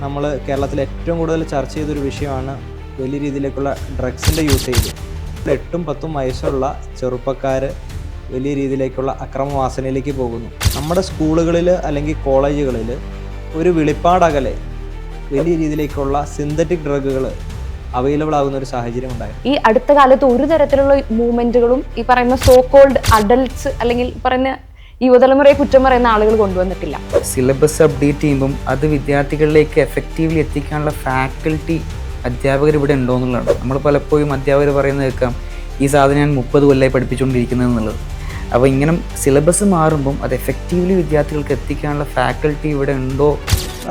നമ്മൾ കേരളത്തിൽ ഏറ്റവും കൂടുതൽ ചർച്ച ചെയ്തൊരു വിഷയമാണ് വലിയ രീതിയിലേക്കുള്ള ഡ്രഗ്സിൻ്റെ യൂസേജ്. 8-10 വയസ്സുള്ള ചെറുപ്പക്കാർ വലിയ രീതിയിലേക്കുള്ള അക്രമവാസനയിലേക്ക് പോകുന്നു. നമ്മുടെ സ്കൂളുകളിൽ അല്ലെങ്കിൽ കോളേജുകളിൽ ഒരു വിളിപ്പാടകലെ വലിയ രീതിയിലേക്കുള്ള സിന്തറ്റിക് ഡ്രഗുകൾ അവൈലബിൾ ആകുന്ന ഒരു സാഹചര്യം ഉണ്ടായി. ഈ അടുത്ത കാലത്ത് ഒരു തരത്തിലുള്ള മൂവ്മെന്റുകളും ഈ പറയുന്ന സോ കോൾഡ് അഡൽട്സ് അല്ലെങ്കിൽ പറയുന്ന യുവതലമുറയെ കുറ്റം പറയുന്ന ആളുകൾ കൊണ്ടുവന്നിട്ടില്ല. സിലബസ് അപ്ഡേറ്റ് ചെയ്യുമ്പം അത് വിദ്യാർത്ഥികളിലേക്ക് എഫക്റ്റീവ്ലി എത്തിക്കാനുള്ള ഫാക്കൽറ്റി അധ്യാപകർ ഇവിടെ ഉണ്ടോ എന്നുള്ളതാണ്. നമ്മൾ പലപ്പോഴും അധ്യാപകർ പറയുന്നത് കേൾക്കാം, ഈ സാധനം ഞാൻ 30 കൊല്ലമായി പഠിപ്പിച്ചുകൊണ്ടിരിക്കുന്നത് എന്നുള്ളത്. അപ്പോൾ ഇങ്ങനെ സിലബസ് മാറുമ്പം അത് എഫക്റ്റീവ്ലി വിദ്യാർത്ഥികൾക്ക് എത്തിക്കാനുള്ള ഫാക്കൽറ്റി ഇവിടെ ഉണ്ടോ?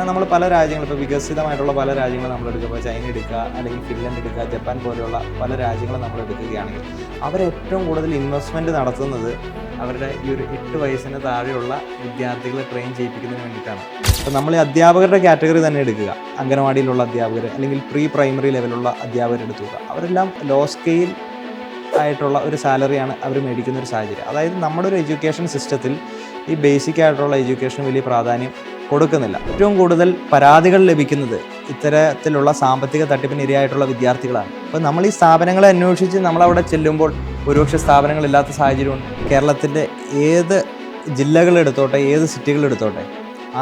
നമ്മൾ പല രാജ്യങ്ങൾ, ഇപ്പോൾ വികസിതമായിട്ടുള്ള പല രാജ്യങ്ങൾ നമ്മൾ എടുക്കുക, ഇപ്പോൾ ചൈന എടുക്കുക, അല്ലെങ്കിൽ ഫിൻലൻഡ് എടുക്കുക, ജപ്പാൻ പോലെയുള്ള പല രാജ്യങ്ങൾ നമ്മൾ എടുക്കുകയാണെങ്കിൽ അവരേറ്റവും കൂടുതൽ ഇൻവെസ്റ്റ്മെൻറ്റ് നടത്തുന്നത് അവരുടെ ഈ ഒരു 8 വയസ്സിന് താഴെയുള്ള വിദ്യാർത്ഥികളെ ട്രെയിൻ ചെയ്യിപ്പിക്കുന്നതിന് വേണ്ടിയിട്ടാണ്. അപ്പോൾ നമ്മൾ ഈ അധ്യാപകരുടെ കാറ്റഗറി തന്നെ എടുക്കുക, അംഗനവാടിയിലുള്ള അധ്യാപകർ അല്ലെങ്കിൽ പ്രീ പ്രൈമറി ലെവലുള്ള അധ്യാപകർ എടുക്കുക, അവരെല്ലാം ലോ സ്കെയിൽ ആയിട്ടുള്ള ഒരു സാലറിയാണ് അവർ മേടിക്കുന്ന ഒരു സാഹചര്യം. അതായത് നമ്മുടെ ഒരു എഡ്യൂക്കേഷൻ സിസ്റ്റത്തിൽ ഈ ബേസിക് ആയിട്ടുള്ള എഡ്യൂക്കേഷന് വലിയ പ്രാധാന്യം കൊടുക്കുന്നില്ല. ഏറ്റവും കൂടുതൽ പരാതികൾ ലഭിക്കുന്നത് ഇത്തരത്തിലുള്ള സാമ്പത്തിക തട്ടിപ്പിന് ഇരയായിട്ടുള്ള വിദ്യാർത്ഥികളാണ്. അപ്പോൾ നമ്മൾ ഈ സ്ഥാപനങ്ങളെ അന്വേഷിച്ച് നമ്മളവിടെ ചെല്ലുമ്പോൾ ഒരുപക്ഷെ സ്ഥാപനങ്ങളില്ലാത്ത സാഹചര്യമുണ്ട്. കേരളത്തിൻ്റെ ഏത് ജില്ലകളെടുത്തോട്ടെ, ഏത് സിറ്റികളെടുത്തോട്ടെ,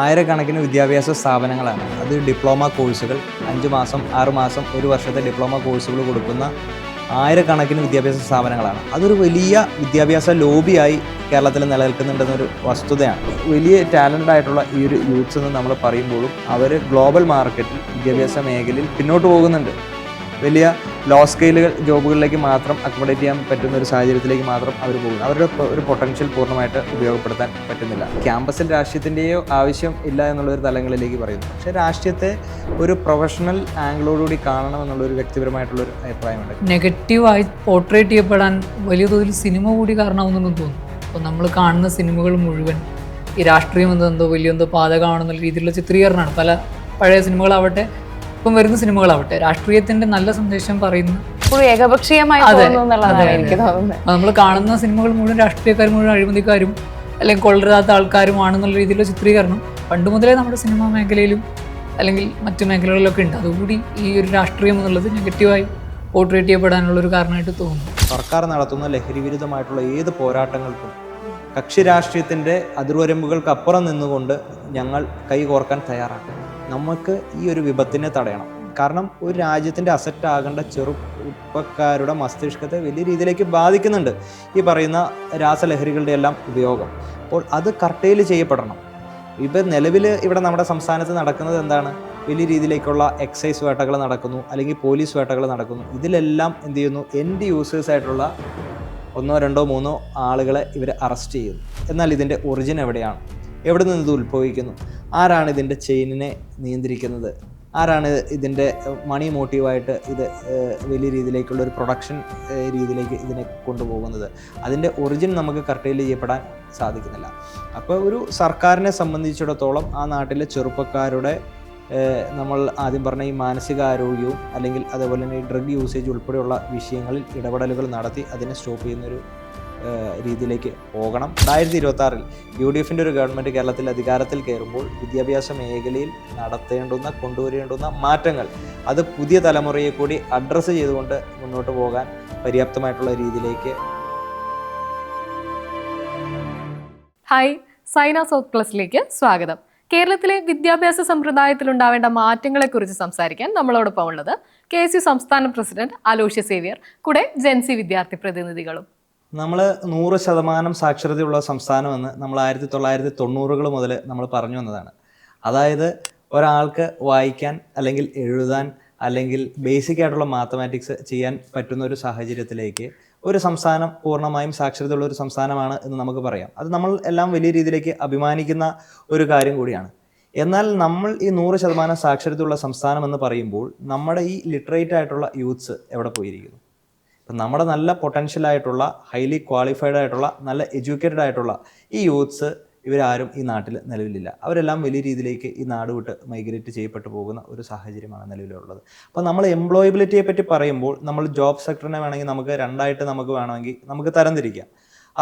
ആയിരക്കണക്കിന് വിദ്യാഭ്യാസ സ്ഥാപനങ്ങളാണ്. അത് ഡിപ്ലോമ കോഴ്സുകൾ 5 മാസം 6 മാസം 1 വർഷത്തെ ഡിപ്ലോമ കോഴ്സുകൾ കൊടുക്കുന്ന ആയിരക്കണക്കിന് വിദ്യാഭ്യാസ സ്ഥാപനങ്ങളാണ്. അതൊരു വലിയ വിദ്യാഭ്യാസ ലോബിയായി കേരളത്തിൽ നിലനിൽക്കുന്നുണ്ടെന്നൊരു വസ്തുതയാണ്. വലിയ ടാലൻ്റ് ആയിട്ടുള്ള ഈ ഒരു യൂത്ത്സ് എന്ന് നമ്മൾ പറയുമ്പോഴും അവർ ഗ്ലോബൽ മാർക്കറ്റിൽ വിദ്യാഭ്യാസ മേഖലയിൽ പിന്നോട്ട് പോകുന്നുണ്ട്. വലിയ ലോ സ്കെയിലുകൾ ജോബുകളിലേക്ക് മാത്രം അക്കോമഡേറ്റ് ചെയ്യാൻ പറ്റുന്ന ഒരു സാഹചര്യത്തിലേക്ക് മാത്രം അവർ പോകുന്നു. അവരുടെ ഒരു പൊട്ടൻഷ്യൽ പൂർണ്ണമായിട്ട് ഉപയോഗപ്പെടുത്താൻ പറ്റുന്നില്ല. ക്യാമ്പസിൽ രാഷ്ട്രീയത്തിൻ്റെയോ ആവശ്യം ഇല്ല എന്നുള്ളൊരു തലങ്ങളിലേക്ക് പറയുന്നു. പക്ഷേ രാഷ്ട്രീയത്തെ ഒരു പ്രൊഫഷണൽ ആംഗിളോടുകൂടി കാണണം എന്നുള്ളൊരു വ്യക്തിപരമായിട്ടുള്ളൊരു അഭിപ്രായമുണ്ട്. നെഗറ്റീവായി പോർട്രേറ്റ് ചെയ്യപ്പെടാൻ വലിയ തോതിൽ സിനിമ കൂടി കാരണമാകുന്നുണ്ടെന്ന് തോന്നുന്നു. അപ്പോൾ നമ്മൾ കാണുന്ന സിനിമകൾ മുഴുവൻ ഈ രാഷ്ട്രീയം എന്തോ വലിയ പാതകമാണെന്നുള്ള രീതിയിലുള്ള ചിത്രീകരണമാണ്. പല പഴയ സിനിമകളാവട്ടെ, ഇപ്പം വരുന്ന സിനിമകളാവട്ടെ, രാഷ്ട്രീയത്തിന്റെ നല്ല സന്ദേശം പറയുന്ന ഏകപക്ഷീയമായി എനിക്ക് തോന്നുന്നത്. നമ്മൾ കാണുന്ന സിനിമകൾ മുഴുവൻ രാഷ്ട്രീയക്കാരും മുഴുവൻ അഴിമതിക്കാരും അല്ലെങ്കിൽ കൊള്ളരുതാത്ത ആൾക്കാരുമാണെന്നുള്ള രീതിയിലുള്ള ചിത്രീകരണം പണ്ട് മുതലേ നമ്മുടെ സിനിമാ മേഖലയിലും അല്ലെങ്കിൽ മറ്റു മേഖലകളിലൊക്കെ ഉണ്ട്. അതുകൂടി ഈ ഒരു രാഷ്ട്രീയം എന്നുള്ളത് നെഗറ്റീവായി പോർട്രേറ്റ് ചെയ്യപ്പെടാനുള്ള ഒരു കാരണമായിട്ട് തോന്നുന്നു. സർക്കാർ നടത്തുന്ന ലഹരി വിരുദ്ധമായിട്ടുള്ള ഏത് പോരാട്ടങ്ങൾക്കും കക്ഷി രാഷ്ട്രീയത്തിൻ്റെ അതിർവരമ്പുകൾക്ക് അപ്പുറം നിന്നുകൊണ്ട് ഞങ്ങൾ കൈകോർക്കാൻ തയ്യാറാണ്. നമുക്ക് ഈ ഒരു വിപത്തിനെ തടയണം. കാരണം ഒരു രാജ്യത്തിൻ്റെ അസറ്റ് ആകേണ്ട ചെറുപ്പക്കാരുടെ മസ്തിഷ്കത്തെ വലിയ രീതിയിലേക്ക് ബാധിക്കുന്നുണ്ട് ഈ പറയുന്ന രാസലഹരികളുടെ എല്ലാം ഉപയോഗം. അപ്പോൾ അത് കർട്ടയിൽ ചെയ്യപ്പെടണം. ഇപ്പം നിലവിൽ ഇവിടെ നമ്മുടെ സംസ്ഥാനത്ത് നടക്കുന്നത് എന്താണ്? വലിയ രീതിയിലേക്കുള്ള എക്സൈസ് വേട്ടകൾ നടക്കുന്നു, അല്ലെങ്കിൽ പോലീസ് വേട്ടകൾ നടക്കുന്നു. ഇതിലെല്ലാം എന്ത് ചെയ്യുന്നു? എൻഡ് യൂസേഴ്സായിട്ടുള്ള 1, 2, 3 ആളുകളെ ഇവർ അറസ്റ്റ് ചെയ്യുന്നു. എന്നാൽ ഇതിൻ്റെ ഒറിജിൻ എവിടെയാണ്? എവിടെ നിന്ന് ഇത് ഉത്ഭവിക്കുന്നു? ആരാണ് ഇതിൻ്റെ ചെയിനിനെ നിയന്ത്രിക്കുന്നത്? ആരാണ് ഇതിൻ്റെ മണി മോട്ടീവായിട്ട് ഇത് വലിയ രീതിയിലേക്കുള്ള ഒരു പ്രൊഡക്ഷൻ രീതിയിലേക്ക് ഇതിനെ കൊണ്ടുപോകുന്നത്? അതിൻ്റെ ഒറിജിൻ നമുക്ക് കർട്ടയിൽ ചെയ്യപ്പെടാൻ സാധിക്കുന്നില്ല. അപ്പോൾ ഒരു സർക്കാരിനെ സംബന്ധിച്ചിടത്തോളം ആ നാട്ടിലെ ചെറുപ്പക്കാരുടെ നമ്മൾ ആദ്യം പറഞ്ഞ ഈ മാനസികാരോഗ്യവും അല്ലെങ്കിൽ അതേപോലെ തന്നെ ഈ ഡ്രഗ് യൂസേജ് ഉൾപ്പെടെയുള്ള വിഷയങ്ങളിൽ ഇടപെടലുകൾ നടത്തി അതിനെ സ്റ്റോപ്പ് ചെയ്യുന്നൊരു രീതിയിലേക്ക് പോകണം. 2026 UDFൻ്റെ ഒരു ഗവൺമെൻറ് കേരളത്തിൽ അധികാരത്തിൽ കയറുമ്പോൾ വിദ്യാഭ്യാസ മേഖലയിൽ കൊണ്ടുവരേണ്ടുന്ന മാറ്റങ്ങൾ അത് പുതിയ തലമുറയെ കൂടി അഡ്രസ്സ് ചെയ്തുകൊണ്ട് മുന്നോട്ട് പോകാൻ പര്യാപ്തമായിട്ടുള്ള രീതിയിലേക്ക്. ഹായ്, സൈന സൗത്ത് പ്ലസിലേക്ക് സ്വാഗതം. കേരളത്തിലെ വിദ്യാഭ്യാസ സമ്പ്രദായത്തിൽ ഉണ്ടാവേണ്ട മാറ്റങ്ങളെക്കുറിച്ച് സംസാരിക്കാൻ നമ്മളോടൊപ്പം ഉള്ളത് KSU സംസ്ഥാന പ്രസിഡന്റ് അലോഷ്യസ് സേവ്യർ, കൂടെ ജെൻസി വിദ്യാർത്ഥി പ്രതിനിധികളും. നമ്മൾ 100% സാക്ഷരതയുള്ള സംസ്ഥാനമെന്ന് നമ്മൾ 1990കൾ മുതൽ നമ്മൾ പറഞ്ഞു വന്നതാണ്. അതായത് ഒരാൾക്ക് വായിക്കാൻ അല്ലെങ്കിൽ എഴുതാൻ അല്ലെങ്കിൽ ബേസിക് ആയിട്ടുള്ള മാത്തമാറ്റിക്സ് ചെയ്യാൻ പറ്റുന്ന ഒരു സാഹചര്യത്തിലേക്ക് ഒരു സംസ്ഥാനം പൂർണ്ണമായും സാക്ഷരതയുള്ള ഒരു സംസ്ഥാനമാണ് എന്ന് നമുക്ക് പറയാം. അത് നമ്മൾ എല്ലാം വലിയ രീതിയിലേക്ക് അഭിമാനിക്കുന്ന ഒരു കാര്യം കൂടിയാണ്. എന്നാൽ നമ്മൾ ഈ 100% സാക്ഷരതയുള്ള സംസ്ഥാനം എന്ന് പറയുമ്പോൾ നമ്മുടെ ഈ ലിറ്ററേറ്റ് ആയിട്ടുള്ള യൂത്ത്സ് എവിടെ പോയിരിക്കുന്നു? ഇപ്പം നമ്മുടെ നല്ല പൊട്ടൻഷ്യലായിട്ടുള്ള ഹൈലി ക്വാളിഫൈഡ് ആയിട്ടുള്ള നല്ല എഡ്യൂക്കേറ്റഡ് ആയിട്ടുള്ള ഈ യൂത്ത്സ് ഇവരാരും ഈ നാട്ടിൽ നിലവിലില്ല. അവരെല്ലാം വലിയ രീതിയിലേക്ക് ഈ നാട് വിട്ട് മൈഗ്രേറ്റ് ചെയ്യപ്പെട്ടു പോകുന്ന ഒരു സാഹചര്യമാണ് നിലവിലുള്ളത്. അപ്പോൾ നമ്മൾ എംപ്ലോയബിലിറ്റിയെ പറ്റി പറയുമ്പോൾ നമ്മൾ ജോബ് സെക്ടറിനെ വേണമെങ്കിൽ നമുക്ക് 2 ആയിട്ട് നമുക്ക് വേണമെങ്കിൽ നമുക്ക് തരംതിരിക്കാം.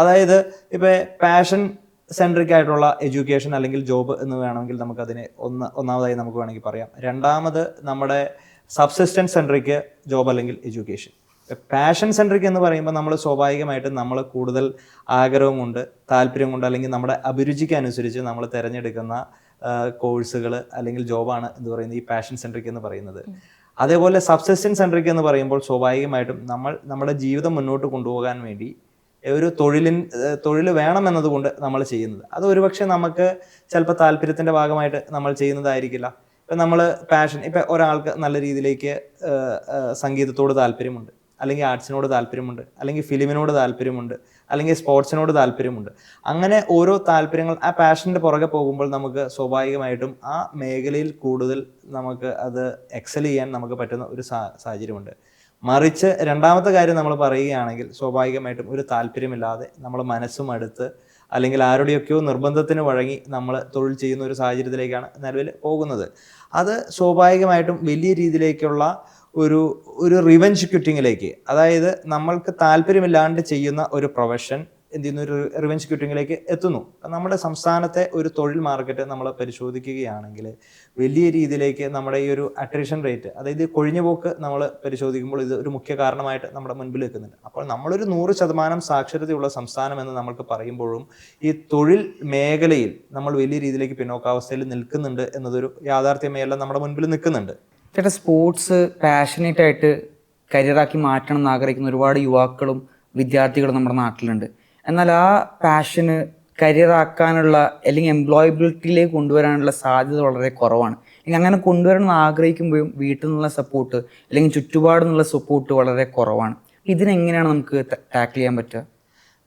അതായത് ഇപ്പോൾ പാഷൻ സെൻട്രിക് ആയിട്ടുള്ള എഡ്യൂക്കേഷൻ അല്ലെങ്കിൽ ജോബ് എന്ന് വേണമെങ്കിൽ നമുക്കതിനെ ഒന്നാമതായി നമുക്ക് വേണമെങ്കിൽ പറയാം. രണ്ടാമത് നമ്മുടെ സബ്സിസ്റ്റൻസ് സെൻട്രിക് ജോബ് അല്ലെങ്കിൽ എഡ്യൂക്കേഷൻ. പാഷൻ സെൻട്രിക് എന്ന് പറയുമ്പോൾ നമ്മൾ സ്വാഭാവികമായിട്ടും നമ്മൾ കൂടുതൽ ആഗ്രഹം കൊണ്ട്, താല്പര്യം കൊണ്ട്, അല്ലെങ്കിൽ നമ്മുടെ അഭിരുചിക്ക് അനുസരിച്ച് നമ്മൾ തിരഞ്ഞെടുക്കുന്ന കോഴ്സുകൾ അല്ലെങ്കിൽ ജോബാണ് എന്ന് പറയുന്നത് ഈ പാഷൻ സെൻട്രിക് എന്ന് പറയുന്നത്. അതേപോലെ സബ്സിസ്റ്റൻസ് സെൻട്രിക് എന്ന് പറയുമ്പോൾ സ്വാഭാവികമായിട്ടും നമ്മൾ നമ്മുടെ ജീവിതം മുന്നോട്ട് കൊണ്ടുപോകാൻ വേണ്ടി ഒരു തൊഴിൽ വേണമെന്നതുകൊണ്ട് നമ്മൾ ചെയ്യുന്നത്. അത് ഒരുപക്ഷെ നമുക്ക് ചിലപ്പോൾ താല്പര്യത്തിൻ്റെ ഭാഗമായിട്ട് നമ്മൾ ചെയ്യുന്നതായിരിക്കില്ല. ഇപ്പം നമ്മൾ പാഷൻ, ഇപ്പം ഒരാൾക്ക് നല്ല രീതിയിലേക്ക് സംഗീതത്തോട് താല്പര്യമുണ്ട്, അല്ലെങ്കിൽ ആർട്സിനോട് താല്പര്യമുണ്ട്, അല്ലെങ്കിൽ ഫിലിമിനോട് താല്പര്യമുണ്ട്, അല്ലെങ്കിൽ സ്പോർട്സിനോട് താല്പര്യമുണ്ട്. അങ്ങനെ ഓരോ താല്പര്യങ്ങൾ ആ പാഷൻ്റെ പുറകെ പോകുമ്പോൾ നമുക്ക് സ്വാഭാവികമായിട്ടും ആ മേഖലയിൽ കൂടുതൽ നമുക്ക് അത് എക്സൽ ചെയ്യാൻ നമുക്ക് പറ്റുന്ന ഒരു സാഹചര്യമുണ്ട്. മറിച്ച് രണ്ടാമത്തെ കാര്യം നമ്മൾ പറയുകയാണെങ്കിൽ സ്വാഭാവികമായിട്ടും ഒരു താല്പര്യമില്ലാതെ നമ്മൾ മനസ്സും അടുത്ത് അല്ലെങ്കിൽ ആരുടെയൊക്കെയോ നിർബന്ധത്തിന് വഴങ്ങി നമ്മൾ തൊഴിൽ ചെയ്യുന്ന ഒരു സാഹചര്യത്തിലേക്കാണ് നിലവിൽ പോകുന്നത്. അത് സ്വാഭാവികമായിട്ടും വലിയ രീതിയിലേക്കുള്ള ഒരു റിവെഞ്ച് ക്വിറ്റിങ്ങിലേക്ക്, അതായത് നമ്മൾക്ക് താല്പര്യമില്ലാണ്ട് ചെയ്യുന്ന ഒരു പ്രൊഫഷൻ എന്ത് ചെയ്യുന്ന ഒരു റിവെഞ്ച് ക്വിറ്റിങ്ങിലേക്ക് എത്തുന്നു. നമ്മുടെ സംസ്ഥാനത്തെ ഒരു തൊഴിൽ മാർക്കറ്റ് നമ്മൾ പരിശോധിക്കുകയാണെങ്കിൽ വലിയ രീതിയിലേക്ക് നമ്മുടെ ഈ ഒരു അട്രിഷൻ റേറ്റ്, അതായത് കൊഴിഞ്ഞുപോക്ക് നമ്മൾ പരിശോധിക്കുമ്പോൾ ഇത് ഒരു മുഖ്യ കാരണമായിട്ട് നമ്മുടെ മുൻപിൽ വെക്കുന്നുണ്ട്. അപ്പോൾ നമ്മളൊരു 100% സാക്ഷരതയുള്ള സംസ്ഥാനം എന്ന് നമ്മൾക്ക് പറയുമ്പോഴും ഈ തൊഴിൽ മേഖലയിൽ നമ്മൾ വലിയ രീതിയിലേക്ക് പിന്നോക്കാവസ്ഥയിൽ നിൽക്കുന്നുണ്ട് എന്നതൊരു യാഥാർത്ഥ്യമേയെല്ലാം നമ്മുടെ മുൻപിൽ നിൽക്കുന്നുണ്ട്. ചേട്ടാ, സ്പോർട്സ് പാഷനേറ്റ് ആയിട്ട് കരിയറാക്കി മാറ്റണം എന്ന് ആഗ്രഹിക്കുന്ന ഒരുപാട് യുവാക്കളും വിദ്യാർത്ഥികളും നമ്മുടെ നാട്ടിലുണ്ട്. എന്നാൽ ആ പാഷന് കരിയറാക്കാനുള്ള അല്ലെങ്കിൽ എംപ്ലോയബിലിറ്റിയിലേക്ക് കൊണ്ടുവരാനുള്ള സാധ്യത വളരെ കുറവാണ്. അല്ലെങ്കിൽ അങ്ങനെ കൊണ്ടുവരണമെന്ന് ആഗ്രഹിക്കുമ്പോഴും വീട്ടിൽ നിന്നുള്ള സപ്പോർട്ട് അല്ലെങ്കിൽ ചുറ്റുപാടിൽ നിന്നുള്ള സപ്പോർട്ട് വളരെ കുറവാണ്. ഇതിനെങ്ങനെയാണ് നമുക്ക് ടാക്കിൾ ചെയ്യാൻ പറ്റുക?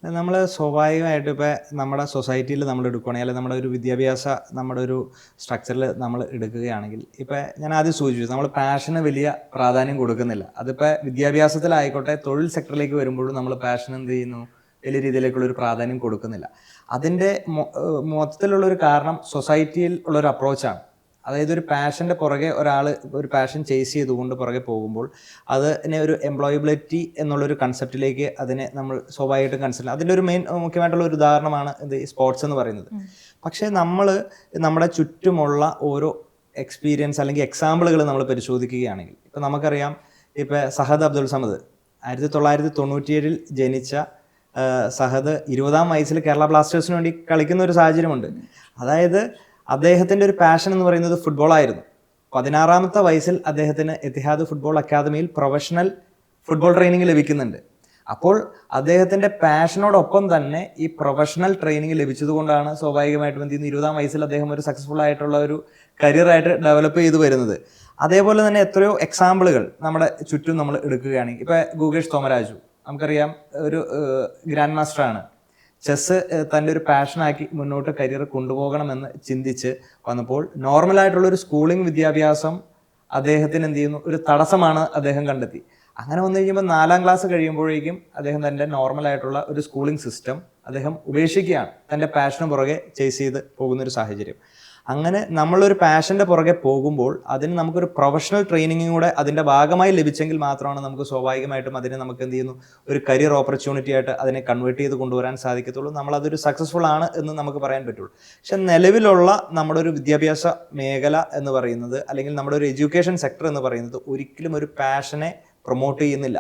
നമ്മൾ സ്വാഭാവികമായിട്ടും ഇപ്പോൾ നമ്മുടെ സൊസൈറ്റിയിൽ നമ്മൾ എടുക്കുകയാണെങ്കിൽ, അല്ലെങ്കിൽ നമ്മുടെ ഒരു വിദ്യാഭ്യാസ നമ്മുടെ ഒരു സ്ട്രക്ചറിൽ നമ്മൾ എടുക്കുകയാണെങ്കിൽ, ഇപ്പോൾ ഞാൻ ആദ്യം സൂചിപ്പിച്ചു നമ്മൾ പാഷന് വലിയ പ്രാധാന്യം കൊടുക്കുന്നില്ല. അതിപ്പോൾ വിദ്യാഭ്യാസത്തിലായിക്കോട്ടെ തൊഴിൽ സെക്ടറിലേക്ക് വരുമ്പോഴും നമ്മൾ പാഷൻ എന്ത് ചെയ്യുന്നു, വലിയ രീതിയിലേക്കുള്ളൊരു പ്രാധാന്യം കൊടുക്കുന്നില്ല. അതിൻ്റെ മൊത്തത്തിലുള്ളൊരു കാരണം സൊസൈറ്റിയിൽ ഉള്ളൊരു അപ്രോച്ചാണ്. അതായത് ഒരു പാഷൻ്റെ പുറകെ ഒരാൾ ഒരു പാഷൻ ചേസ് ചെയ്തുകൊണ്ട് പുറകെ പോകുമ്പോൾ അതിനെ ഒരു എംപ്ലോയബിലിറ്റി എന്നുള്ളൊരു കൺസെപ്റ്റിലേക്ക് അതിനെ നമ്മൾ സ്വാഭാവികമായിട്ടും കൺസിഡർ, അതിൻ്റെ ഒരു മുഖ്യമായിട്ടുള്ള ഒരു ഉദാഹരണമാണ് ഇത് സ്പോർട്സ് എന്ന് പറയുന്നത്. പക്ഷേ നമ്മൾ നമ്മുടെ ചുറ്റുമുള്ള ഓരോ എക്സ്പീരിയൻസ് അല്ലെങ്കിൽ എക്സാമ്പിളുകൾ നമ്മൾ പരിശോധിക്കുകയാണെങ്കിൽ, ഇപ്പം നമുക്കറിയാം, ഇപ്പം സഹദ് അബ്ദുൾ സമദ് 1997 ജനിച്ച സഹദ് 20-ാം വയസ്സിൽ കേരള ബ്ലാസ്റ്റേഴ്സിന് വേണ്ടി കളിക്കുന്ന ഒരു സാഹചര്യമുണ്ട്. അതായത് അദ്ദേഹത്തിൻ്റെ ഒരു പാഷൻ എന്ന് പറയുന്നത് ഫുട്ബോളായിരുന്നു. 16-ാമത്തെ വയസ്സിൽ അദ്ദേഹത്തിന് എത്തിഹാദ് ഫുട്ബോൾ അക്കാദമിയിൽ പ്രൊഫഷണൽ ഫുട്ബോൾ ട്രെയിനിങ് ലഭിക്കുന്നുണ്ട്. അപ്പോൾ അദ്ദേഹത്തിൻ്റെ പാഷനോടൊപ്പം തന്നെ ഈ പ്രൊഫഷണൽ ട്രെയിനിങ് ലഭിച്ചതുകൊണ്ടാണ് സ്വാഭാവികമായിട്ടും എന്ത് ചെയ്യുന്നത് 20-ാം വയസ്സിൽ അദ്ദേഹം ഒരു സക്സസ്ഫുൾ ആയിട്ടുള്ള ഒരു കരിയറായിട്ട് ഡെവലപ്പ് ചെയ്ത് വരുന്നത്. അതേപോലെ തന്നെ എത്രയോ എക്സാമ്പിളുകൾ നമ്മുടെ ചുറ്റും നമ്മൾ എടുക്കുകയാണെങ്കിൽ, ഇപ്പോൾ ഗുകേഷ് തോമരാജു നമുക്കറിയാം, ഒരു ഗ്രാൻഡ് മാസ്റ്ററാണ്. ചെസ്സ് തൻ്റെ ഒരു പാഷനാക്കി മുന്നോട്ട് കരിയർ കൊണ്ടുപോകണമെന്ന് ചിന്തിച്ച് വന്നപ്പോൾ നോർമലായിട്ടുള്ളൊരു സ്കൂളിംഗ് വിദ്യാഭ്യാസം അദ്ദേഹത്തിന് എന്ത് ചെയ്യുന്നു, ഒരു തടസ്സമാണ് അദ്ദേഹം കണ്ടെത്തി. അങ്ങനെ വന്നു കഴിയുമ്പോൾ 4-ാം ക്ലാസ് കഴിയുമ്പോഴേക്കും അദ്ദേഹം തൻ്റെ നോർമലായിട്ടുള്ള ഒരു സ്കൂളിംഗ് സിസ്റ്റം അദ്ദേഹം ഉപേക്ഷിക്കുകയാണ്, തൻ്റെ പാഷന് പുറകെ ചേസ് ചെയ്ത് പോകുന്നൊരു സാഹചര്യം. അങ്ങനെ നമ്മളൊരു പാഷൻ്റെ പുറകെ പോകുമ്പോൾ അതിന് നമുക്കൊരു പ്രൊഫഷണൽ ട്രെയിനിങ്ങും കൂടെ അതിൻ്റെ ഭാഗമായി ലഭിച്ചെങ്കിൽ മാത്രമാണ് നമുക്ക് സ്വാഭാവികമായിട്ടും അതിനെ നമുക്ക് എന്ത് ചെയ്യുന്നു, ഒരു കരിയർ ഓപ്പർച്യൂണിറ്റി ആയിട്ട് അതിനെ കൺവേർട്ട് ചെയ്ത് കൊണ്ടുവരാൻ സാധിക്കത്തുള്ളൂ. നമ്മളതൊരു സക്സസ്ഫുൾ ആണ് എന്ന് നമുക്ക് പറയാൻ പറ്റുള്ളൂ. പക്ഷെ നിലവിലുള്ള നമ്മുടെ ഒരു വിദ്യാഭ്യാസ മേഖല എന്ന് പറയുന്നത്, അല്ലെങ്കിൽ നമ്മുടെ ഒരു എഡ്യൂക്കേഷൻ സെക്ടർ എന്ന് പറയുന്നത് ഒരിക്കലും ഒരു പാഷനെ പ്രൊമോട്ട് ചെയ്യുന്നില്ല.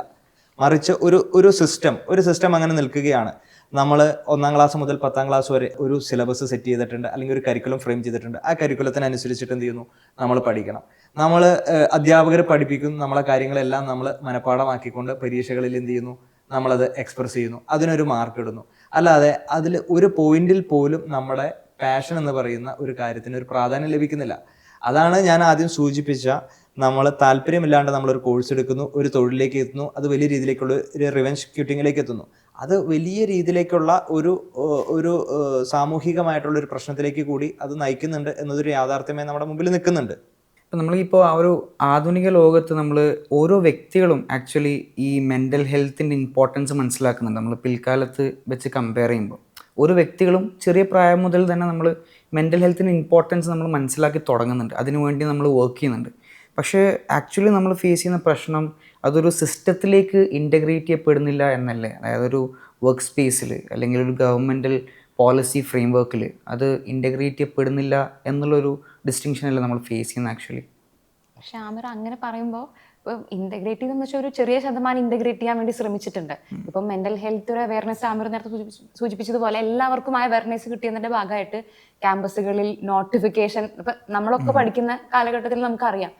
മറിച്ച് ഒരു സിസ്റ്റം അങ്ങനെ നിൽക്കുകയാണ്. നമ്മൾ 1-ാം ക്ലാസ് മുതൽ 10-ാം ക്ലാസ് വരെ ഒരു സിലബസ് സെറ്റ് ചെയ്തിട്ടുണ്ട്, അല്ലെങ്കിൽ ഒരു കരിക്കുലം ഫ്രെയിം ചെയ്തിട്ടുണ്ട്. ആ കരിക്കുലത്തിനനുസരിച്ചിട്ട് എന്ത് ചെയ്യുന്നു, നമ്മൾ പഠിക്കണം. നമ്മൾ അധ്യാപകർ പഠിപ്പിക്കുന്നു, നമ്മളെ കാര്യങ്ങളെല്ലാം നമ്മൾ മനഃപ്പാഠമാക്കിക്കൊണ്ട് പരീക്ഷകളിൽ എന്ത് ചെയ്യുന്നു, നമ്മളത് എക്സ്പ്രസ് ചെയ്യുന്നു, അതിനൊരു മാർക്ക് ഇടുന്നു. അല്ലാതെ അതിൽ ഒരു പോയിന്റിൽ പോലും നമ്മുടെ പാഷൻ എന്ന് പറയുന്ന ഒരു കാര്യത്തിന് ഒരു പ്രാധാന്യം ലഭിക്കുന്നില്ല. അതാണ് ഞാൻ ആദ്യം സൂചിപ്പിച്ച, നമ്മൾ താല്പര്യമില്ലാണ്ട് നമ്മളൊരു കോഴ്സ് എടുക്കുന്നു, ഒരു തൊഴിലിലേക്ക് എത്തുന്നു, അത് വലിയ രീതിയിലേക്കുള്ള ഒരു റിവെഞ്ച് ക്യൂട്ടിങ്ങിലേക്ക് എത്തുന്നു. അത് വലിയ രീതിയിലേക്കുള്ള ഒരു സാമൂഹികമായിട്ടുള്ള ഒരു പ്രശ്നത്തിലേക്ക് കൂടി അത് നയിക്കുന്നുണ്ട് എന്നതൊരു യാഥാർത്ഥ്യമായി നമ്മുടെ മുമ്പിൽ നിൽക്കുന്നുണ്ട്. ഇപ്പം നമ്മളിപ്പോൾ ആ ഒരു ആധുനിക ലോകത്ത് നമ്മൾ ഓരോ വ്യക്തികളും ആക്ച്വലി ഈ മെൻ്റൽ ഹെൽത്തിൻ്റെ ഇമ്പോർട്ടൻസ് മനസ്സിലാക്കുന്നുണ്ട്. നമ്മൾ പിൽക്കാലത്ത് വെച്ച് കമ്പയർ ചെയ്യുമ്പോൾ ഓരോ വ്യക്തികളും ചെറിയ പ്രായം മുതൽ തന്നെ നമ്മൾ മെൻ്റൽ ഹെൽത്തിൻ്റെ ഇമ്പോർട്ടൻസ് നമ്മൾ മനസ്സിലാക്കി തുടങ്ങുന്നുണ്ട്, അതിനുവേണ്ടി നമ്മൾ വർക്ക് ചെയ്യുന്നുണ്ട്. പക്ഷേ ആക്ച്വലി നമ്മൾ ഫേസ് ചെയ്യുന്ന പ്രശ്നം അതൊരു സിസ്റ്റത്തിലേക്ക് ഇൻ്റഗ്രേറ്റ് ചെയ്യപ്പെടുന്നില്ല എന്നല്ലേ. അതായത് ഒരു വർക്ക് സ്പേസിൽ അല്ലെങ്കിൽ ഒരു ഗവൺമെൻറ്റൽ പോളിസി ഫ്രെയിം വർക്കിൽ അത് ഇൻ്റഗ്രേറ്റ് ചെയ്യപ്പെടുന്നില്ല എന്നുള്ളൊരു ഡിസ്റ്റിങ്ഷനല്ല നമ്മൾ ഫേസ് ചെയ്യുന്നത് ആക്ച്വലി. പക്ഷെ ആമിർ അങ്ങനെ പറയുമ്പോൾ ഇപ്പം ഇൻ്റഗ്രേറ്റ് ചെയ്തെന്ന് വെച്ചാൽ ഒരു ചെറിയ ശതമാനം ഇൻ്റഗ്രേറ്റ് ചെയ്യാൻ വേണ്ടി ശ്രമിച്ചിട്ടുണ്ട്. ഇപ്പം മെൻ്റൽ ഹെൽത്ത് ഒരു അവയർനെസ് ആമിർ നേരത്തെ സൂചിപ്പിച്ചതുപോലെ എല്ലാവർക്കും ആ അവയർനെസ് കിട്ടിയതിൻ്റെ ഭാഗമായിട്ട് ക്യാമ്പസുകളിൽ നോട്ടിഫിക്കേഷൻ, ഇപ്പം നമ്മളൊക്കെ പഠിക്കുന്ന കാലഘട്ടത്തിൽ നമുക്കറിയാം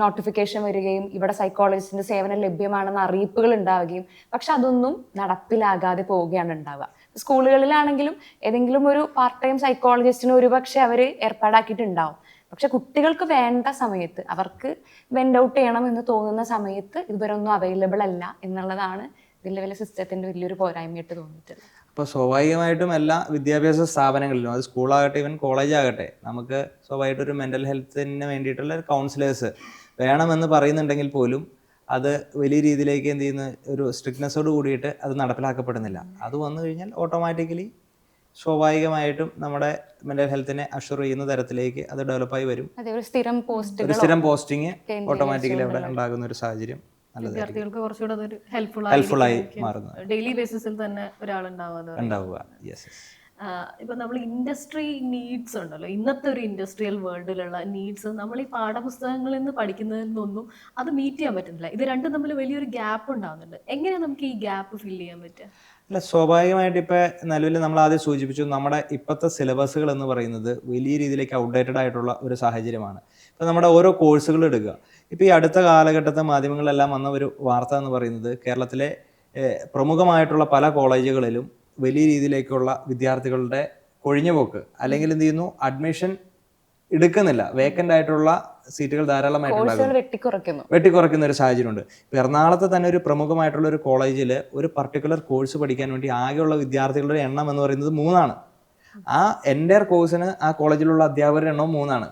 നോട്ടിഫിക്കേഷൻ വരികയും ഇവിടെ സൈക്കോളജിസ്റ്റിന്റെ സേവനം ലഭ്യമാണെന്ന് അറിയിപ്പുകൾ ഉണ്ടാവുകയും, പക്ഷെ അതൊന്നും നടപ്പിലാകാതെ പോവുകയാണ് ഉണ്ടാവുക. സ്കൂളുകളിലാണെങ്കിലും ഏതെങ്കിലും ഒരു പാർട്ട് ടൈം സൈക്കോളജിസ്റ്റിന് ഒരുപക്ഷെ അവർ ഏർപ്പാടാക്കിയിട്ടുണ്ടാവും. പക്ഷെ കുട്ടികൾക്ക് വേണ്ട സമയത്ത് അവർക്ക് വെൻഡ് ഔട്ട് ചെയ്യണം എന്ന് തോന്നുന്ന സമയത്ത് ഇതുവരൊന്നും അവൈലബിൾ അല്ല എന്നുള്ളതാണ് ഇതിൻ്റെ വലിയ സിസ്റ്റത്തിന്റെ വലിയൊരു പോരായ്മയായിട്ട് തോന്നിയിട്ടുള്ളത്. അപ്പോൾ സ്വാഭാവികമായിട്ടും എല്ലാ വിദ്യാഭ്യാസ സ്ഥാപനങ്ങളിലും, അത് സ്കൂളാകട്ടെ ഈവൻ കോളേജ് ആകട്ടെ, നമുക്ക് സ്വാഭാവികമായിട്ടൊരു മെൻ്റൽ ഹെൽത്തിന് വേണ്ടിയിട്ടുള്ള കൗൺസിലേഴ്സ് വേണമെന്ന് പറയുന്നുണ്ടെങ്കിൽ പോലും അത് വലിയ രീതിയിലേക്ക് എന്ത് ചെയ്യുന്ന ഒരു സ്ട്രിക്ട്നെസ്സോട് കൂടിയിട്ട് അത് നടപ്പിലാക്കപ്പെടുന്നില്ല. അത് വന്നു കഴിഞ്ഞാൽ ഓട്ടോമാറ്റിക്കലി സ്വാഭാവികമായിട്ടും നമ്മുടെ മെൻ്റൽ ഹെൽത്തിനെ അഷ്വർ ചെയ്യുന്ന തരത്തിലേക്ക് അത് ഡെവലപ്പായി വരും. ഒരു സ്ഥിരം പോസ്റ്റിങ് ഓട്ടോമാറ്റിക്കലി അവിടെ ഉണ്ടാകുന്ന ഒരു സാഹചര്യം വിദ്യാർത്ഥികൾക്ക് കുറച്ചുകൂടെ അതൊരു ഹെൽപ്ഫുൾ ആയി മാറുന്നത്. ഡെയിലി ബേസിസിൽ തന്നെ ഉണ്ടാവുക. ഇപ്പൊ നമ്മൾ ഇൻഡസ്ട്രി നീഡ്സ് ഉണ്ടല്ലോ, ഇന്നത്തെ ഒരു ഇൻഡസ്ട്രിയൽ വേൾഡിലുള്ള നീഡ്സ് നമ്മൾ ഈ പാഠപുസ്തകങ്ങളിൽ നിന്ന് പഠിക്കുന്നതിൽ നിന്നൊന്നും അത് മീറ്റ് ചെയ്യാൻ പറ്റുന്നില്ല. ഇത് രണ്ടും തമ്മിൽ വലിയൊരു ഗ്യാപ്പ് ഉണ്ടാകുന്നുണ്ട്. എങ്ങനെയാണ് നമുക്ക് ഈ ഗ്യാപ്പ് ഫില്ല് ചെയ്യാൻ പറ്റുക? അല്ല, സ്വാഭാവികമായിട്ട് ഇപ്പം നിലവിൽ നമ്മൾ ആദ്യം സൂചിപ്പിച്ചു, നമ്മുടെ ഇപ്പോഴത്തെ സിലബസുകൾ എന്ന് പറയുന്നത് വലിയ രീതിയിലേക്ക് ഔട്ട്ഡേറ്റഡ് ആയിട്ടുള്ള ഒരു സാഹചര്യമാണ്. ഇപ്പം നമ്മുടെ ഓരോ കോഴ്സുകൾ എടുക്കുക, ഇപ്പോൾ ഈ അടുത്ത കാലഘട്ടത്തെ മാധ്യമങ്ങളിലെല്ലാം വന്ന ഒരു വാർത്ത എന്ന് പറയുന്നത് കേരളത്തിലെ പ്രമുഖമായിട്ടുള്ള പല കോളേജുകളിലും വലിയ രീതിയിലേക്കുള്ള വിദ്യാർത്ഥികളുടെ കൊഴിഞ്ഞുപോക്ക്, അല്ലെങ്കിൽ എന്ത് ചെയ്യുന്നു, അഡ്മിഷൻ എടുക്കുന്നില്ല, വേക്കൻ്റ് ആയിട്ടുള്ള സീറ്റുകൾ ധാരാളമായിട്ടുണ്ടാകും, വെട്ടിക്കുറയ്ക്കുന്ന ഒരു സാഹചര്യമുണ്ട്. ഇപ്പോൾ എറണാകുളത്ത് തന്നെ ഒരു പ്രമുഖമായിട്ടുള്ള ഒരു കോളേജിൽ ഒരു പർട്ടിക്കുലർ കോഴ്സ് പഠിക്കാൻ വേണ്ടി ആകെയുള്ള വിദ്യാർത്ഥികളുടെ എണ്ണം എന്ന് പറയുന്നത് 3 ആ എൻ്റയർ കോഴ്സിന് ആ കോളേജിലുള്ള അധ്യാപകരുടെ എണ്ണവും 3.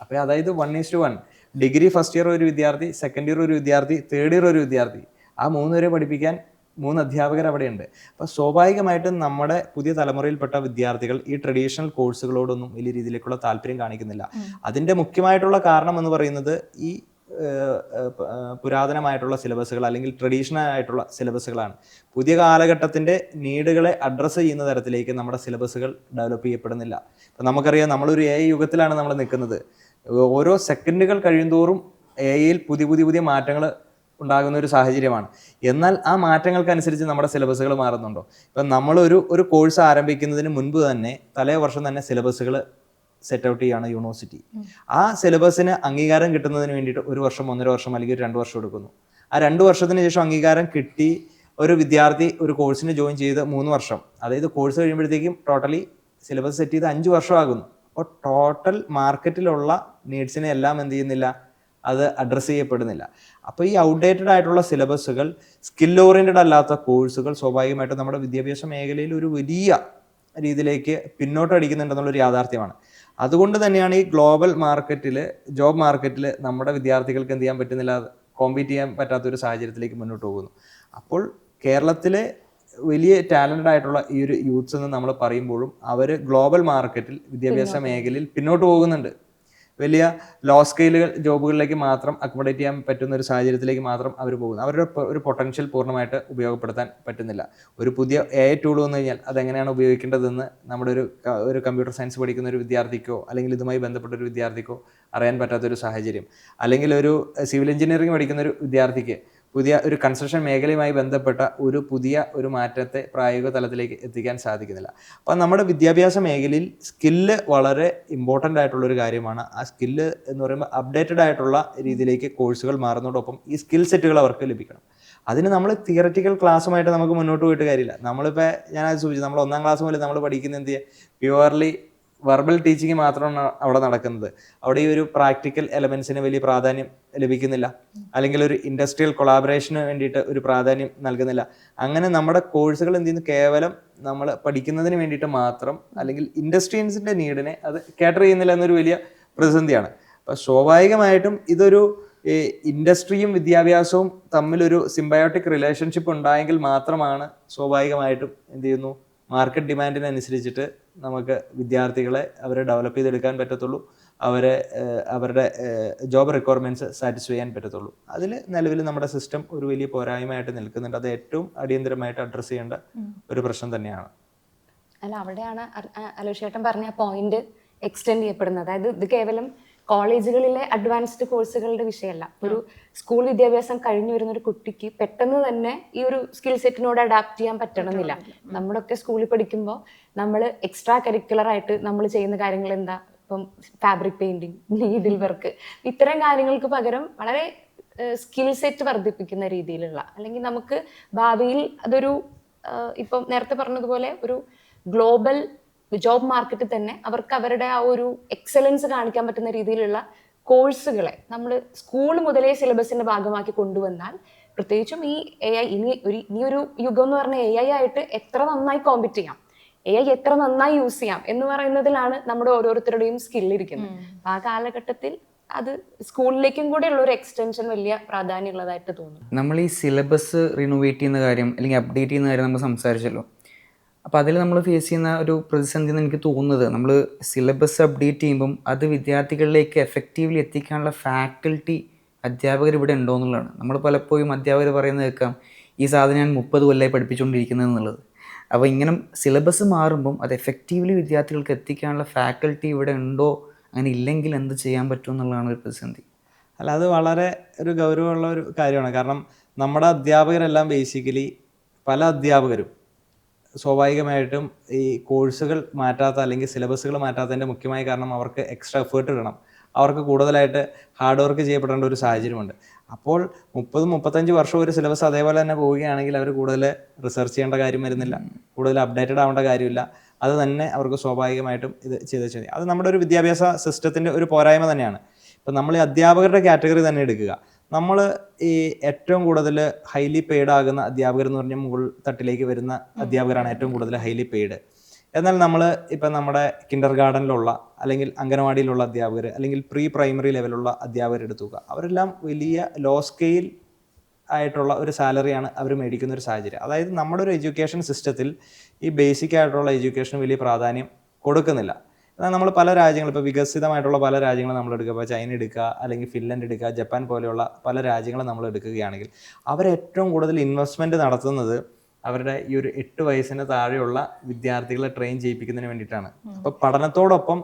അപ്പോൾ അതായത് 1:1. ഡിഗ്രി ഫസ്റ്റ് ഇയർ ഒരു വിദ്യാർത്ഥി, സെക്കൻഡ് ഇയർ ഒരു വിദ്യാർത്ഥി, തേർഡ് ഇയർ ഒരു വിദ്യാർത്ഥി, ആ 3 പേരെ പഠിപ്പിക്കാൻ 3 അധ്യാപകർ അവിടെയുണ്ട്. അപ്പോൾ സ്വാഭാവികമായിട്ടും നമ്മുടെ പുതിയ തലമുറയിൽപ്പെട്ട വിദ്യാർത്ഥികൾ ഈ ട്രഡീഷണൽ കോഴ്സുകളോടൊന്നും വലിയ രീതിയിലേക്കുള്ള താല്പര്യം കാണിക്കുന്നില്ല. അതിൻ്റെ മുഖ്യമായിട്ടുള്ള കാരണം എന്ന് പറയുന്നത് ഈ പുരാതനമായിട്ടുള്ള സിലബസുകൾ അല്ലെങ്കിൽ ട്രഡീഷണൽ ആയിട്ടുള്ള സിലബസുകളാണ്. പുതിയ കാലഘട്ടത്തിൻ്റെ നീഡുകളെ അഡ്രസ്സ് ചെയ്യുന്ന തരത്തിലേക്ക് നമ്മുടെ സിലബസുകൾ ഡെവലപ്പ് ചെയ്യപ്പെടുന്നില്ല. ഇപ്പം നമുക്കറിയാം, നമ്മളൊരു AI യുഗത്തിലാണ് നമ്മൾ നിൽക്കുന്നത്. ഓരോ സെക്കൻഡുകൾ കഴിയുന്തോറും AI-യിൽ പുതിയ മാറ്റങ്ങൾ ഉണ്ടാകുന്ന ഒരു സാഹചര്യമാണ്. എന്നാൽ ആ മാറ്റങ്ങൾക്കനുസരിച്ച് നമ്മുടെ സിലബസുകൾ മാറുന്നുണ്ടോ? ഇപ്പം നമ്മളൊരു കോഴ്സ് ആരംഭിക്കുന്നതിന് മുൻപ് തന്നെ തലേ വർഷം തന്നെ സിലബസുകൾ സെറ്റ് ഔട്ട് ചെയ്യുകയാണ് യൂണിവേഴ്സിറ്റി. ആ സിലബസിന് അംഗീകാരം കിട്ടുന്നതിന് വേണ്ടിയിട്ട് 1 വർഷം, 1.5 വർഷം അല്ലെങ്കിൽ 2 വർഷം എടുക്കുന്നു. ആ 2 വർഷത്തിന് ശേഷം അംഗീകാരം കിട്ടി ഒരു വിദ്യാർത്ഥി ഒരു കോഴ്സിന് ജോയിൻ ചെയ്ത് 3 വർഷം, അതായത് കോഴ്സ് കഴിയുമ്പോഴത്തേക്കും ടോട്ടലി സിലബസ് സെറ്റ് ചെയ്ത് 5 വർഷമാകുന്നു. അപ്പോൾ ടോട്ടൽ മാർക്കറ്റിലുള്ള നീഡ്സിനെ എല്ലാം എന്ത് ചെയ്യുന്നില്ല, അത് അഡ്രസ്സ് ചെയ്യപ്പെടുന്നില്ല. അപ്പോൾ ഈ ഔട്ട്ഡേറ്റഡ് ആയിട്ടുള്ള സിലബസുകൾ, സ്കിൽ ഓറിയൻറ്റഡ് അല്ലാത്ത കോഴ്സുകൾ സ്വാഭാവികമായിട്ടും നമ്മുടെ വിദ്യാഭ്യാസ മേഖലയിൽ ഒരു വലിയ രീതിയിലേക്ക് പിന്നോട്ടടിക്കുന്നുണ്ടെന്നുള്ളൊരു യാഥാർത്ഥ്യമാണ്. അതുകൊണ്ട് തന്നെയാണ് ഈ ഗ്ലോബൽ മാർക്കറ്റിൽ, ജോബ് മാർക്കറ്റിൽ നമ്മുടെ വിദ്യാർത്ഥികൾക്ക് എന്ത് ചെയ്യാൻ പറ്റുന്നില്ല, കോമ്പീറ്റ് ചെയ്യാൻ പറ്റാത്തൊരു സാഹചര്യത്തിലേക്ക് മുന്നോട്ട് പോകുന്നു. അപ്പോൾ കേരളത്തിലെ വലിയ ടാലൻറ്റഡ് ആയിട്ടുള്ള ഈ ഒരു യൂത്ത്സ് എന്ന് നമ്മൾ പറയുമ്പോഴും അവർ ഗ്ലോബൽ മാർക്കറ്റിൽ വിദ്യാഭ്യാസ മേഖലയിൽ പിന്നോട്ട് പോകുന്നുണ്ട്. വലിയ ലോ സ്കെയിൽ ജോബുകളിലേക്ക് മാത്രം അക്കോമഡേറ്റ് ചെയ്യാൻ പറ്റുന്ന ഒരു സാഹചര്യത്തിലേക്ക് മാത്രം അവർ പോകുന്നു. അവരുടെ ഒരു പൊട്ടൻഷ്യൽ പൂർണ്ണമായിട്ട് ഉപയോഗപ്പെടുത്താൻ പറ്റുന്നില്ല. ഒരു പുതിയ AI ടൂൾ വന്നു കഴിഞ്ഞാൽ അതെങ്ങനെയാണ് ഉപയോഗിക്കേണ്ടതെന്ന് നമ്മുടെ ഒരു കമ്പ്യൂട്ടർ സയൻസ് പഠിക്കുന്ന ഒരു വിദ്യാർത്ഥിക്കോ അല്ലെങ്കിൽ ഇതുമായി ബന്ധപ്പെട്ട ഒരു വിദ്യാർത്ഥിക്കോ അറിയാൻ പറ്റാത്തൊരു സാഹചര്യം, അല്ലെങ്കിൽ ഒരു സിവിൽ എഞ്ചിനീയറിംഗ് പഠിക്കുന്ന ഒരു വിദ്യാർത്ഥിക്ക് പുതിയ ഒരു കൺസ്ട്രക്ഷൻ മേഖലയുമായി ബന്ധപ്പെട്ട ഒരു മാറ്റത്തെ പ്രായോഗിക തലത്തിലേക്ക് എത്തിക്കാൻ സാധിക്കുന്നില്ല. അപ്പോൾ നമ്മുടെ വിദ്യാഭ്യാസ മേഖലയിൽ സ്കില്ല് വളരെ ഇമ്പോർട്ടൻ്റ് ആയിട്ടുള്ളൊരു കാര്യമാണ്. ആ സ്കില്ല് എന്ന് പറയുമ്പോൾ അപ്ഡേറ്റഡ് ആയിട്ടുള്ള രീതിയിലേക്ക് കോഴ്സുകൾ മാറുന്നതോടൊപ്പം ഈ സ്കിൽ സെറ്റുകൾ അവർക്ക് ലഭിക്കണം. അതിന് നമ്മൾ തിയററ്റിക്കൽ ക്ലാസ്സുമായിട്ട് നമുക്ക് മുന്നോട്ട് പോയിട്ട് കാര്യമില്ല. നമ്മളിപ്പോൾ ഞാനത് സൂചിച്ചു, നമ്മൾ 1ാം ക്ലാസ് മുതൽ നമ്മൾ പഠിക്കുന്ന എന്ത് ചെയ്യുക, പ്യുവർലി വെർബൽ ടീച്ചിങ് മാത്രമാണ് അവിടെ നടക്കുന്നത്. അവിടെ ഈ ഒരു പ്രാക്ടിക്കൽ എലമെൻസിന് വലിയ പ്രാധാന്യം ലഭിക്കുന്നില്ല, അല്ലെങ്കിൽ ഒരു ഇൻഡസ്ട്രിയൽ കൊളാബറേഷന് വേണ്ടിയിട്ട് ഒരു പ്രാധാന്യം നൽകുന്നില്ല. അങ്ങനെ നമ്മുടെ കോഴ്സുകൾ എന്ത് ചെയ്യുന്നു, കേവലം നമ്മൾ പഠിക്കുന്നതിന് വേണ്ടിയിട്ട് മാത്രം, അല്ലെങ്കിൽ ഇൻഡസ്ട്രീസിൻ്റെ നീഡിനെ അത് കാറ്റർ ചെയ്യുന്നില്ല എന്നൊരു വലിയ പ്രതിസന്ധിയാണ്. അപ്പോൾ സ്വാഭാവികമായിട്ടും ഇതൊരു ഇൻഡസ്ട്രിയും വിദ്യാഭ്യാസവും തമ്മിലൊരു സിംബയോട്ടിക് റിലേഷൻഷിപ്പ് ഉണ്ടായെങ്കിൽ മാത്രമാണ് സ്വാഭാവികമായിട്ടും എന്ത് ചെയ്യുന്നു, മാർക്കറ്റ് ഡിമാൻഡിനനുസരിച്ചിട്ട് നമുക്ക് വിദ്യാർത്ഥികളെ അവരെ ഡെവലപ്പ് ചെയ്തെടുക്കാൻ പറ്റത്തുള്ളൂ, അവരുടെ ജോബ് റിക്വയർമെൻറ്റ്സ് സാറ്റിസ്ഫൈ ചെയ്യാൻ പറ്റത്തുള്ളൂ. അതിൽ നിലവിൽ നമ്മുടെ സിസ്റ്റം ഒരു വലിയ പോരായ്മയായിട്ട് നിൽക്കുന്നുണ്ട്. അത് ഏറ്റവും അടിയന്തരമായിട്ട് അഡ്രസ്സ് ചെയ്യേണ്ട ഒരു പ്രശ്നം തന്നെയാണ്. അല്ല, അവിടെയാണ് അലോഷേട്ടൻ പറഞ്ഞ പോയിന്റ് എക്സ്റ്റെൻഡ് ചെയ്യപ്പെടുന്നത്. അതായത് ഇത് കേവലം കോളേജുകളിലെ അഡ്വാൻസ്ഡ് കോഴ്സുകളുടെ വിഷയമല്ല. ഒരു സ്കൂൾ വിദ്യാഭ്യാസം കഴിഞ്ഞു വരുന്ന ഒരു കുട്ടിക്ക് പെട്ടെന്ന് തന്നെ ഈ ഒരു സ്കിൽ സെറ്റിനോട് അഡാപ്റ്റ് ചെയ്യാൻ പറ്റണമെന്നില്ല. നമ്മളൊക്കെ സ്കൂളിൽ പഠിക്കുമ്പോൾ നമ്മൾ എക്സ്ട്രാ കരിക്കുലർ ആയിട്ട് നമ്മൾ ചെയ്യുന്ന കാര്യങ്ങൾ എന്താ? ഇപ്പം ഫാബ്രിക് പെയിന്റിങ്, നീഡിൽ വർക്ക്, ഇത്തരം കാര്യങ്ങൾക്ക് പകരം വളരെ സ്കിൽ സെറ്റ് വർദ്ധിപ്പിക്കുന്ന രീതിയിലുള്ള, അല്ലെങ്കിൽ നമുക്ക് ഭാവിയിൽ അതൊരു ഇപ്പം നേരത്തെ പറഞ്ഞതുപോലെ ഒരു ഗ്ലോബൽ ജോബ് മാർക്കറ്റിൽ തന്നെ അവർക്ക് അവരുടെ ആ ഒരു എക്സലൻസ് കാണിക്കാൻ പറ്റുന്ന രീതിയിലുള്ള കോഴ്സുകളെ നമ്മൾ സ്കൂൾ മുതലേ സിലബസിന്റെ ഭാഗമാക്കി കൊണ്ടുവന്നാൽ, പ്രത്യേകിച്ചും ഈ AI ഇനിയൊരു യുഗം എന്ന് പറഞ്ഞാൽ AI ആയിട്ട് എത്ര നന്നായി കോമ്പറ്റ് ചെയ്യാം, AI എത്ര നന്നായി യൂസ് ചെയ്യാം എന്ന് പറയുന്നതിലാണ് നമ്മുടെ ഓരോരുത്തരുടെയും സ്കില്ലിരിക്കുന്നത്. ആ കാലഘട്ടത്തിൽ അത് സ്കൂളിലേക്കും കൂടെ ഉള്ള ഒരു എക്സ്റ്റൻഷൻ വലിയ പ്രാധാന്യമുള്ളതായിട്ട് തോന്നുന്നു. നമ്മൾ ഈ സിലബസ് റിനോവേറ്റ് ചെയ്യുന്ന കാര്യം അല്ലെങ്കിൽ അപ്ഡേറ്റ് ചെയ്യുന്ന കാര്യം നമ്മൾ സംസാരിച്ചല്ലോ. അപ്പോൾ അതിൽ നമ്മൾ ഫേസ് ചെയ്യുന്ന ഒരു പ്രതിസന്ധി എന്ന് എനിക്ക് തോന്നുന്നത്, നമ്മൾ സിലബസ് അപ്ഡേറ്റ് ചെയ്യുമ്പം അത് വിദ്യാർത്ഥികളിലേക്ക് എഫക്റ്റീവ്ലി എത്തിക്കാനുള്ള ഫാക്കൽറ്റി അധ്യാപകർ ഇവിടെ ഉണ്ടോ എന്നുള്ളതാണ്. നമ്മൾ പലപ്പോഴും അധ്യാപകർ പറയുന്നത് കേൾക്കാം, ഈ സാധനം ഞാൻ 30 കൊല്ലമായി പഠിപ്പിച്ചുകൊണ്ടിരിക്കുന്നത് എന്നുള്ളത്. അപ്പോൾ ഇങ്ങനെ സിലബസ് മാറുമ്പം അത് എഫക്റ്റീവ്ലി വിദ്യാർത്ഥികൾക്ക് എത്തിക്കാനുള്ള ഫാക്കൽറ്റി ഇവിടെ ഉണ്ടോ, അങ്ങനെ ഇല്ലെങ്കിൽ എന്ത് ചെയ്യാൻ പറ്റും എന്നുള്ളതാണ് ഒരു പ്രതിസന്ധി. അല്ല, അത് വളരെ ഒരു ഗൗരവമുള്ള ഒരു കാര്യമാണ്. കാരണം നമ്മുടെ അധ്യാപകരെല്ലാം ബേസിക്കലി പല അധ്യാപകരും സ്വാഭാവികമായിട്ടും ഈ കോഴ്സുകൾ മാറ്റാത്ത അല്ലെങ്കിൽ സിലബസുകൾ മാറ്റാത്തതിൻ്റെ മുഖ്യമായ കാരണം അവർക്ക് എക്സ്ട്രാ എഫേർട്ട് ഇടണം, അവർക്ക് കൂടുതലായിട്ട് ഹാർഡ് വർക്ക് ചെയ്യപ്പെടേണ്ട ഒരു സാഹചര്യമുണ്ട്. അപ്പോൾ 30-35 വർഷം ഒരു സിലബസ് അതേപോലെ തന്നെ പോവുകയാണെങ്കിൽ അവർ കൂടുതൽ റിസർച്ച് ചെയ്യേണ്ട കാര്യം വരുന്നില്ല, കൂടുതൽ അപ്ഡേറ്റഡ് ആവേണ്ട കാര്യമില്ല. അത് തന്നെ അവർക്ക് സ്വാഭാവികമായിട്ടും ഇത് ചെയ്ത് അത് നമ്മുടെ ഒരു വിദ്യാഭ്യാസ സിസ്റ്റത്തിൻ്റെ ഒരു പോരായ്മ തന്നെയാണ്. ഇപ്പം നമ്മൾ ഈ അധ്യാപകരുടെ കാറ്റഗറി തന്നെ എടുക്കുക. നമ്മൾ ഈ ഏറ്റവും കൂടുതൽ ഹൈലി പെയ്ഡ് ആകുന്ന അധ്യാപകർ എന്ന് പറഞ്ഞാൽ മുകൾ തട്ടിലേക്ക് വരുന്ന അധ്യാപകരാണ് ഏറ്റവും കൂടുതൽ ഹൈലി പെയ്ഡ്. എന്നാൽ നമ്മൾ ഇപ്പം നമ്മുടെ കിൻഡർ ഗാർഡനിലുള്ള അല്ലെങ്കിൽ അംഗനവാടിയിലുള്ള അധ്യാപകർ അല്ലെങ്കിൽ പ്രീ പ്രൈമറി ലെവലുള്ള അധ്യാപകർ എടുത്തുക, അവരെല്ലാം വലിയ ലോ സ്കെയിൽ ആയിട്ടുള്ള ഒരു സാലറിയാണ് അവർ മേടിക്കുന്ന ഒരു സാഹചര്യം. അതായത് നമ്മുടെ ഒരു എഡ്യൂക്കേഷൻ സിസ്റ്റത്തിൽ ഈ ബേസിക് ആയിട്ടുള്ള എഡ്യൂക്കേഷന് വലിയ പ്രാധാന്യം കൊടുക്കുന്നില്ല. എന്നാൽ നമ്മൾ പല രാജ്യങ്ങളും, ഇപ്പോൾ വികസിതമായിട്ടുള്ള പല രാജ്യങ്ങളും നമ്മൾ എടുക്കുക, ഇപ്പോൾ ചൈന എടുക്കുക, അല്ലെങ്കിൽ ഫിൻലൻഡ് എടുക്കുക, ജപ്പാൻ പോലെയുള്ള പല രാജ്യങ്ങളും നമ്മൾ എടുക്കുകയാണെങ്കിൽ അവരേറ്റവും കൂടുതൽ ഇൻവെസ്റ്റ്മെൻറ്റ് നടത്തുന്നത് അവരുടെ ഈ ഒരു 8 വയസ്സിന് താഴെയുള്ള വിദ്യാർത്ഥികളെ ട്രെയിൻ ചെയ്യിപ്പിക്കുന്നതിന് വേണ്ടിയിട്ടാണ്. അപ്പോൾ പഠനത്തോടൊപ്പം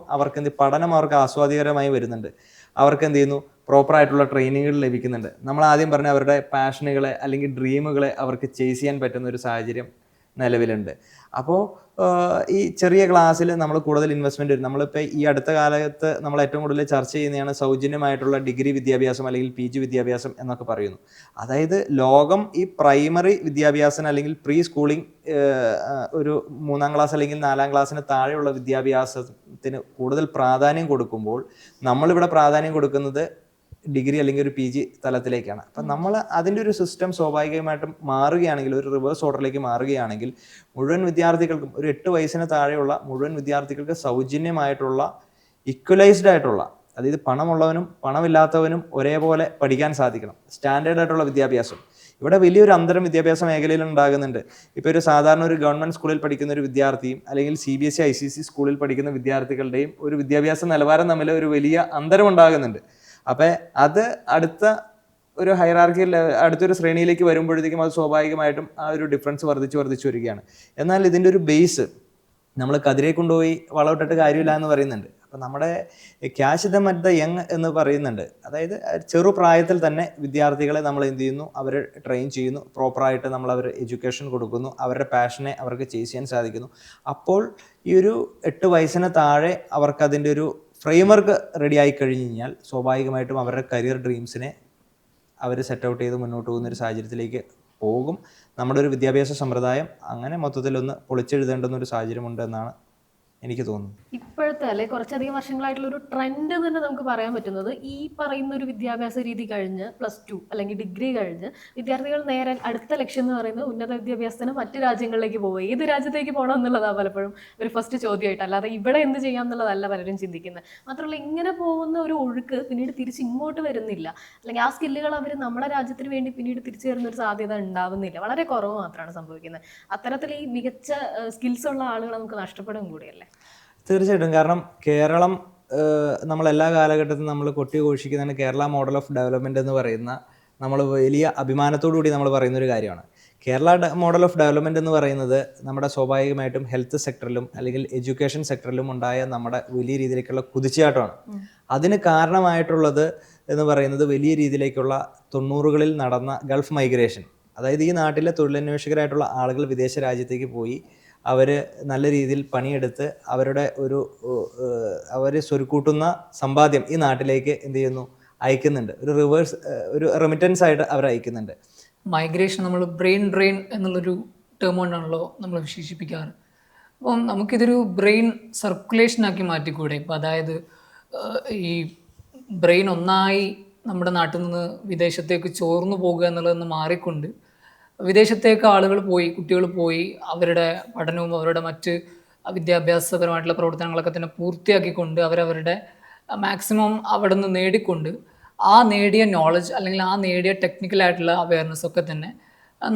പഠനം അവർക്ക് ആസ്വാദികരമായി വരുന്നുണ്ട്. അവർക്ക് എന്ത് ചെയ്യുന്നു, പ്രോപ്പറായിട്ടുള്ള ട്രെയിനിങ്ങുകൾ ലഭിക്കുന്നുണ്ട്. നമ്മൾ ആദ്യം പറഞ്ഞ അവരുടെ പാഷനുകളെ അല്ലെങ്കിൽ ഡ്രീമുകളെ അവർക്ക് ചേസ് ചെയ്യാൻ പറ്റുന്ന ഒരു സാഹചര്യം നിലവിലുണ്ട്. അപ്പോൾ ഈ ചെറിയ ക്ലാസ്സിൽ നമ്മൾ കൂടുതൽ ഇൻവെസ്റ്റ്മെൻറ്റ് വരും. നമ്മളിപ്പോൾ ഈ അടുത്ത കാലത്ത് നമ്മൾ ഏറ്റവും കൂടുതൽ ചർച്ച ചെയ്യുന്നതാണ് സൗജന്യമായിട്ടുള്ള ഡിഗ്രി വിദ്യാഭ്യാസം അല്ലെങ്കിൽ PG വിദ്യാഭ്യാസം എന്നൊക്കെ പറയുന്നു. അതായത് ലോകം ഈ പ്രൈമറി വിദ്യാഭ്യാസം അല്ലെങ്കിൽ പ്രീ സ്കൂളിംഗ് ഒരു 3ാം ക്ലാസ് അല്ലെങ്കിൽ 4ാം ക്ലാസ്സിന് താഴെയുള്ള വിദ്യാഭ്യാസത്തിന് കൂടുതൽ പ്രാധാന്യം കൊടുക്കുമ്പോൾ നമ്മളിവിടെ പ്രാധാന്യം കൊടുക്കുന്നത് ഡിഗ്രി അല്ലെങ്കിൽ ഒരു PG തലത്തിലേക്കാണ്. അപ്പം നമ്മൾ അതിൻ്റെ ഒരു സിസ്റ്റം സ്വാഭാവികമായിട്ടും മാറുകയാണെങ്കിൽ, ഒരു റിവേഴ്സ് ഓർഡറിലേക്ക് മാറുകയാണെങ്കിൽ മുഴുവൻ വിദ്യാർത്ഥികൾക്കും, ഒരു 8 വയസ്സിന് താഴെയുള്ള മുഴുവൻ വിദ്യാർത്ഥികൾക്ക് സൗജന്യമായിട്ടുള്ള ഇക്വലൈസ്ഡ് ആയിട്ടുള്ള, അതായത് പണമുള്ളവനും പണമില്ലാത്തവനും ഒരേപോലെ പഠിക്കാൻ സാധിക്കണം, സ്റ്റാൻഡേർഡ് ആയിട്ടുള്ള വിദ്യാഭ്യാസം. ഇവിടെ വലിയൊരു അന്തരം വിദ്യാഭ്യാസ മേഖലയിൽ ഉണ്ടാകുന്നുണ്ട്. ഇപ്പോൾ ഒരു സാധാരണ ഒരു ഗവൺമെൻറ് സ്കൂളിൽ പഠിക്കുന്ന ഒരു വിദ്യാർത്ഥിയും അല്ലെങ്കിൽ CBSE ICSE സ്കൂളിൽ പഠിക്കുന്ന വിദ്യാർത്ഥികളുടെയും ഒരു വിദ്യാഭ്യാസ നിലവാരം തമ്മിൽ ഒരു വലിയ അന്തരം ഉണ്ടാകുന്നുണ്ട്. അപ്പം അത് അടുത്ത ഒരു ഹൈറാർക്കിയിൽ, അടുത്തൊരു ശ്രേണിയിലേക്ക് വരുമ്പോഴത്തേക്കും അത് സ്വാഭാവികമായിട്ടും ആ ഒരു ഡിഫറൻസ് വർദ്ധിച്ചു വരികയാണ്. എന്നാൽ ഇതിൻ്റെ ഒരു ബേസ് നമ്മൾ കതിരെ കൊണ്ടുപോയി വളമിട്ടിട്ട് കാര്യമില്ല എന്ന് പറയുന്നുണ്ട്. അപ്പം നമ്മുടെ catch dum at the young എന്ന് പറയുന്നുണ്ട്. അതായത് ചെറുപ്രായത്തിൽ തന്നെ വിദ്യാർത്ഥികളെ നമ്മൾ എന്ത് ചെയ്യുന്നു, അവർ ട്രെയിൻ ചെയ്യുന്നു, പ്രോപ്പറായിട്ട് നമ്മൾ അവർ എഡ്യൂക്കേഷൻ കൊടുക്കുന്നു, അവരുടെ പാഷനെ അവർക്ക് ചേസ് ചെയ്യാൻ സാധിക്കുന്നു. അപ്പോൾ ഈ ഒരു 8 വയസ്സിന് താഴെ അവർക്ക് അതിൻ്റെ ഒരു ഫ്രെയിംവർക്ക് റെഡി ആയി കഴിഞ്ഞ് കഴിഞ്ഞാൽ സ്വാഭാവികമായിട്ടും അവരുടെ കരിയർ ഡ്രീംസിനെ അവർ സെറ്റ് ഔട്ട് ചെയ്ത് മുന്നോട്ട് പോകുന്നൊരു സാഹചര്യത്തിലേക്ക് പോകും. നമ്മുടെ ഒരു വിദ്യാഭ്യാസ സമ്പ്രദായം അങ്ങനെ മൊത്തത്തിലൊന്ന് പൊളിച്ചെഴുതേണ്ടുന്ന ഒരു സാഹചര്യമുണ്ട് എന്നാണ് എനിക്ക് തോന്നുന്നു. ഇപ്പോഴത്തെ അല്ലെ കുറച്ചധികം വർഷങ്ങളായിട്ടുള്ള ഒരു ട്രെൻഡ് തന്നെ നമുക്ക് പറയാൻ പറ്റുന്നത്, ഈ പറയുന്ന ഒരു വിദ്യാഭ്യാസ രീതി കഴിഞ്ഞ് +2 അല്ലെങ്കിൽ ഡിഗ്രി കഴിഞ്ഞ് വിദ്യാർത്ഥികൾ നേരെ അടുത്ത ലക്ഷ്യം എന്ന് പറയുന്നത് ഉന്നത വിദ്യാഭ്യാസത്തിന് മറ്റു രാജ്യങ്ങളിലേക്ക് പോകുക. ഏത് രാജ്യത്തേക്ക് പോകണം എന്നുള്ളതാണ് പലപ്പോഴും ഒരു ഫസ്റ്റ് ചോദ്യമായിട്ട്, അല്ലാതെ ഇവിടെ എന്ത് ചെയ്യാം എന്നുള്ളതല്ല പലരും ചിന്തിക്കുന്നത്. മാത്രമല്ല ഇങ്ങനെ പോകുന്ന ഒരു ഒഴുക്ക് പിന്നീട് തിരിച്ച് ഇങ്ങോട്ട് വരുന്നില്ല, അല്ലെങ്കിൽ ആ സ്കില്ലുകൾ അവർ നമ്മുടെ രാജ്യത്തിന് വേണ്ടി പിന്നീട് തിരിച്ചു വരുന്ന ഒരു സാധ്യത ഉണ്ടാവുന്നില്ല, വളരെ കുറവ് മാത്രമാണ് സംഭവിക്കുന്നത്. അത്തരത്തിൽ ഈ മികച്ച സ്കിൽസ് ഉള്ള ആളുകൾ നമുക്ക് നഷ്ടപ്പെടും കൂടിയല്ലേ? തീർച്ചയായിട്ടും. കാരണം കേരളം നമ്മളെല്ലാ കാലഘട്ടത്തിലും നമ്മൾ കൊട്ടി ഘോഷിക്കുന്നതാണ് കേരള മോഡൽ ഓഫ് ഡെവലപ്മെൻറ്റ് എന്ന് പറയുന്ന, നമ്മൾ വലിയ അഭിമാനത്തോടു കൂടി നമ്മൾ പറയുന്നൊരു കാര്യമാണ്. കേരള മോഡൽ ഓഫ് ഡെവലപ്മെൻറ്റ് എന്ന് പറയുന്നത് നമ്മുടെ സ്വാഭാവികമായിട്ടും ഹെൽത്ത് സെക്ടറിലും അല്ലെങ്കിൽ എഡ്യൂക്കേഷൻ സെക്ടറിലും ഉണ്ടായ നമ്മുടെ വലിയ രീതിയിലേക്കുള്ള കുതിച്ചുചാട്ടമാണ്. അതിന് കാരണമായിട്ടുള്ളത് എന്ന് പറയുന്നത് വലിയ രീതിയിലേക്കുള്ള 90കളിൽ നടന്ന ഗൾഫ് മൈഗ്രേഷൻ. അതായത് ഈ നാട്ടിലെ തൊഴിലന്വേഷകരായിട്ടുള്ള ആളുകൾ വിദേശ രാജ്യത്തേക്ക് പോയി അവർ നല്ല രീതിയിൽ പണിയെടുത്ത് അവർ സ്വരുക്കൂട്ടുന്ന സമ്പാദ്യം ഈ നാട്ടിലേക്ക് എന്ത് ചെയ്യുന്നു, അയക്കുന്നുണ്ട്. ഒരു റെമിറ്റൻസ് ആയിട്ട് അവർ അയക്കുന്നുണ്ട്. മൈഗ്രേഷൻ നമ്മൾ ബ്രെയിൻ ഡ്രെയിൻ എന്നുള്ളൊരു ടേം കൊണ്ടാണല്ലോ നമ്മൾ വിശേഷിപ്പിക്കാറ്. അപ്പം നമുക്കിതൊരു ബ്രെയിൻ സർക്കുലേഷനാക്കി മാറ്റിക്കൂടെ? ഇപ്പം അതായത് ഈ ബ്രെയിൻ ഒന്നായി നമ്മുടെ നാട്ടിൽ നിന്ന് വിദേശത്തേക്ക് ചോർന്നു പോകുക എന്നുള്ളതെന്ന് മാറിക്കൊണ്ട് വിദേശത്തേക്ക് ആളുകൾ പോയി, കുട്ടികൾ പോയി അവരുടെ പഠനവും അവരുടെ മറ്റ് വിദ്യാഭ്യാസപരമായിട്ടുള്ള പ്രവർത്തനങ്ങളൊക്കെ തന്നെ പൂർത്തിയാക്കിക്കൊണ്ട് അവരവരുടെ മാക്സിമം അവിടെ നിന്ന് നേടിക്കൊണ്ട് ആ നേടിയ നോളജ് അല്ലെങ്കിൽ ആ നേടിയ ടെക്നിക്കലായിട്ടുള്ള അവയർനെസ് ഒക്കെ തന്നെ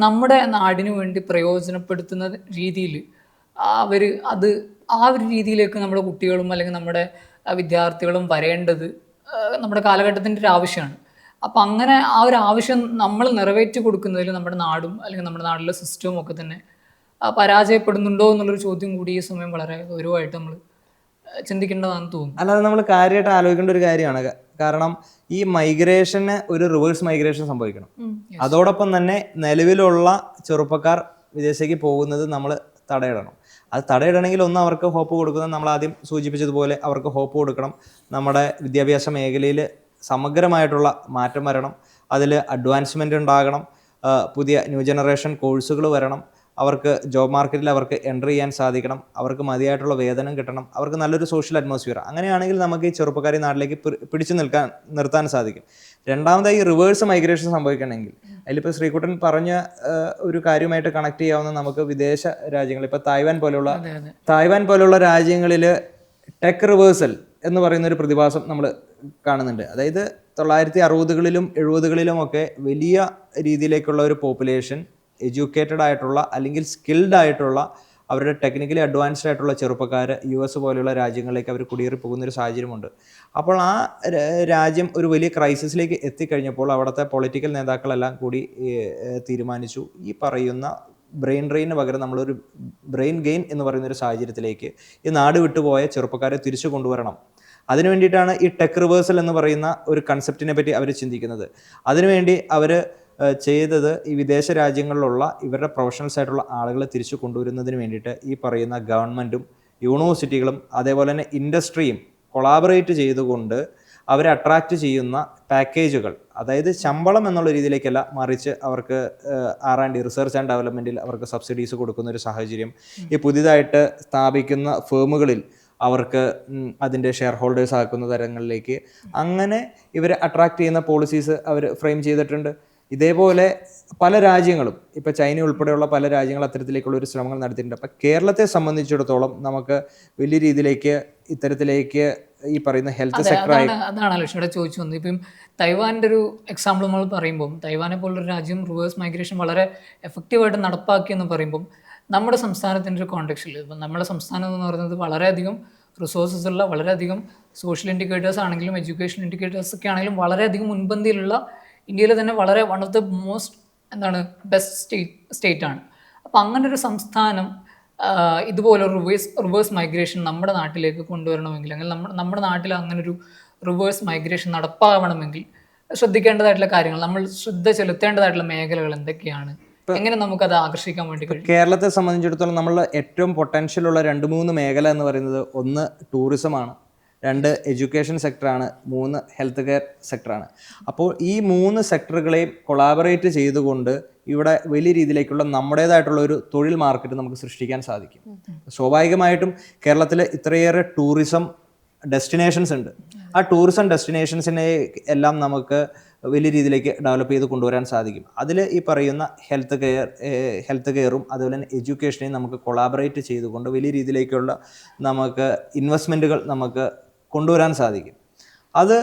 നമ്മുടെ നാടിനു വേണ്ടി പ്രയോജനപ്പെടുത്തുന്ന രീതിയിൽ അവർ അത് ആ ഒരു രീതിയിലേക്ക് നമ്മുടെ കുട്ടികളും അല്ലെങ്കിൽ നമ്മുടെ വിദ്യാർത്ഥികളും വരേണ്ടത് നമ്മുടെ കാലഘട്ടത്തിൻ്റെ ഒരു ആവശ്യമാണ്. അപ്പം അങ്ങനെ ആ ഒരു ആവശ്യം നമ്മൾ നിറവേറ്റി കൊടുക്കുന്നതിൽ നമ്മുടെ നാടും അല്ലെങ്കിൽ നമ്മുടെ നാട്ടിലെ സിസ്റ്റവും ഒക്കെ തന്നെ പരാജയപ്പെടുന്നുണ്ടോ എന്നുള്ളൊരു ചോദ്യം കൂടി ഈ സമയം വളരെ ഗൗരവമായിട്ട് നമ്മൾ ചിന്തിക്കേണ്ടതാണെന്ന് തോന്നുന്നു. അല്ലാതെ നമ്മൾ കാര്യമായിട്ട് ആലോചിക്കേണ്ട ഒരു കാര്യമാണ്. കാരണം ഈ മൈഗ്രേഷന് ഒരു റിവേഴ്സ് മൈഗ്രേഷൻ സംഭവിക്കണം. അതോടൊപ്പം തന്നെ നിലവിലുള്ള ചെറുപ്പക്കാർ വിദേശത്തേക്ക് പോകുന്നത് നമ്മൾ തടയിടണം. അത് തടയിടണമെങ്കിൽ ഒന്ന് അവർക്ക് ഹോപ്പ് കൊടുക്കുന്നത്, നമ്മൾ ആദ്യം സൂചിപ്പിച്ചതുപോലെ അവർക്ക് ഹോപ്പ് കൊടുക്കണം. നമ്മുടെ വിദ്യാഭ്യാസ മേഖലയിൽ സമഗ്രമായിട്ടുള്ള മാറ്റം വരണം. അതിൽ അഡ്വാൻസ്മെൻ്റ് ഉണ്ടാകണം. പുതിയ ന്യൂ ജനറേഷൻ കോഴ്സുകൾ വരണം. അവർക്ക് ജോബ് മാർക്കറ്റിൽ അവർക്ക് എൻ്റർ ചെയ്യാൻ സാധിക്കണം. അവർക്ക് മതിയായിട്ടുള്ള വേതനം കിട്ടണം. അവർക്ക് നല്ലൊരു സോഷ്യൽ അറ്റ്മോസ്ഫിയർ. അങ്ങനെയാണെങ്കിൽ നമുക്ക് ഈ ചെറുപ്പക്കാരെ നാട്ടിലേക്ക് പിടിച്ചു നിർത്താൻ സാധിക്കും. രണ്ടാമതായി റിവേഴ്സ് മൈഗ്രേഷൻ സംഭവിക്കണമെങ്കിൽ അതിലിപ്പോൾ ശ്രീകുട്ടൻ പറഞ്ഞ ഒരു കാര്യമായിട്ട് കണക്ട് ചെയ്യാവുന്ന നമുക്ക് വിദേശ രാജ്യങ്ങൾ, ഇപ്പോൾ തായ്വാൻ പോലെയുള്ള രാജ്യങ്ങളിൽ ടെക് റിവേഴ്സൽ എന്ന് പറയുന്ന ഒരു പ്രതിഭാസം നമ്മൾ കാണുന്നുണ്ട്. അതായത് 1960കളിലും 70കളിലും ഒക്കെ വലിയ രീതിയിലേക്കുള്ള ഒരു പോപ്പുലേഷൻ എഡ്യൂക്കേറ്റഡ് ആയിട്ടുള്ള അല്ലെങ്കിൽ സ്കിൽഡ് ആയിട്ടുള്ള അവരുടെ ടെക്നിക്കലി അഡ്വാൻസ്ഡ് ആയിട്ടുള്ള ചെറുപ്പക്കാർ US പോലെയുള്ള രാജ്യങ്ങളിലേക്ക് അവർ കുടിയേറി പോകുന്നൊരു സാഹചര്യമുണ്ട്. അപ്പോൾ ആ രാജ്യം ഒരു വലിയ ക്രൈസിസിലേക്ക് എത്തിക്കഴിഞ്ഞപ്പോൾ അവിടുത്തെ പൊളിറ്റിക്കൽ നേതാക്കളെല്ലാം കൂടി തീരുമാനിച്ചു, ഈ പറയുന്ന ബ്രെയിൻ ഡ്രെയിന് പകരം നമ്മളൊരു ബ്രെയിൻ ഗെയിൻ എന്ന് പറയുന്നൊരു സാഹചര്യത്തിലേക്ക് ഈ നാട് വിട്ടുപോയ ചെറുപ്പക്കാരെ തിരിച്ചു കൊണ്ടുവരണം. അതിനു വേണ്ടിയിട്ടാണ് ഈ ടെക് റിവേഴ്സൽ എന്ന് പറയുന്ന ഒരു കൺസെപ്റ്റിനെ പറ്റി അവർ ചിന്തിക്കുന്നത്. അതിനുവേണ്ടി അവർ ചെയ്തത് ഈ വിദേശ രാജ്യങ്ങളിലുള്ള ഇവരുടെ പ്രൊഫഷണൽസ് ആയിട്ടുള്ള ആളുകളെ തിരിച്ചു കൊണ്ടുവരുന്നതിന് വേണ്ടിയിട്ട് ഈ പറയുന്ന ഗവൺമെൻറ്റും യൂണിവേഴ്സിറ്റികളും അതേപോലെ തന്നെ ഇൻഡസ്ട്രിയും കൊളാബറേറ്റ് ചെയ്തുകൊണ്ട് അവരെ അട്രാക്റ്റ് ചെയ്യുന്ന പാക്കേജുകൾ, അതായത് ശമ്പളം എന്നുള്ള രീതിയിലേക്കല്ല, മറിച്ച് അവർക്ക് R&D റിസർച്ച് ആൻഡ് ഡെവലപ്മെൻറ്റിൽ അവർക്ക് സബ്സിഡീസ് കൊടുക്കുന്ന ഒരു സാഹചര്യം, ഈ പുതിയതായിട്ട് സ്ഥാപിക്കുന്ന ഫേമുകളിൽ അവർക്ക് അതിൻ്റെ ഷെയർ ഹോൾഡേഴ്സ് ആക്കുന്ന തരങ്ങളിലേക്ക് അങ്ങനെ ഇവരെ അട്രാക്റ്റ് ചെയ്യുന്ന പോളിസീസ് അവർ ഫ്രെയിം ചെയ്തിട്ടുണ്ട്. ഇതേപോലെ പല രാജ്യങ്ങളും, ഇപ്പോൾ ചൈന ഉൾപ്പെടെയുള്ള പല രാജ്യങ്ങളും അത്തരത്തിലേക്കുള്ള ഒരു ശ്രമങ്ങൾ നടത്തിയിട്ടുണ്ട്. അപ്പം കേരളത്തെ സംബന്ധിച്ചിടത്തോളം നമുക്ക് വലിയ രീതിയിലേക്ക് ഇത്തരത്തിലേക്ക് ഈ പറയുന്ന ഹെൽത്ത് സെക്ടറായി അതാണ് ലക്ഷ്മിയുടെ ചോദിച്ചു വന്നത്. ഇപ്പം തൈവാൻ്റെ ഒരു എക്സാമ്പിൾ നമ്മൾ പറയുമ്പം തൈവാനെ പോലൊരു രാജ്യം റിവേഴ്സ് മൈഗ്രേഷൻ വളരെ എഫക്റ്റീവായിട്ട് നടപ്പാക്കിയെന്ന് പറയുമ്പം നമ്മുടെ സംസ്ഥാനത്തിൻ്റെ ഒരു കോണ്ടെക്സ്റ്റിൽ ഇപ്പം നമ്മുടെ സംസ്ഥാനം എന്ന് പറയുന്നത് വളരെയധികം റിസോഴ്സസ് ഉള്ള, വളരെയധികം സോഷ്യൽ ഇൻഡിക്കേറ്റേഴ്സ് ആണെങ്കിലും എഡ്യൂക്കേഷൻ ഇൻഡിക്കേറ്റേഴ്സ് ഒക്കെ ആണെങ്കിലും വളരെയധികം മുൻപന്തിയിലുള്ള, ഇന്ത്യയിൽ തന്നെ വളരെ one of the most best state ആണ്. അപ്പം അങ്ങനെ ഒരു സംസ്ഥാനം ഇതുപോലെ റിവേഴ്സ് മൈഗ്രേഷൻ നമ്മുടെ നാട്ടിലേക്ക് കൊണ്ടുവരണമെങ്കിൽ, അല്ലെങ്കിൽ നമ്മുടെ നാട്ടിൽ അങ്ങനൊരു റിവേഴ്സ് മൈഗ്രേഷൻ നടപ്പാവണമെങ്കിൽ ശ്രദ്ധിക്കേണ്ടതായിട്ടുള്ള കാര്യങ്ങൾ, നമ്മൾ ശ്രദ്ധ ചെലുത്തേണ്ടതായിട്ടുള്ള മേഖലകൾ എന്തൊക്കെയാണ്, എങ്ങനെ നമുക്കത് ആകർഷിക്കാൻ വേണ്ടി കഴിയും? കേരളത്തെ സംബന്ധിച്ചിടത്തോളം നമ്മൾ ഏറ്റവും പൊട്ടൻഷ്യലുള്ള 2-3 മേഖല എന്ന് പറയുന്നത്, ഒന്ന് ടൂറിസമാണ്, 2 എഡ്യൂക്കേഷൻ സെക്ടറാണ്, 3 ഹെൽത്ത് കെയർ സെക്ടറാണ്. അപ്പോൾ ഈ 3 സെക്ടറുകളെയും കൊളാബറേറ്റ് ചെയ്തുകൊണ്ട് ഇവിടെ വലിയ രീതിയിലേക്കുള്ള നമ്മുടേതായിട്ടുള്ള ഒരു തൊഴിൽ മാർക്കറ്റ് നമുക്ക് സൃഷ്ടിക്കാൻ സാധിക്കും. സ്വാഭാവികമായിട്ടും കേരളത്തിൽ ഇത്രയേറെ ടൂറിസം ഡെസ്റ്റിനേഷൻസ് ഉണ്ട്. ആ ടൂറിസം ഡെസ്റ്റിനേഷൻസിനെ എല്ലാം നമുക്ക് വലിയ രീതിയിലേക്ക് ഡെവലപ്പ് ചെയ്ത് കൊണ്ടുവരാൻ സാധിക്കും. അതിൽ ഈ പറയുന്ന ഹെൽത്ത് കെയറും അതുപോലെ തന്നെ എഡ്യൂക്കേഷനെയും നമുക്ക് കൊളാബറേറ്റ് ചെയ്തുകൊണ്ട് വലിയ രീതിയിലേക്കുള്ള നമുക്ക് ഇൻവെസ്റ്റ്മെൻറ്റുകൾ നമുക്ക് കൊണ്ടുവരാൻ സാധിക്കും. അത്